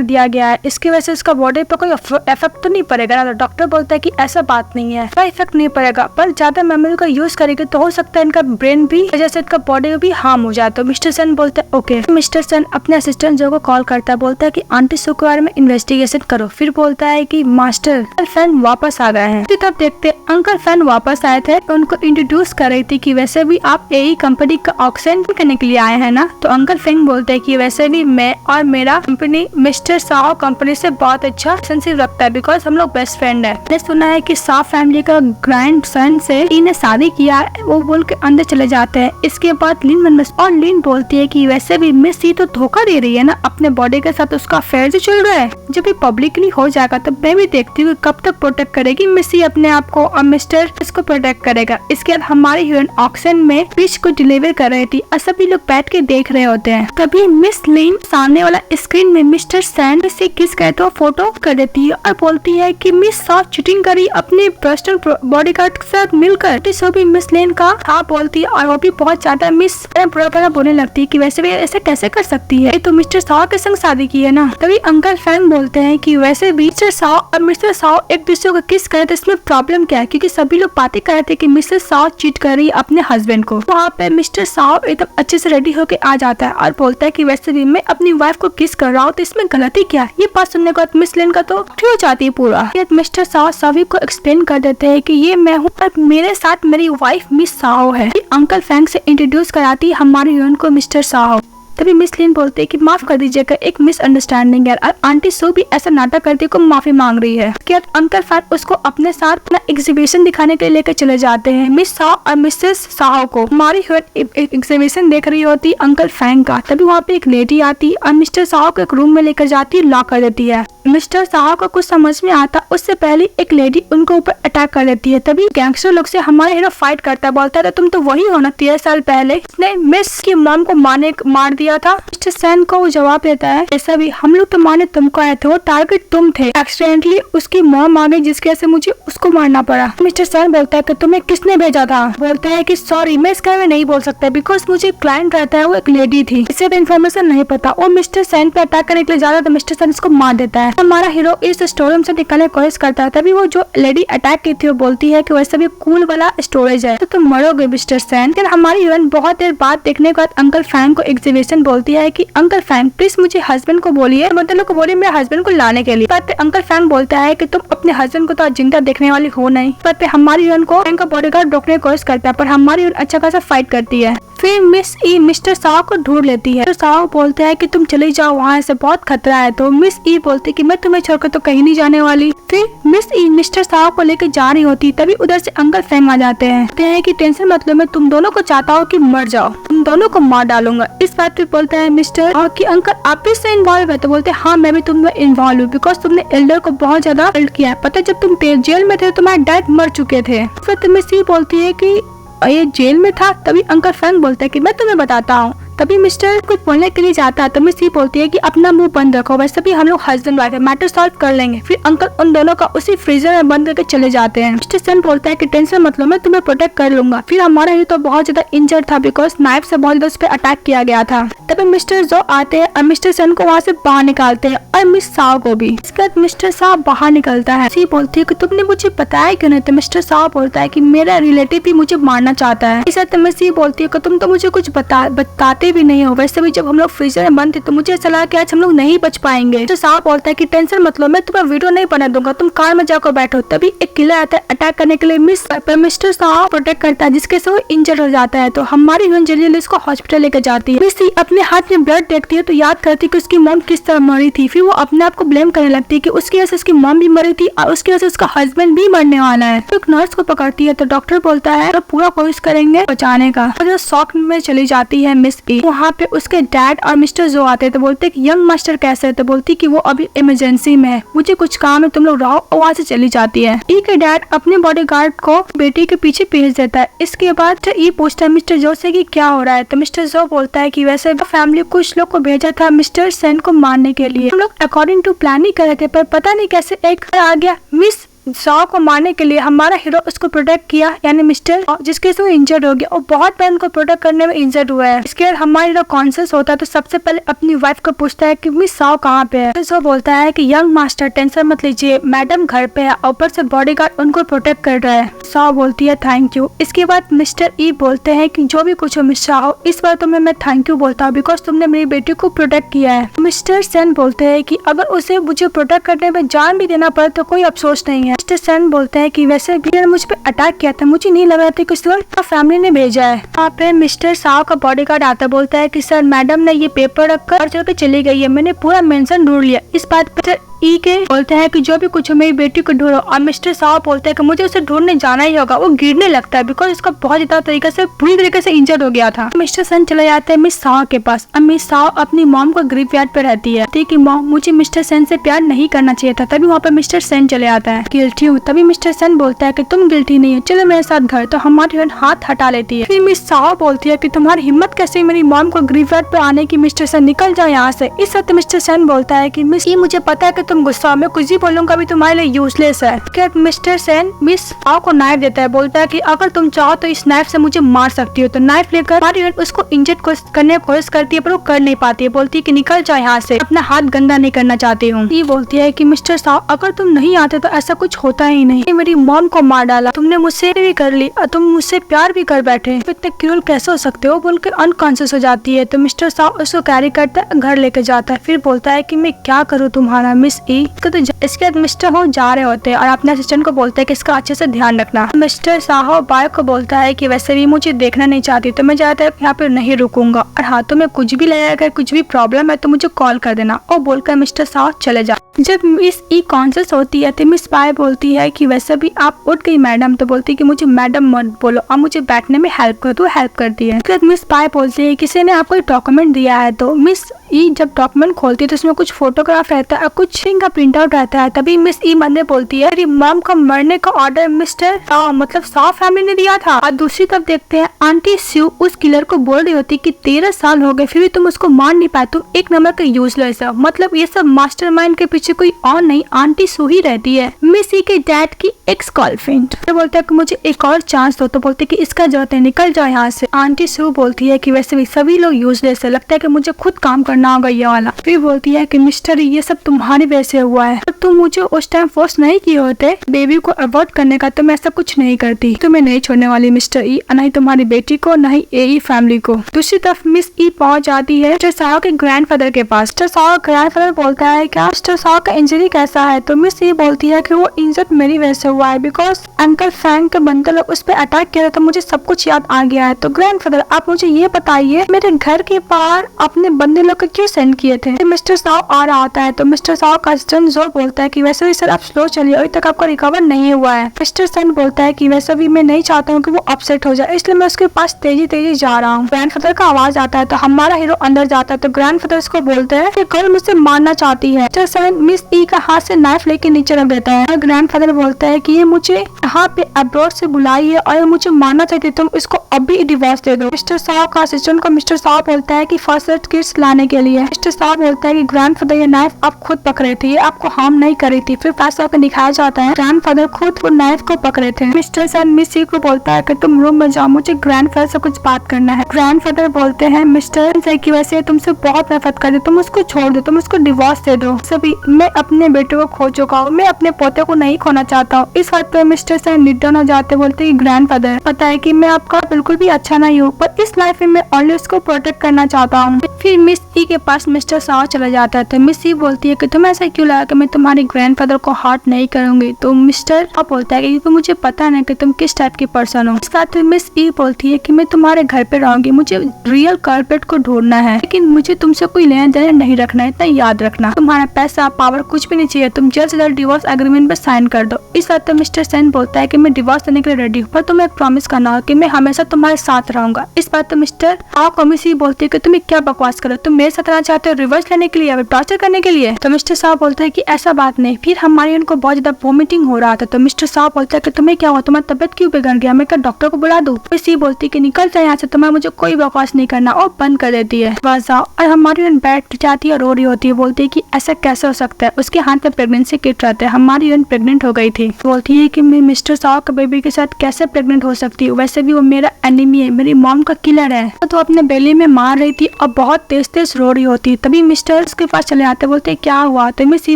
दिया गया है, इसकी वजह से इसका बॉडी पर कोई इफेक्ट तो नहीं पड़ेगा ना। तो डॉक्टर बोलता है कि ऐसा बात नहीं है, कोई इफेक्ट नहीं पड़ेगा, पर ज्यादा मेमोरी का यूज करेंगे तो हो सकता है इनका ब्रेन भी वजह से इनका बॉडी भी हार्म हो जाए। तो मिस्टर सैन बोलता है ओके। मिस्टर सैन अपने असिस्टेंट जो को कॉल करता है, बोलता है कि आंटी सू के बारे में इन्वेस्टिगेशन करो। फिर बोलता है कि मास्टर फैन वापस आ गए हैं। तो तब देखते अंकल फैन वापस आए थे, उनको इंट्रोड्यूस कर रही थी कि वैसे भी आप यही कंपनी का ऑक्शन करने के लिए आए हैं ना। तो अंकल फेंग बोलते हैं कि वैसे भी मैं और मेरा कंपनी मिस्टर साओ कंपनी से बहुत अच्छा रिलेशनशिप रखता है बिकॉज हम लोग बेस्ट फ्रेंड है। मैंने सुना है कि साओ फैमिली का ग्रैंड सन से इन्हें शादी किया है। वो बोल के अंदर चले जाते हैं। इसके बाद लिन बोलती है कि वैसे भी मिस ई तो धोखा दे रही है ना, अपने बॉडी के साथ उसका अफेयर जो चल रहा है। जब ये पब्लिकली हो जाएगा तो मैं भी देखती हूँ कब तक प्रोटेक्ट करेगी मिस ई अपने आप को और मिस्टर इसको प्रोटेक्ट करेगा। इसके बाद हमारी हीरोइन ऑक्शन में फिश को डिलीवर कर रही थी और सभी लोग बैठ के देख रहे होते हैं। तभी मिस लिन सामने वाला स्क्रीन में मिस्टर सैन से किस करे तो फोटो कर देती है और बोलती है कि मिस साफ चीटिंग करी अपने पर्सनल बॉडीगार्ड के साथ मिलकर। तो भी मिस लिन का हाँ बोलती है और वो भी बहुत ज्यादा मिस बुरा बोलने लगती है कि वैसे भी ऐसे कैसे कर सकती है, तो मिस्टर साओ के संग शादी की है ना। तभी अंकल फैन बोलते हैं कि वैसे भी मिस्टर साओ और मिस्टर साओ एक दूसरे को किस करे तो इसमें प्रॉब्लम क्या है, क्योंकि सभी लोग बातें कर रहे थे कि मिसेस साओ चीट कर रही है अपने हस्बैंड को। वहाँ पे मिस्टर साओ एकदम अच्छे से रेडी होके आ जाता है और बोलता है कि वैसे भी मैं अपनी वाइफ को किस कर रहा हूँ तो इसमें गलती क्या है। ये बात सुनने के बाद मिस लिन का तो हो जाती है पूरा। मिस्टर साओ सभी को एक्सप्लेन कर देते हैं कि ये मैं हूँ और मेरे साथ मेरी वाइफ मिस साओ है। अंकल फैंग से इंट्रोड्यूस कराती है हमारी हीरोइन को मिस्टर साओ। तभी मिस लिन बोलते हैं कि माफ कर दीजिएगा, एक मिसअंडरस्टैंडिंग है और आंटी सो भी ऐसा नाटक करती को माफी मांग रही है। उसके बाद अंकल फैंग उसको अपने साथ अपना एग्जीबिशन दिखाने के लिए लेकर चले जाते हैं। मिस साओ और मिसेस साओ को हमारी हीरोइन एग्जीबिशन देख रही होती अंकल फैंग का। तभी वहाँ पे एक लेडी आती और मिस्टर साओ को एक रूम में लेकर जाती है, लॉक कर देती है। मिस्टर साओ को कुछ समझ में आता उससे पहले एक लेडी उनको ऊपर अटैक कर देती है। तभी गैंगस्टर लोग से हमारा हीरो फाइट करता है, बोलता है तुम तो वही हो ना 13 साल पहले इसने मिस की मॉम को मार दिया था। मिस्टर सैन को वो जवाब देता है ऐसा भी हम लोग तो मारने तुमको आए थे, वो टारगेट तुम थे, एक्सीडेंटली उसकी मॉम आ गई जिसकी वजह से मुझे उसको मारना पड़ा। मिस्टर सैन बोलता है कि तुम्हें किसने भेजा था। बोलता है कि सॉरी मैं इसके बारे में नहीं बोल सकता बिकॉज मुझे क्लाइंट रहता है वो एक लेडी थी, इससे तो इन्फॉर्मेशन नहीं पता। वो मिस्टर सैन पे अटैक करने के लिए जा रहा था, मिस्टर सैन इसको मार देता है। हमारा हीरो इस स्टोर से निकलने की कोशिश करता है। तभी वो जो लेडी अटैक की थी वो बोलती है कि वैसे भी कूल वाला स्टोरेज है तो तुम मरोगे मिस्टर सैन। लेकिन हमारी हीरोइन बहुत देर बाद देखने के बाद अंकल फैंग को एग्जीबिशन बोलती है कि अंकल फैंग प्लीज मुझे हस्बैंड को बोलिए, मतलब को बोलिए मेरे हस्बैंड को लाने के लिए। पर अंकल फैंग बोलता है कि तुम अपने हस्बैंड को तो जिंदा देखने वाली हो नहीं। पर हमारी हीरोइन को फैंग का बॉडीगार्ड रोकने की कोशिश करता है पर हमारी हीरोइन अच्छा खासा फाइट करती है। फिर मिस ई मिस्टर साओ को ढूंढ लेती है। तो साओ बोलते हैं कि तुम चले जाओ, वहाँ से बहुत खतरा है। तो मिस ई बोलती है कि मैं तुम्हें छोड़कर तो कहीं नहीं जाने वाली। फिर मिस ई मिस्टर साओ को लेकर जा रही होती तभी उधर से अंकल फैंग आ जाते हैं। कहते हैं कि टेंशन मत लो, मैं तुम दोनों को चाहता हूँ कि मर जाओ, तुम दोनों को मार डालूंगा। इस बात पे बोलता है मिस्टर कि अंकल आप इससे इन्वॉल्व है। तो बोलते हैं हाँ मैं भी तुम इन्वॉल्व हूँ बिकॉज तुमने एल्डर को बहुत ज्यादा हेल्प किया है। पता है जब तुम जेल में थे तुम्हारे डैड मर चुके थे। फिर मिस ई बोलती है कि ये जेल में था। तभी अंकल फैंग बोलता है कि मैं तुम्हें बताता हूँ। तभी मिस्टर कुछ बोलने के लिए जाता है तो मिस ही बोलती है कि अपना मुंह बंद रखो, वैसे भी हम लोग हस्बैंड वाइफ है, मैटर सॉल्व कर लेंगे। फिर अंकल उन दोनों का उसी फ्रीजर में बंद करके चले जाते हैं। मिस्टर सन बोलता है कि टेंशन मत लो, मैं तुम्हें प्रोटेक्ट कर लूंगा। फिर हमारा हीरो तो बहुत ज्यादा इंजर्ड था बिकॉज नाइफ से बहुत ज्यादा उस पर अटैक किया गया था। तभी मिस्टर जो आते हैं और मिस्टर सन को वहाँ से बाहर निकालते हैं और मिस साओ को भी। इसके बाद मिस्टर साओ बाहर निकलता है। सी बोलती है कि तुमने मुझे बताया क्यों नहीं। तो मिस्टर साओ बोलता है कि मेरा रिलेटिव भी मुझे मारना चाहता है। इस मिस बोलती है कि तुम तो मुझे कुछ बताते भी नहीं हो, वैसे भी जब हम लोग फ्रीजर में बंद थे तो मुझे ऐसा लगा कि आज हम लोग नहीं बच पाएंगे। तो साहब बोलता है कि टेंशन मत लो, मैं तुम्हें वीडियो नहीं बना दूंगा, तुम कार में जाकर बैठो। तभी एक किलर आता है अटैक करने के लिए। मिस्टर साहब प्रोटेक्ट करता है जिसके से वो इंजर्ड हो जाता है। तो हमारी हीरोइन जल्दी उसको हॉस्पिटल लेकर जाती है। मिस अपने हाथ में ब्लड देखती है तो याद करती है कि उसकी मॉम किस तरह मरी थी। फिर वो अपने आप को ब्लेम करने लगती है कि उसकी वजह से उसकी मॉम भी मरी थी और उसकी वजह से उसका हस्बैंड भी मरने वाला है। तो एक नर्स को पकड़ती है तो डॉक्टर बोलता है तो पूरा कोशिश करेंगे बचाने का। और शॉक में चली जाती है मिस पी। वहाँ पे उसके डैड और मिस्टर जो आते हैं तो बोलते हैं कि यंग मास्टर कैसे है। तो बोलती कि वो अभी इमरजेंसी में है, मुझे कुछ काम है, तुम लोग रहो। और वहाँ से चली जाती है। ई के डैड अपने बॉडीगार्ड को बेटी के पीछे भेज देता है। इसके बाद ई पूछता है मिस्टर जो से कि क्या हो रहा है। तो मिस्टर जो बोलता है कि वैसे फैमिली कुछ लोग को भेजा था मिस्टर सेन को मारने के लिए, हम लोग अकॉर्डिंग टू प्लान ही कर रहे थे पर पता नहीं कैसे एक आ गया मिस साओ को मारने के लिए। हमारा हीरो उसको प्रोटेक्ट किया, यानी मिस्टर जिसके से वो इंजर्ड हो गया और बहुत बार उनको प्रोटेक्ट करने में इंजर्ड हुआ है। इसके बाद हमारा हीरो कॉन्शियस होता है तो सबसे पहले अपनी वाइफ को पूछता है कि मिस साओ कहाँ पे है। तो बोलता है कि यंग मास्टर टेंशन मत लीजिए, मैडम घर पे है, ऊपर से बॉडीगार्ड उनको प्रोटेक्ट कर रहा है। साओ बोलती है थैंक यू। इसके बाद मिस्टर ई बोलते हैं कि जो भी कुछ हो मिस साओ, इस बार तुम्हें मैं थैंक यू बोलता हूँ बिकॉज तुमने मेरी बेटी को प्रोटेक्ट किया है। मिस्टर सेन बोलते हैं कि अगर उसे मुझे प्रोटेक्ट करने में जान भी देना पड़े तो कोई अफसोस नहीं है। मिस्टर सेन बोलते हैं कि वैसे भी मुझ पे अटैक किया था, मुझे नहीं लगा था कि फैमिली ने भेजा है। यहाँ पे मिस्टर साओ का बॉडीगार्ड आता बोलता है कि सर मैडम ने ये पेपर रखकर चल के चली गई है, मैंने पूरा मेंशन ढूंढ लिया। इस बात पर ई के बोलते हैं कि जो भी कुछ हो मेरी बेटी को ढूंढो। और मिस्टर साओ बोलते हैं कि मुझे उसे ढूंढने जाना ही होगा, वो गिरने लगता है बिकॉज इसका बहुत ज्यादा तरीके से पूरी तरीके से इंजर्ड हो गया था। मिस्टर सन चले जाते हैं मिस साओ के पास। अब मिस साओ अपनी मॉम को ग्रेवयार्ड पे रहती है कि मॉम मुझे मिस्टर सेन से प्यार नहीं करना चाहिए था। तभी वहाँ पे मिस्टर सेन चले आता है, गिल्टी हूँ। तभी मिस्टर सेन बोलता है कि तुम गिल्टी नहीं हो, चलो मेरे साथ घर। तो हमारी हीरोइन हाथ हटा लेती है। फिर मिस साओ बोलती है कि तुम्हारी हिम्मत कैसे मेरी मॉम को ग्रेवयार्ड पे आने की, मिस्टर सेन निकल जाओ यहाँ से। इस वक्त मिस्टर सेन बोलता है कि मिस ये मुझे पता है कि तुम गुस्सा हो, मैं कुछ भी बोलूंगा भी तुम्हारे लिए यूजलेस है। क्या मिस्टर सेन मिस साओ को नाइफ देता है, बोलता है कि अगर तुम चाहो तो इस नाइफ से मुझे मार सकती हो। तो नाइफ लेकर हमारी हीरोइन उसको इंजेक्ट करने की कोशिश करती है पर वो कर नहीं पाती है। बोलती है कि निकल जाओ यहाँ से, अपना हाथ गंदा नहीं करना चाहती हूँ। ये बोलती है कि मिस्टर साओ अगर तुम नहीं आते तो ऐसा कुछ होता ही नहीं। मेरी मॉम को मार डाला, तुमने मुझसे भी कर ली और तुम मुझसे प्यार भी कर बैठे, इतने क्रूर कैसे हो सकते हो, बोल के अनकॉन्शियस हो जाती है। तो मिस्टर साओ उसको कैरी करता है, घर लेके जाता है। फिर बोलता है कि मैं क्या करूँ तुम्हारा मिस ई। तो इसके बाद मिस्टर हो जा रहे होते हैं और अपने असिस्टेंट को बोलते है कि इसका अच्छे से ध्यान रखना। मिस्टर साहो बाय को बोलता है कि वैसे भी मुझे देखना नहीं चाहती तो मैं ज्यादा यहाँ पे नहीं रुकूंगा और हाथों में कुछ भी लगेगा, अगर कुछ भी प्रॉब्लम है तो मुझे कॉल कर देना। और बोलकर मिस्टर साहो चले जा। जब मिस ई कॉन्शियस होती है तो मिस बाय बोलती है कि वैसे भी आप उठ गई मैडम। तो बोलती है कि मुझे मैडम मत बोलो और मुझे बैठने में हेल्प करो। तो हेल्प करती है। फिर मिस बाय बोलती है किसी ने आपको डॉक्यूमेंट दिया है। तो मिस ई जब डॉक्यूमेंट खोलती है तो उसमें कुछ फोटोग्राफ रहता है और कुछ का प्रिंट आउट रहता है। तभी मिस ई मन में बोलती है मेरी मॉम का मरने का ऑर्डर मिस्टर मतलब साओ फैमिली ने दिया था। और दूसरी तरफ देखते हैं आंटी स्यू उस किलर को बोल रही होती कि 13 साल हो गए फिर भी तुम उसको मार नहीं पाए, तुम एक नंबर का यूजलेस है। मतलब ये सब मास्टरमाइंड के पीछे कोई और नहीं आंटी सू ही रहती है, मिस ई के डैड की एक्स गर्लफ्रेंड। तो बोलता है कि मुझे एक और चांस दो। तो बोलते कि इसका जरूरत है, निकल जाओ यहाँ से। आंटी सू बोलती है कि वैसे भी सभी लोग यूजलेस है, लगता है कि मुझे खुद काम करना होगा ये वाला। फिर बोलती है कि मिस्टर ये सब तुम्हारी वजह से हुआ है, तो तुम मुझे उस टाइम फोर्स नहीं किए होते बेबी को अवॉइड करने का तो मैं ऐसा कुछ नहीं करती। तुम्हें नहीं छोड़ने वाली मिस्टर ई, न ही तुम्हारी बेटी को न ही ए फैमिली को। दूसरी तरफ मिस ई पहुंच जाती है मिस्टर साओ के ग्रैंडफादर के पास। मिस्टर साओ ग्रैंडफादर बोलता है क्या मिस्टर साओ का इंजरी कैसा है। तो मिस ई बोलती है कि वो इंजर्ड मेरी वजह से हुआ है, बिकॉज अंकल फ्रैंक के बंदे लोग उस पर अटैक किया था तो मुझे सब कुछ याद आ गया है। तो ग्रैंडफादर आप मुझे ये बताइए मेरे घर के बाहर अपने बंदे लोग को क्यों सेंड किए थे। मिस्टर साओ आ रहा होता है तो मिस्टर साओ का असिस्टेंट जोर बोलता है कि वैसे भी सर आप स्लो चलिए, अभी तक आपका रिकवर नहीं हुआ है। मिस्टर सन बोलता है कि वैसे भी मैं नहीं चाहता हूँ कि वो अपसेट हो जाए, इसलिए मैं उसके पास तेजी तेजी जा रहा हूँ। ग्रैंडफादर का आवाज आता है तो हमारा हीरो अंदर जाता है। तो ग्रैंडफादर इसको बोलते हैं कि गर्ल मुझसे मारना चाहती है। मिस्टर सन मिस ई का हाथ से नाइफ लेके नीचे रख देता है। ग्रैंडफादर बोलता है कि ये मुझे यहाँ पे अब्रॉड से बुलाई है और मुझे मारना चाहती है, तुम इसको अभी डिवोर्स दे दो। मिस्टर साहब का असिस्टेंट को मिस्टर साहब बोलता है कि फर्स्ट एड किट्स लाने के लिए। मिस्टर साहब बोलता है कि ग्रैंडफादर ये नाइफ आप खुद पकड़े थे, ये आपको हार्म नहीं करी थी। फिर फ्लैश को दिखाया जाता है ग्रैंडफादर खुद वो नाइफ को पकड़े थे। मिस्टर सन मिस ई को बोलता है कि तुम रूम में जाओ, मुझे ग्रैंडफादर से कुछ बात करना है। ग्रैंडफादर बोलते हैं मिस्टर से कि वैसे तुमसे बहुत नफरत करती, तुम उसको छोड़ दो, तुम उसको डिवोर्स दे दो। सभी मैं अपने बेटे को खो चुका हूँ, मैं अपने पोते को नहीं खोना चाहता हूँ। इस बात पे मिस्टर सन निर्डन हो जाते, बोलते हैं ग्रैंडफादर पता है कि मैं आपका बिल्कुल भी अच्छा नहीं हूँ, पर इस लाइफ में मैं ओनली उसको प्रोटेक्ट करना चाहता हूँ। फिर मिस ई के पास मिस्टर साओ चला जाता है तो मिस ई बोलती है कि तुम ऐसा क्यों लगा कि मैं तुम्हारे ग्रैंडफादर को हर्ट नहीं करूंगी। तो मिस्टर साओ बोलता है कि मुझे पता है कि तुम किस टाइप की पर्सन हो। इस बात पे मिस ई बोलती है कि मैं तुम्हारे घर पे रहूंगी, मुझे रियल कल्प्रिट को ढूंढना है, लेकिन मुझे तुमसे कोई लेना देना नहीं रखना है, इतना याद रखना। तुम्हारा पैसा पावर कुछ भी नहीं चाहिए, तुम जल्द से जल्द डिवोर्स एग्रीमेंट पे साइन कर दो। इस बात पे मिस्टर सेन बोलता है कि मैं डिवोर्स देने के लिए रेडी हूँ, पर तुम्हें एक प्रॉमिस करना हो कि मैं हमेशा तुम्हारे साथ रहूंगा। इस बात पे मिस्टर साओ को मिस ई बोलती है कि तुम क्या बकवास करो, तुम मेरे साथ रहना चाहते हो रिवर्स लेने के लिए या टॉर्चर करने के लिए। तो मिस्टर साहब बोलता है कि ऐसा बात नहीं। फिर हमारी उनको बहुत ज्यादा वोमिटिंग हो रहा था तो मिस्टर साहब बोलता है कि तुम्हें क्या हुआ, तुम्हारी तबियत क्यों बिगड़ गया, मैं क्या डॉक्टर को बुला दूं। मिस ई बोलती है कि निकल जाए यहाँ से, तुम्हें मुझे कोई बकवास नहीं करना, और बंद कर देती है। और हमारी बैठ जाती है और रो रही होती है, बोलती है कि ऐसा कैसे हो सकता है, उसके हाथ में प्रेगनेंसी किट रहता है, हमारी यून प्रेग्नेंट हो गई थी। बोलती है कि मैं मिस्टर साहब के बेबी के साथ कैसे प्रेग्नेंट हो सकती हूँ, वैसे भी वो मेरा एनिमी है, मेरी मॉम का किलर है। तो अपने बेली में मार रही थी और बहुत तेज तेज रो रही होती। तभी मिस्टर के पास चले आते, बोलते क्या हुआ। तो मिस ई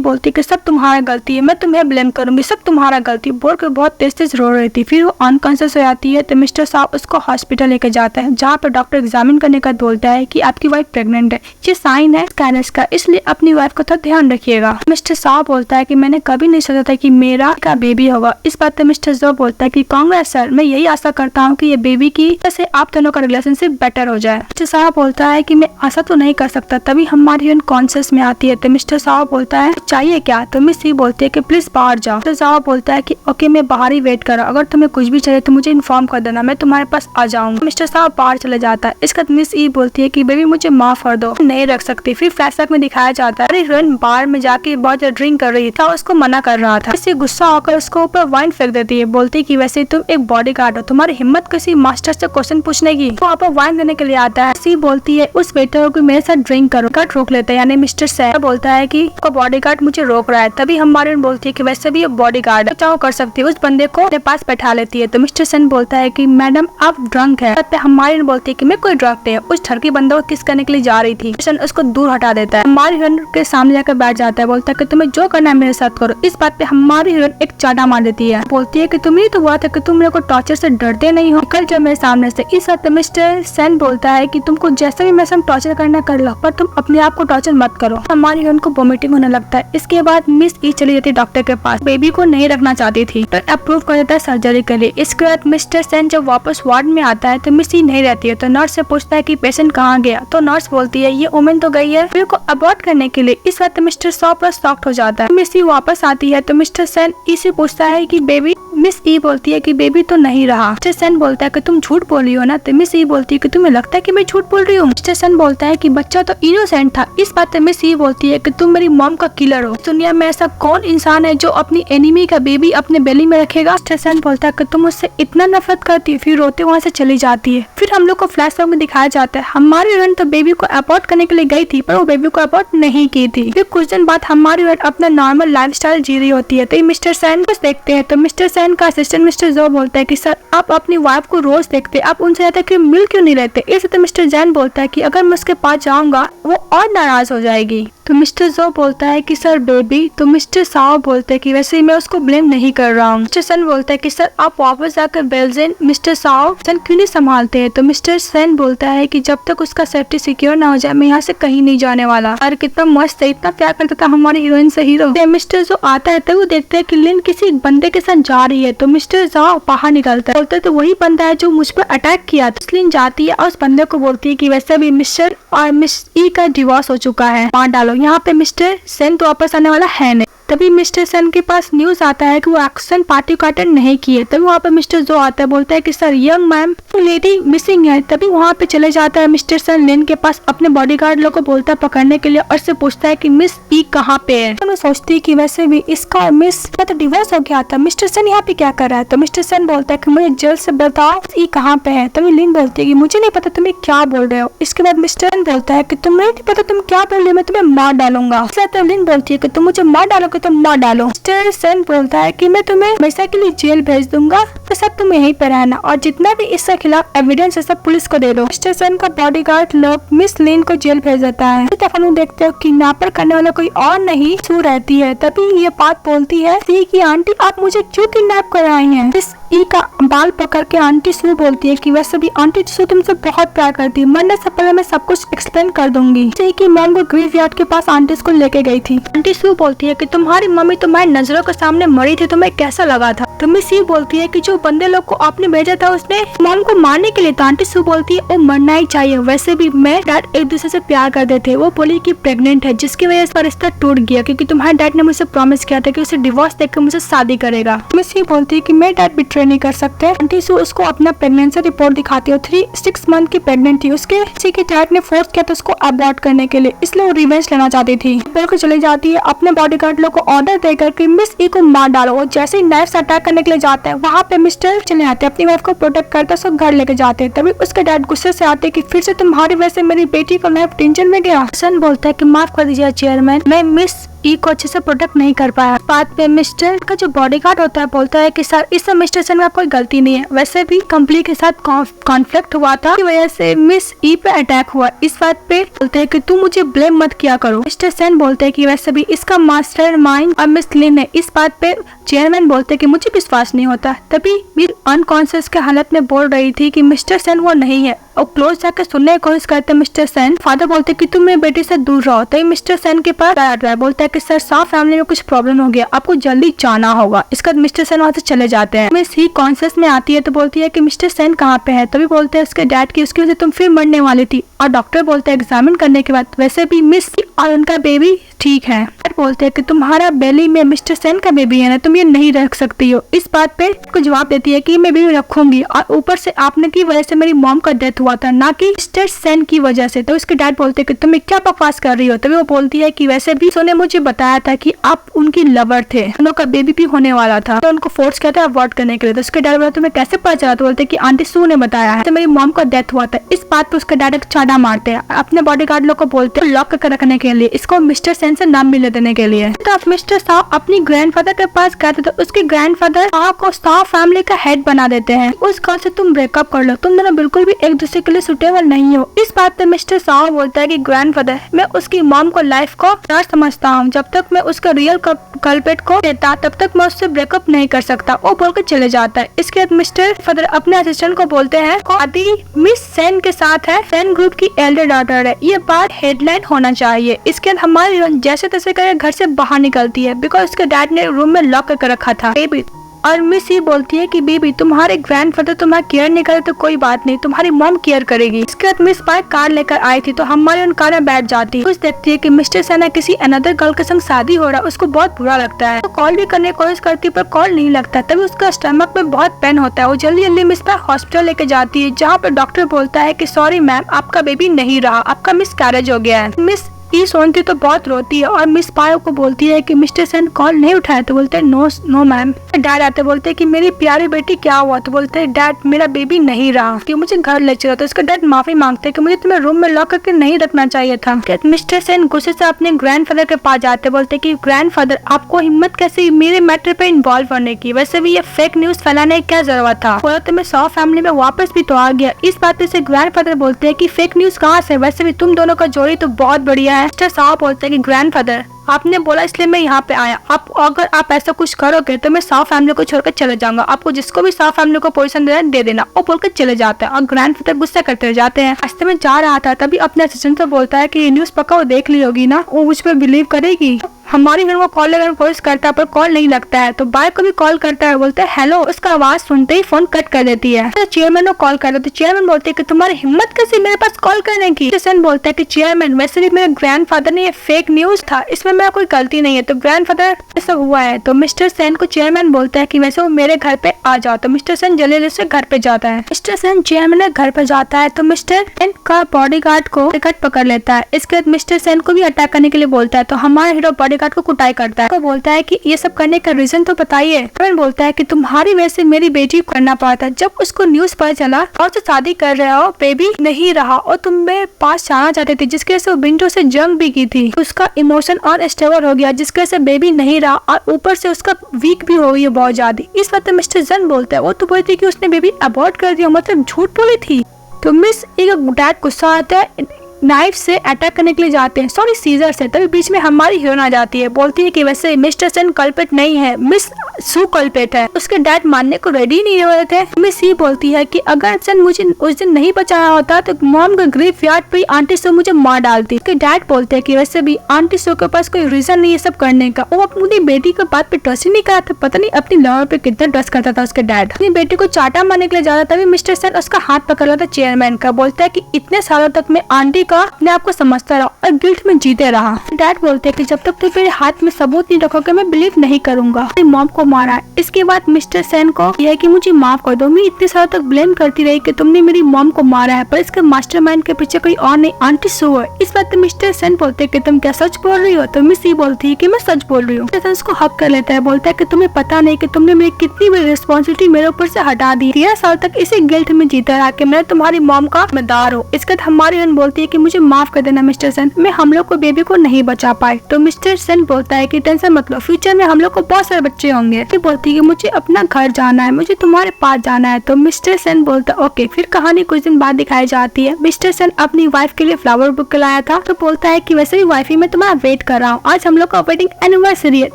बोलती कि सब तुम्हारा गलती है, मैं तुम्हें ब्लेम करूंगी, सब तुम्हारा गलती, बोल के बहुत तेज तेज रो रही थी। फिर वो अनकॉन्शियस हो जाती है तो मिस्टर साहब उसको हॉस्पिटल लेके जाता है, जहाँ पे डॉक्टर एग्जामिन करने का बोलता है कि आपकी वाइफ प्रेग्नेंट है, ये साइन है कैरेज का, इसलिए अपनी वाइफ को तो ध्यान रखिएगा। मिस्टर साहब बोलता है कि मैंने कभी नहीं सोचा था कि मेरा का बेबी होगा। इस बात पे मिस्टर जो बोलता है कि कांग्रेस सर, मैं यही आशा करता हूँ कि ये बेबी की वजह से आप दोनों का रिलेशनशिप बेटर हो जाए। मिस्टर साहब बोलता है कि मैं आशा तो नहीं कर सकता। तभी हमारी अनकॉन्शियस में आती है तो मिस्टर साहब बोलता है चाहिए क्या। तो मिस ई बोलती है कि प्लीज बाहर जाओ। मिस्टर साहब बोलता है कि ओके मैं बाहर ही वेट कर रहा हूँ, अगर तुम्हें कुछ भी चाहिए तो मुझे इन्फॉर्म कर देना, मैं तुम्हारे पास आ जाऊंगा। मिस्टर साहब बाहर चले जाता है। इसके बाद मिस ई बोलती है कि बेबी मुझे माफ कर दो, नहीं रख सकती। फिर फ्लैशबैक में दिखाया जाता है हीरोइन बार में जाके बहुत ड्रिंक कर रही था, उसको मना कर रहा था। इससे गुस्सा होकर उसको ऊपर वाइन फेंक देती है, बोलती है कि वैसे तुम एक बॉडीगार्ड हो, तुम्हारी हिम्मत किसी मास्टर से क्वेश्चन पूछने की। तो वहाँ पर वाइन देने के लिए आता है। सी बोलती है उस वेटर को मेरे साथ साथ ड्रिंक करो। गार्ड रोक लेता है, यानी मिस्टर सैन बोलता है कि बॉडीगार्ड मुझे रोक रहा है। तभी हमारी बोलती है कि वैसे भी ये बॉडीगार्ड है, चाहो कर सकती है। उस बंदे को अपने पास बैठा लेती है। तो मिस्टर सैन बोलता है कि मैडम आप ड्रंक है। हमारी बोलती है कि मैं कोई ड्रंक नहीं है। उस ठरकी बंदे को किस करने के लिए जा रही थी, उसको दूर हटा देता है। हमारी हीरोइन के सामने जाकर बैठ जाता है, बोलता है कि तुम्हें जो करना है मेरे साथ करो। इस बात पे हमारी हीरोइन एक चाटा मार देती है, बोलती है कि तुम ही तो हुआ था कि तुम मेरे को टॉर्चर से डरते नहीं हो, कल जब मेरे सामने से। इस वक्त मिस्टर सैन बोलता है कि तुमको जैसे भी मेरे साथ टॉर्चर करना कर लो, पर तुम अपने आप को टॉर्चर मत करो। हमारी हीरोइन को वोमिटिंग होने लगता है। इसके बाद मिस ई चली जाती है डॉक्टर के पास। बेबी को नहीं रखना चाहती थी तो अप्रूव कर देता है सर्जरी के लिए। इसके बाद मिस्टर सैन जब वापस वार्ड में आता है तो मिस ई नहीं रहती है। तो नर्स से पूछता है कि पेशेंट कहाँ गया। तो नर्स बोलती है ये वुमेन तो गई है बेबी को अबॉर्ट करने के लिए। इस वक्त मिस्टर सॉ पर शॉक्ड हो जाता है। मिस ई वापस आती है तो मिस्टर सैन ई से पूछता है कि बेबी। मिस ई बोलती है कि बेबी तो नहीं रहा। मिस्टर सैन बोलता है कि तुम झूठ बोल रही हो ना। तो मिस ई बोलती है कि तुम्हें लगता है कि मैं झूठ बोल रही हूँ। मिस्टर सैन बोलता है कि बच्चा तो इनोसेंट था। इस बात पे मिस ई बोलती है कि तुम मेरी मॉम का किलर हो। दुनिया में ऐसा कौन इंसान है जो अपनी एनिमी का बेबी अपने बेली में रखेगा। मिस्टर सैन बोलता है कि तुम उससे इतना नफरत करती है। फिर रोते वहाँ से चली जाती है। फिर हम लोग को फ्लैशबैक में दिखाया जाता है हमारी हीरोइन तो बेबी को अबॉर्ट करने के लिए गई थी, पर वो बेबी को अबॉर्ट नहीं की थी। फिर कुछ दिन बाद हमारी हीरोइन अपना नॉर्मल लाइफस्टाइल जी रही होती है। तो मिस्टर सैन को देखते हैं तो मिस्टर सैन का असिस्टेंट मिस्टर जो बोलता है कि सर आप अपनी वाइफ को रोज देखते, आप उनसे कहते हैं कि मिल क्यों नहीं रहते। इस तो मिस्टर जैन बोलता है कि अगर मैं उसके पास जाऊंगा वो और नाराज हो जाएगी। तो मिस्टर जो बोलता है कि सर बेबी। तो मिस्टर साव बोलते हैं कि वैसे मैं उसको ब्लेम नहीं कर रहा हूँ। मिस्टर सन बोलता है कि सर आप वापस जाकर बेल्जियन मिस्टर साव सन क्यों नहीं संभालते हैं। तो मिस्टर सन बोलता है कि जब तक उसका सेफ्टी सिक्योर ना हो जाए मैं यहाँ से कहीं नहीं जाने वाला। और कितना मस्त है, इतना प्यार करता था हमारी हीरोइन से हीरो। मिस्टर जो आता है तो वो देखते हैं कि लिन किसी बंदे के साथ जा रही है। तो मिस्टर जाओ बाहर निकलता है, बोलता है तो वही बंदा है जो मुझ पर अटैक किया था। लिन जाती है और उस बंदे को बोलती है कि वैसे भी मिस्टर और मिस ई का डिवोर्स हो चुका है, मार डालो। यहाँ पे मिस्टर सेन तो वापस आने वाला है नहीं। तभी मिस्टर सेन के पास न्यूज आता है कि वो एक्शन पार्टी को अटेंड नहीं किए। तभी वहाँ पे मिस्टर जो आता है, बोलता है कि sir young ma'am lady missing है। तभी वहाँ पे चले जाता है मिस्टर सेन लिन के पास, अपने बॉडीगार्ड लोग को बोलता है पकड़ने के लिए और से पूछता है कि मिस ई कहाँ पे है। तो मैं सोचती है कि वैसे भी इसका और मिस का तो डिवोर्स हो गया था, मिस्टर सेन यहाँ पे क्या कर रहा है। तो मिस्टर सेन बोलता है कि मुझे जल्द से बताओ ई कहाँ पे है। तभी लिन बोलती है कि मुझे नहीं पता तुम्हें क्या बोल रहे हो। इसके बाद मिस्टर सेन बोलता है कि तुम्हें नहीं पता तुम क्या बोल रहे हो, मैं तुम्हें मार डालूंगा। लिन बोलती है कि तुम मुझे मार डालोगे तो मार डालो। मिस्टर सेन बोलता है कि मैं तुम्हें हमेशा के लिए जेल भेज दूंगा, तो सब तुम यहीं पे रहना और जितना भी इसके खिलाफ एविडेंस है सब पुलिस को दे दो। मिस्टर सेन का बॉडीगार्ड लोग मिस लिन को जेल भेज देता है। तब देखते हो किडनैपर करने वाला कोई और नहीं सू रहती है। तभी ये बात बोलती है सी की आंटी आप मुझे क्यों किडनैप कर आई हैं। इस ई का बाल पकड़ के आंटी सू बोलती है कि वैसे भी आंटी सू तुमसे बहुत प्यार करती है, मरने से पहले मैं सब कुछ एक्सप्लेन कर दूंगी। सी की मैम को ग्रेवयार्ड के पास आंटी को लेके गई थी। आंटी सू बोलती है कि तुम्हारी मम्मी तुम्हारी नजरों के सामने मरी थी, तुम्हें कैसा लगा था। तो मिस सी बोलती है कि जो बंदे लोग को आपने भेजा था उसने मॉम को मारने के लिए। तो आंटी सू बोलती है वो मरना ही चाहिए, वैसे भी मैं डैड एक दूसरे से प्यार करते थे। वो बोली कि प्रेग्नेंट है जिसकी वजह से रिश्ता टूट गया क्योंकि तुम्हारे डैड ने मुझसे प्रॉमिस किया था कि उसे डिवोर्स देकर मुझसे शादी करेगा। मिस सी बोलती है कि मैं डैड बिट्रे नहीं कर सकते। आंटी सू उसको अपना प्रेगनेंसी रिपोर्ट दिखाती है। 6 मंथ की प्रेग्नेंट थी, उसके किसी के डैड ने फोर्स किया था उसको अबॉर्ट करने के लिए, इसलिए वो रिवेंज लेना चाहती थी। बिल्कुल चली जाती है अपने बॉडीगार्ड लोग को ऑर्डर देकर कि मिस ई को मार डालो। वो जैसे ही नाइफ से अटैक करने के लिए जाता है वहाँ पे मिस्टर चले आते हैं, अपनी वाइफ को प्रोटेक्ट करते उसको घर लेके जाते हैं। तभी उसके डैड गुस्से से आते हैं कि फिर से तुम्हारी वजह से मेरी बेटी का लाइफ टेंशन में गया। सन बोलता है कि माफ कर दीजिए चेयरमैन, मैं मिस ई को अच्छे से प्रोटेक्ट नहीं कर पाया। बात पे मिस्टर का जो बॉडीगार्ड होता है बोलता है कि सर इस मिस्टर सन का कोई गलती नहीं है, वैसे भी कंपनी के साथ कॉन्फ्लिक्ट हुआ था, की वजह से मिस ई पे अटैक हुआ। इस बात पे बोलते हैं कि तुम मुझे ब्लेम मत किया करो। मिस्टर सन बोलते हैं कि वैसे भी इसका मास्टर माइंड और मिस लिन है। इस बात पे चेयरमैन बोलते हैं कि मुझे विश्वास नहीं होता। तभी मीर अनकॉन्शियस के हालत में बोल रही थी कि मिस्टर सन वो नहीं है और क्लोज जाकर सुनने की कोशिश करते मिस्टर सेन। फादर बोलते कि तुम मेरे बेटे से दूर रहो। तो मिस्टर सेन के पास बैठ रहा है, बोलता है कि सर साफ फैमिली में कुछ प्रॉब्लम हो गया, आपको जल्दी जाना होगा। इसके बाद मिस्टर सेन वहाँ से चले जाते हैं। मिस ही कॉन्शियस में आती है तो बोलती है कि मिस्टर सेन कहाँ पे है। तभी बोलते हैं उसके डैड की उसकी वजह से तुम फिर मरने वाली थी। और डॉक्टर बोलते हैं एग्जामिन करने के बाद वैसे भी मिस और उनका बेबी ठीक है। बोलते हैं कि तुम्हारा बेली में मिस्टर सेन का बेबी है ना, तुम ये नहीं रख सकती हो। इस बात पे उसको जवाब देती है कि मैं बेबी रखूंगी और ऊपर से आपने की वजह से मेरी मॉम का डेथ हुआ था, ना कि मिस्टर सेन की वजह से। तो उसके डैड बोलते हैं कि तुम्हें क्या बकवास कर रही हो। तभी वो बोलती है कि वैसे भी उसने मुझे बताया था कि आप उनकी लवर थे, उनका बेबी भी होने वाला था, तो उनको फोर्स किया था अबॉर्ट करने के लिए। तो उसके डैड बोला तुम्हें कैसे पता चला। तो बोलते कि आंटी सू ने बताया है, तो मेरी मॉम का डेथ हुआ था। इस बात पे उसका डैड चाटा ताना मारते हैं, अपने बॉडीगार्ड लोग को बोलते हैं लॉक करके रखने के लिए, इसको मिस्टर सेन से नाम मिलने देने के लिए। तो अब मिस्टर शाह अपनी ग्रैंडफादर के पास गए थे, तो उसके ग्रैंडफादर शाह को शाह फैमिली का हेड बना देते हैं। उस गर्ल से तुम ब्रेकअप कर लो, तुम दोनों बिल्कुल भी एक दूसरे के लिए सुटेबल नहीं हो। इस बात पे मिस्टर शाह बोलता है कि ग्रैंडफादर, मैं उसकी मॉम को लाइफ को डर समझता हूँ, जब तक मैं उसका रियल कल्पेट को देता तब तक मैं उससे ब्रेकअप नहीं कर सकता। वो बोलकर चले जाता है। इसके बाद मिस्टर फादर अपने असिस्टेंट को बोलते हैं शादी मिस सेन के साथ है, सेन ग्रुप की एल्डर डॉटर है, ये बात हेडलाइन होना चाहिए। इसके बाद हमारी जैसे तैसे करके घर से बाहर निकलती है, बिकॉज उसके डैड ने रूम में लॉक करके रखा था बेबी। और मिस ये बोलती है कि बेबी तुम्हारे ग्रैंडफादर तुम्हारा केयर नहीं करे तो कोई बात नहीं, तुम्हारी मॉम केयर करेगी। इसके बाद मिस बाइक कार लेकर आई थी, तो हमारे उन कार में बैठ जाती है। कुछ देखती है कि मिस्टर सेना किसी अनदर गर्ल के संग शादी हो रहा है, उसको बहुत बुरा लगता है। तो कॉल भी करने की कोशिश करती है पर कॉल नहीं लगता। तभी उसका स्टमक में बहुत पेन होता है। वो जल्दी जल्दी मिस पर हॉस्पिटल लेके जाती है, जहाँ पर डॉक्टर बोलता है कि सॉरी मैम, आपका बेबी नहीं रहा, आपका मिसकैरेज हो गया है। मिस ये सुनती तो बहुत रोती है और मिस पायो को बोलती है कि मिस्टर सेन कॉल नहीं उठाया, तो बोलते हैं नो मैम। डैड आते बोलते हैं कि मेरी प्यारी बेटी क्या हुआ, तो बोलते हैं डैड मेरा बेबी नहीं रहा, कि मुझे घर ले चला। तो इसका डैड माफी मांगते हैं कि मुझे तुम्हें रूम में लॉक करके नहीं रखना चाहिए था। मिस्टर सेन गुस्से से अपने ग्रैंडफादर के पास जाते, बोलते कि ग्रैंडफादर आपको हिम्मत कैसे मेरे मैटर पे इन्वॉल्व होने की, वैसे भी ये फेक न्यूज फैलाने की क्या जरूरत था, बोला तो मैं शाह फैमिली में वापस भी तो आ गया। इस बात से ग्रैंडफादर बोलते हैं कि फेक न्यूज कहाँ से, वैसे भी तुम दोनों का जोड़ी तो बहुत बढ़िया है। मिस्टर शाह बोलते कि ग्रैंडफादर आपने बोला इसलिए मैं यहाँ पे आया, आप अगर आप ऐसा कुछ करोगे तो मैं शाह फैमिली को छोड़कर चले जाऊंगा, आपको जिसको भी शाह फैमिली को पोजीशन देना दे देना। वो बोलकर चले जाते हैं और ग्रैंडफादर गुस्सा करते जाते हैं। रास्ते में जा रहा था तभी अपने असिस्टेंट से बोलता है कि ये न्यूज पक्का वो देख ली होगी ना, वो मुझ पर बिलीव करेगी। हमारी घर वो कॉल लगाने की कोशिश करता है पर कॉल नहीं लगता है, तो बाय को भी कॉल करता है, बोलते है हेलो। उसका आवाज सुनते ही फोन कट कर देती है। तो चेयरमैन को कॉल कर रहे, तो चेयरमैन बोलते है कि तुम्हारी हिम्मत कैसे मेरे पास कॉल करने की। सेन बोलता है कि चेयरमैन वैसे भी मेरे ग्रैंडफादर ने ये फेक न्यूज था, इसमें मेरा कोई गलती नहीं है, तो ग्रैंडफादर ऐसा हुआ है। तो मिस्टर सेन को चेयरमैन बोलता है कि वैसे वो मेरे घर पे आ जाओ। तो मिस्टर सेन जल्दी से घर पे जाता है। मिस्टर सेन चेयरमैन के घर पे जाता है तो मिस्टर सेन का बॉडीगार्ड को पकड़ लेता है। इसके बाद मिस्टर सेन को भी अटैक करने के लिए बोलता है, तो हमारा हीरो बॉडीगार्ड को कुटाई करता है। बोलता है कि ये सब करने का रीजन तो बताइए। चेयरमैन बोलता है कि तुम्हारी वजह से मेरी बेटी को करना पड़ा था, जब उसको न्यूज पता चला और तो शादी कर रहे हो, बेबी नहीं रहा और तुम मेरे पास जाना चाहते थे, जिसके वजह से वो विंडो से जंग भी की थी, उसका इमोशन और स्टेबल हो गया, जिसके वजह से बेबी नहीं रहा और ऊपर से उसका वीक भी हो गई है बहुत ज्यादा। इस बात में मिस्टर जन बोलता है वो तो बोलती कि उसने बेबी अबॉर्ट कर दिया, मतलब झूठ बोली थी। तो मिस एक डैड गुस्सा आता है, नाइफ से अटैक करने के लिए जाते हैं, सॉरी सीजर से। तभी बीच में हमारी हीरोइन आ जाती है, बोलती है कि वैसे मिस्टर सेन कल्पेट नहीं है, मिस सू कल्पेट है। उसके डैड मानने को रेडी नहीं हो रहे थे। मिस ये बोलती है कि अगर सेन मुझे उस दिन नहीं बचाया होता तो मॉम के ग्रेवयार्ड पे आंटी सू मुझे मार डालती। उसके डैड बोलते हैं कि वैसे भी आंटी सू के पास कोई रीजन नहीं है सब करने का, वो अपनी बेटी के बात पे ट्रस्ट ही नहीं करा था। पता नहीं अपनी लवर पे कितना ट्रस्ट करता था उसके डैड। अपनी बेटी को चाटा मारने के लिए जा रहा, तभी मिस्टर सेन उसका हाथ पकड़ रहा था चेयरमैन का, बोलता है कि इतने सालों तक मैं आंटी का आपको समझता रहा और गिल्ट में जीते रहा। डैड बोलते हैं कि जब तक तुम मेरे हाथ में सबूत नहीं रखोगे मैं बिलीव नहीं करूंगा, अपनी मॉम को मारा। इसके बाद मिस्टर सेन को यह है कि मुझे माफ कर दो, मैं इतने सालों तक ब्लेम करती रही कि तुमने मेरी मॉम को मारा है, पर इसके मास्टरमाइंड के पीछे कोई और नहीं, आंटी सू है। इस बात पे मिस्टर सेन बोलते हैं कि तुम क्या सच बोल रही हो। तो मिस ये बोलती है कि मैं सच बोल रही हूँ। मिस्टर सेन उसको हक कर लेता है, बोलता है कि तुम्हें पता नहीं कि तुमने मेरी कितनी बड़ी रिस्पॉन्सिबिलिटी मेरे ऊपर से हटा दी, 13 साल तक इसी गिल्ट में जीता रहा कि मैं तुम्हारी मॉम का जिम्मेदार हूँ। इसके बाद हमारी बहन बोलती है कि मुझे माफ कर देना मिस्टर सेन, मैं हम लोग को बेबी को नहीं बचा पाए। तो मिस्टर सेन बोलता है कि टेंशन मत लो, फ्यूचर में हम लोग को बहुत सारे बच्चे होंगे। फिर बोलती है कि मुझे अपना घर जाना है, मुझे तुम्हारे पास जाना है। तो मिस्टर सेन बोलता है ओके। फिर कहानी कुछ दिन बाद दिखाई जाती है। मिस्टर सेन अपनी वाइफ के लिए फ्लावर बुक लाया था, तो बोलता है कि वैसे भी वाइफी मैं तुम्हारा वेट कर रहा हूँ, आज हम लोग का वेडिंग एनिवर्सरी है।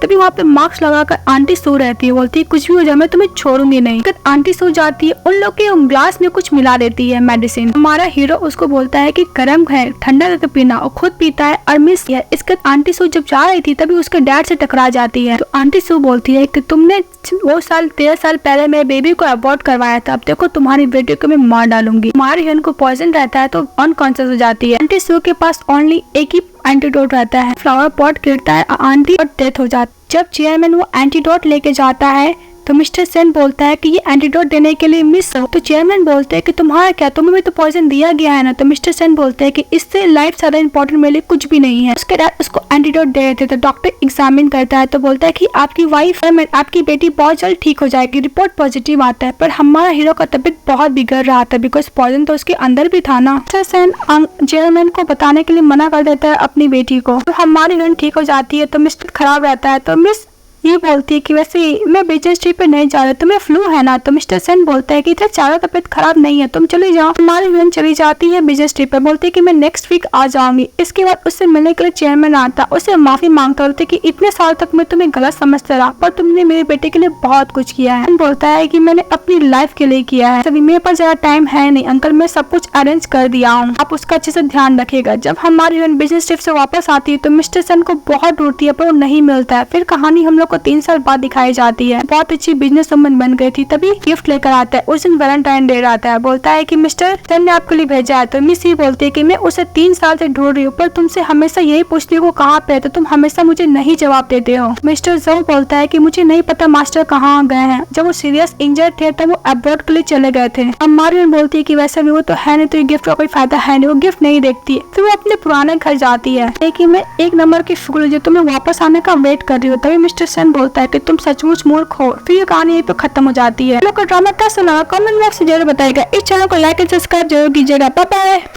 तभी वहाँ पे मास्क लगाकर आंटी सो रहती है, बोलती है कुछ भी हो जाए मैं तुम्हें छोड़ूंगी नहीं। आंटी सो जाती है, उन लोग के ग्लास में कुछ मिला देती है मेडिसिन। हमारा हीरो उसको बोलता है कि गर्म है ठंडा करके पीना, और खुद पीता है और मिस किया। इसके आंटी सू जब जा रही थी तभी उसके डैड से टकरा जाती है। तो आंटी सू बोलती है कि तुमने वो 13 साल पहले मेरे बेबी को अबॉर्ट करवाया था, अब देखो तुम्हारी बेटी को मैं मार डालूंगी। हमारी हीरोइन को पॉइजन रहता है तो अनकॉन्शियस हो जाती है। आंटी सू के पास ओनली एक ही एंटीडोट रहता है, फ्लावर पॉट गिरता है, आंटी और डेथ हो जाती है। जब चेयरमैन वो एंटीडोट लेके जाता है तो मिस्टर सेन बोलता है कि ये एंटीडोट देने के लिए मिस हो। तो चेयरमैन बोलते हैं कि तुम्हारा क्या, तुम्हें भी तो पॉइजन दिया गया है ना। तो मिस्टर सेन बोलते हैं कि इससे लाइफ ज्यादा इंपॉर्टेंट मेरे लिए कुछ भी नहीं है। उसके बाद उसको एंटीडोट दे देते। तो डॉक्टर एग्जामिन करता है तो बोलता है कि आपकी वाइफ आपकी बेटी बहुत जल्द ठीक हो जाएगी। रिपोर्ट पॉजिटिव आता है, पर हमारा हीरो का तबीयत बहुत बिगड़ रहा था बिकॉज पॉइजन तो उसके अंदर भी था ना। मिस्टर सेन चेयरमैन को बताने के लिए मना कर देता है अपनी बेटी को। तो हमारी हीरोइन ठीक हो जाती है तो मिस्टर खराब रहता है। तो मिस ये बोलती है कि वैसे मैं बिजनेस ट्रिप पे नहीं जा रहा, तुम्हें फ्लू है ना। तो मिस्टर सेन बोलता है कि इधर चारों तबियत खराब नहीं है, तुम चली जाओ। हमारी हीरोइन चली जाती है बिजनेस ट्रिप पे, बोलती है कि मैं नेक्स्ट वीक आ जाऊंगी। इसके बाद उससे मिलने के लिए चेयरमैन आता, उससे माफी मांगता, बोलते कि इतने साल तक मैं तुम्हें गलत समझता रहा, पर तुमने मेरे बेटे के लिए बहुत कुछ किया है। बोलता है कि मैंने अपनी लाइफ के लिए किया है, अभी मेरे पास ज्यादा टाइम है नहीं अंकल, मैं सब कुछ अरेंज कर दिया हूँ, आप उसका अच्छे से ध्यान रखिएगा। जब हमारी हीरोइन बिजनेस ट्रिप से वापस आती है तो मिस्टर सेन को बहुत ढूंढती है पर वो नहीं मिलता है। फिर कहानी हम लोग को 3 साल बाद दिखाई जाती है। बहुत अच्छी बिजनेस वुमन बन गई थी, तभी गिफ्ट लेकर आता है। उस दिन वैलेंटाइन डे आता है। बोलता है कि मिस्टर सेन ने आपके लिए भेजा है। तो मिस ही बोलती है कि मैं उसे 3 साल से ढूंढ रही हूँ, पर तुमसे हमेशा यही पूछती हूँ कहाँ पे है, तो तुम हमेशा मुझे नहीं जवाब देते हो। मिस्टर जो बोलता है कि मुझे नहीं पता मास्टर कहाँ गए हैं, जब वो सीरियस इंजर्ड थे तब वो अब्रॉड के लिए चले गए थे। हमारी बोलती है कि वैसे भी वो तो है नहीं, तो ये गिफ्ट का कोई फायदा है नहीं, वो गिफ्ट नहीं देखती है। फिर वो अपने पुराने घर जाती है। लेकिन मैं 1 नंबर की फूल जो तुम्हें वापस आने का वेट कर रही हूँ। तभी मिस्टर सेन बोलता है कि तुम सचमुच मूर्ख हो। फिर ये कहानी यहीं पे खत्म हो जाती है। लोग ड्रामा कैसा लगा कमेंट बॉक्स में जरूर बताइएगा। इस चैनल को लाइक एंड सब्सक्राइब जरूर कीजिएगा। Bye bye.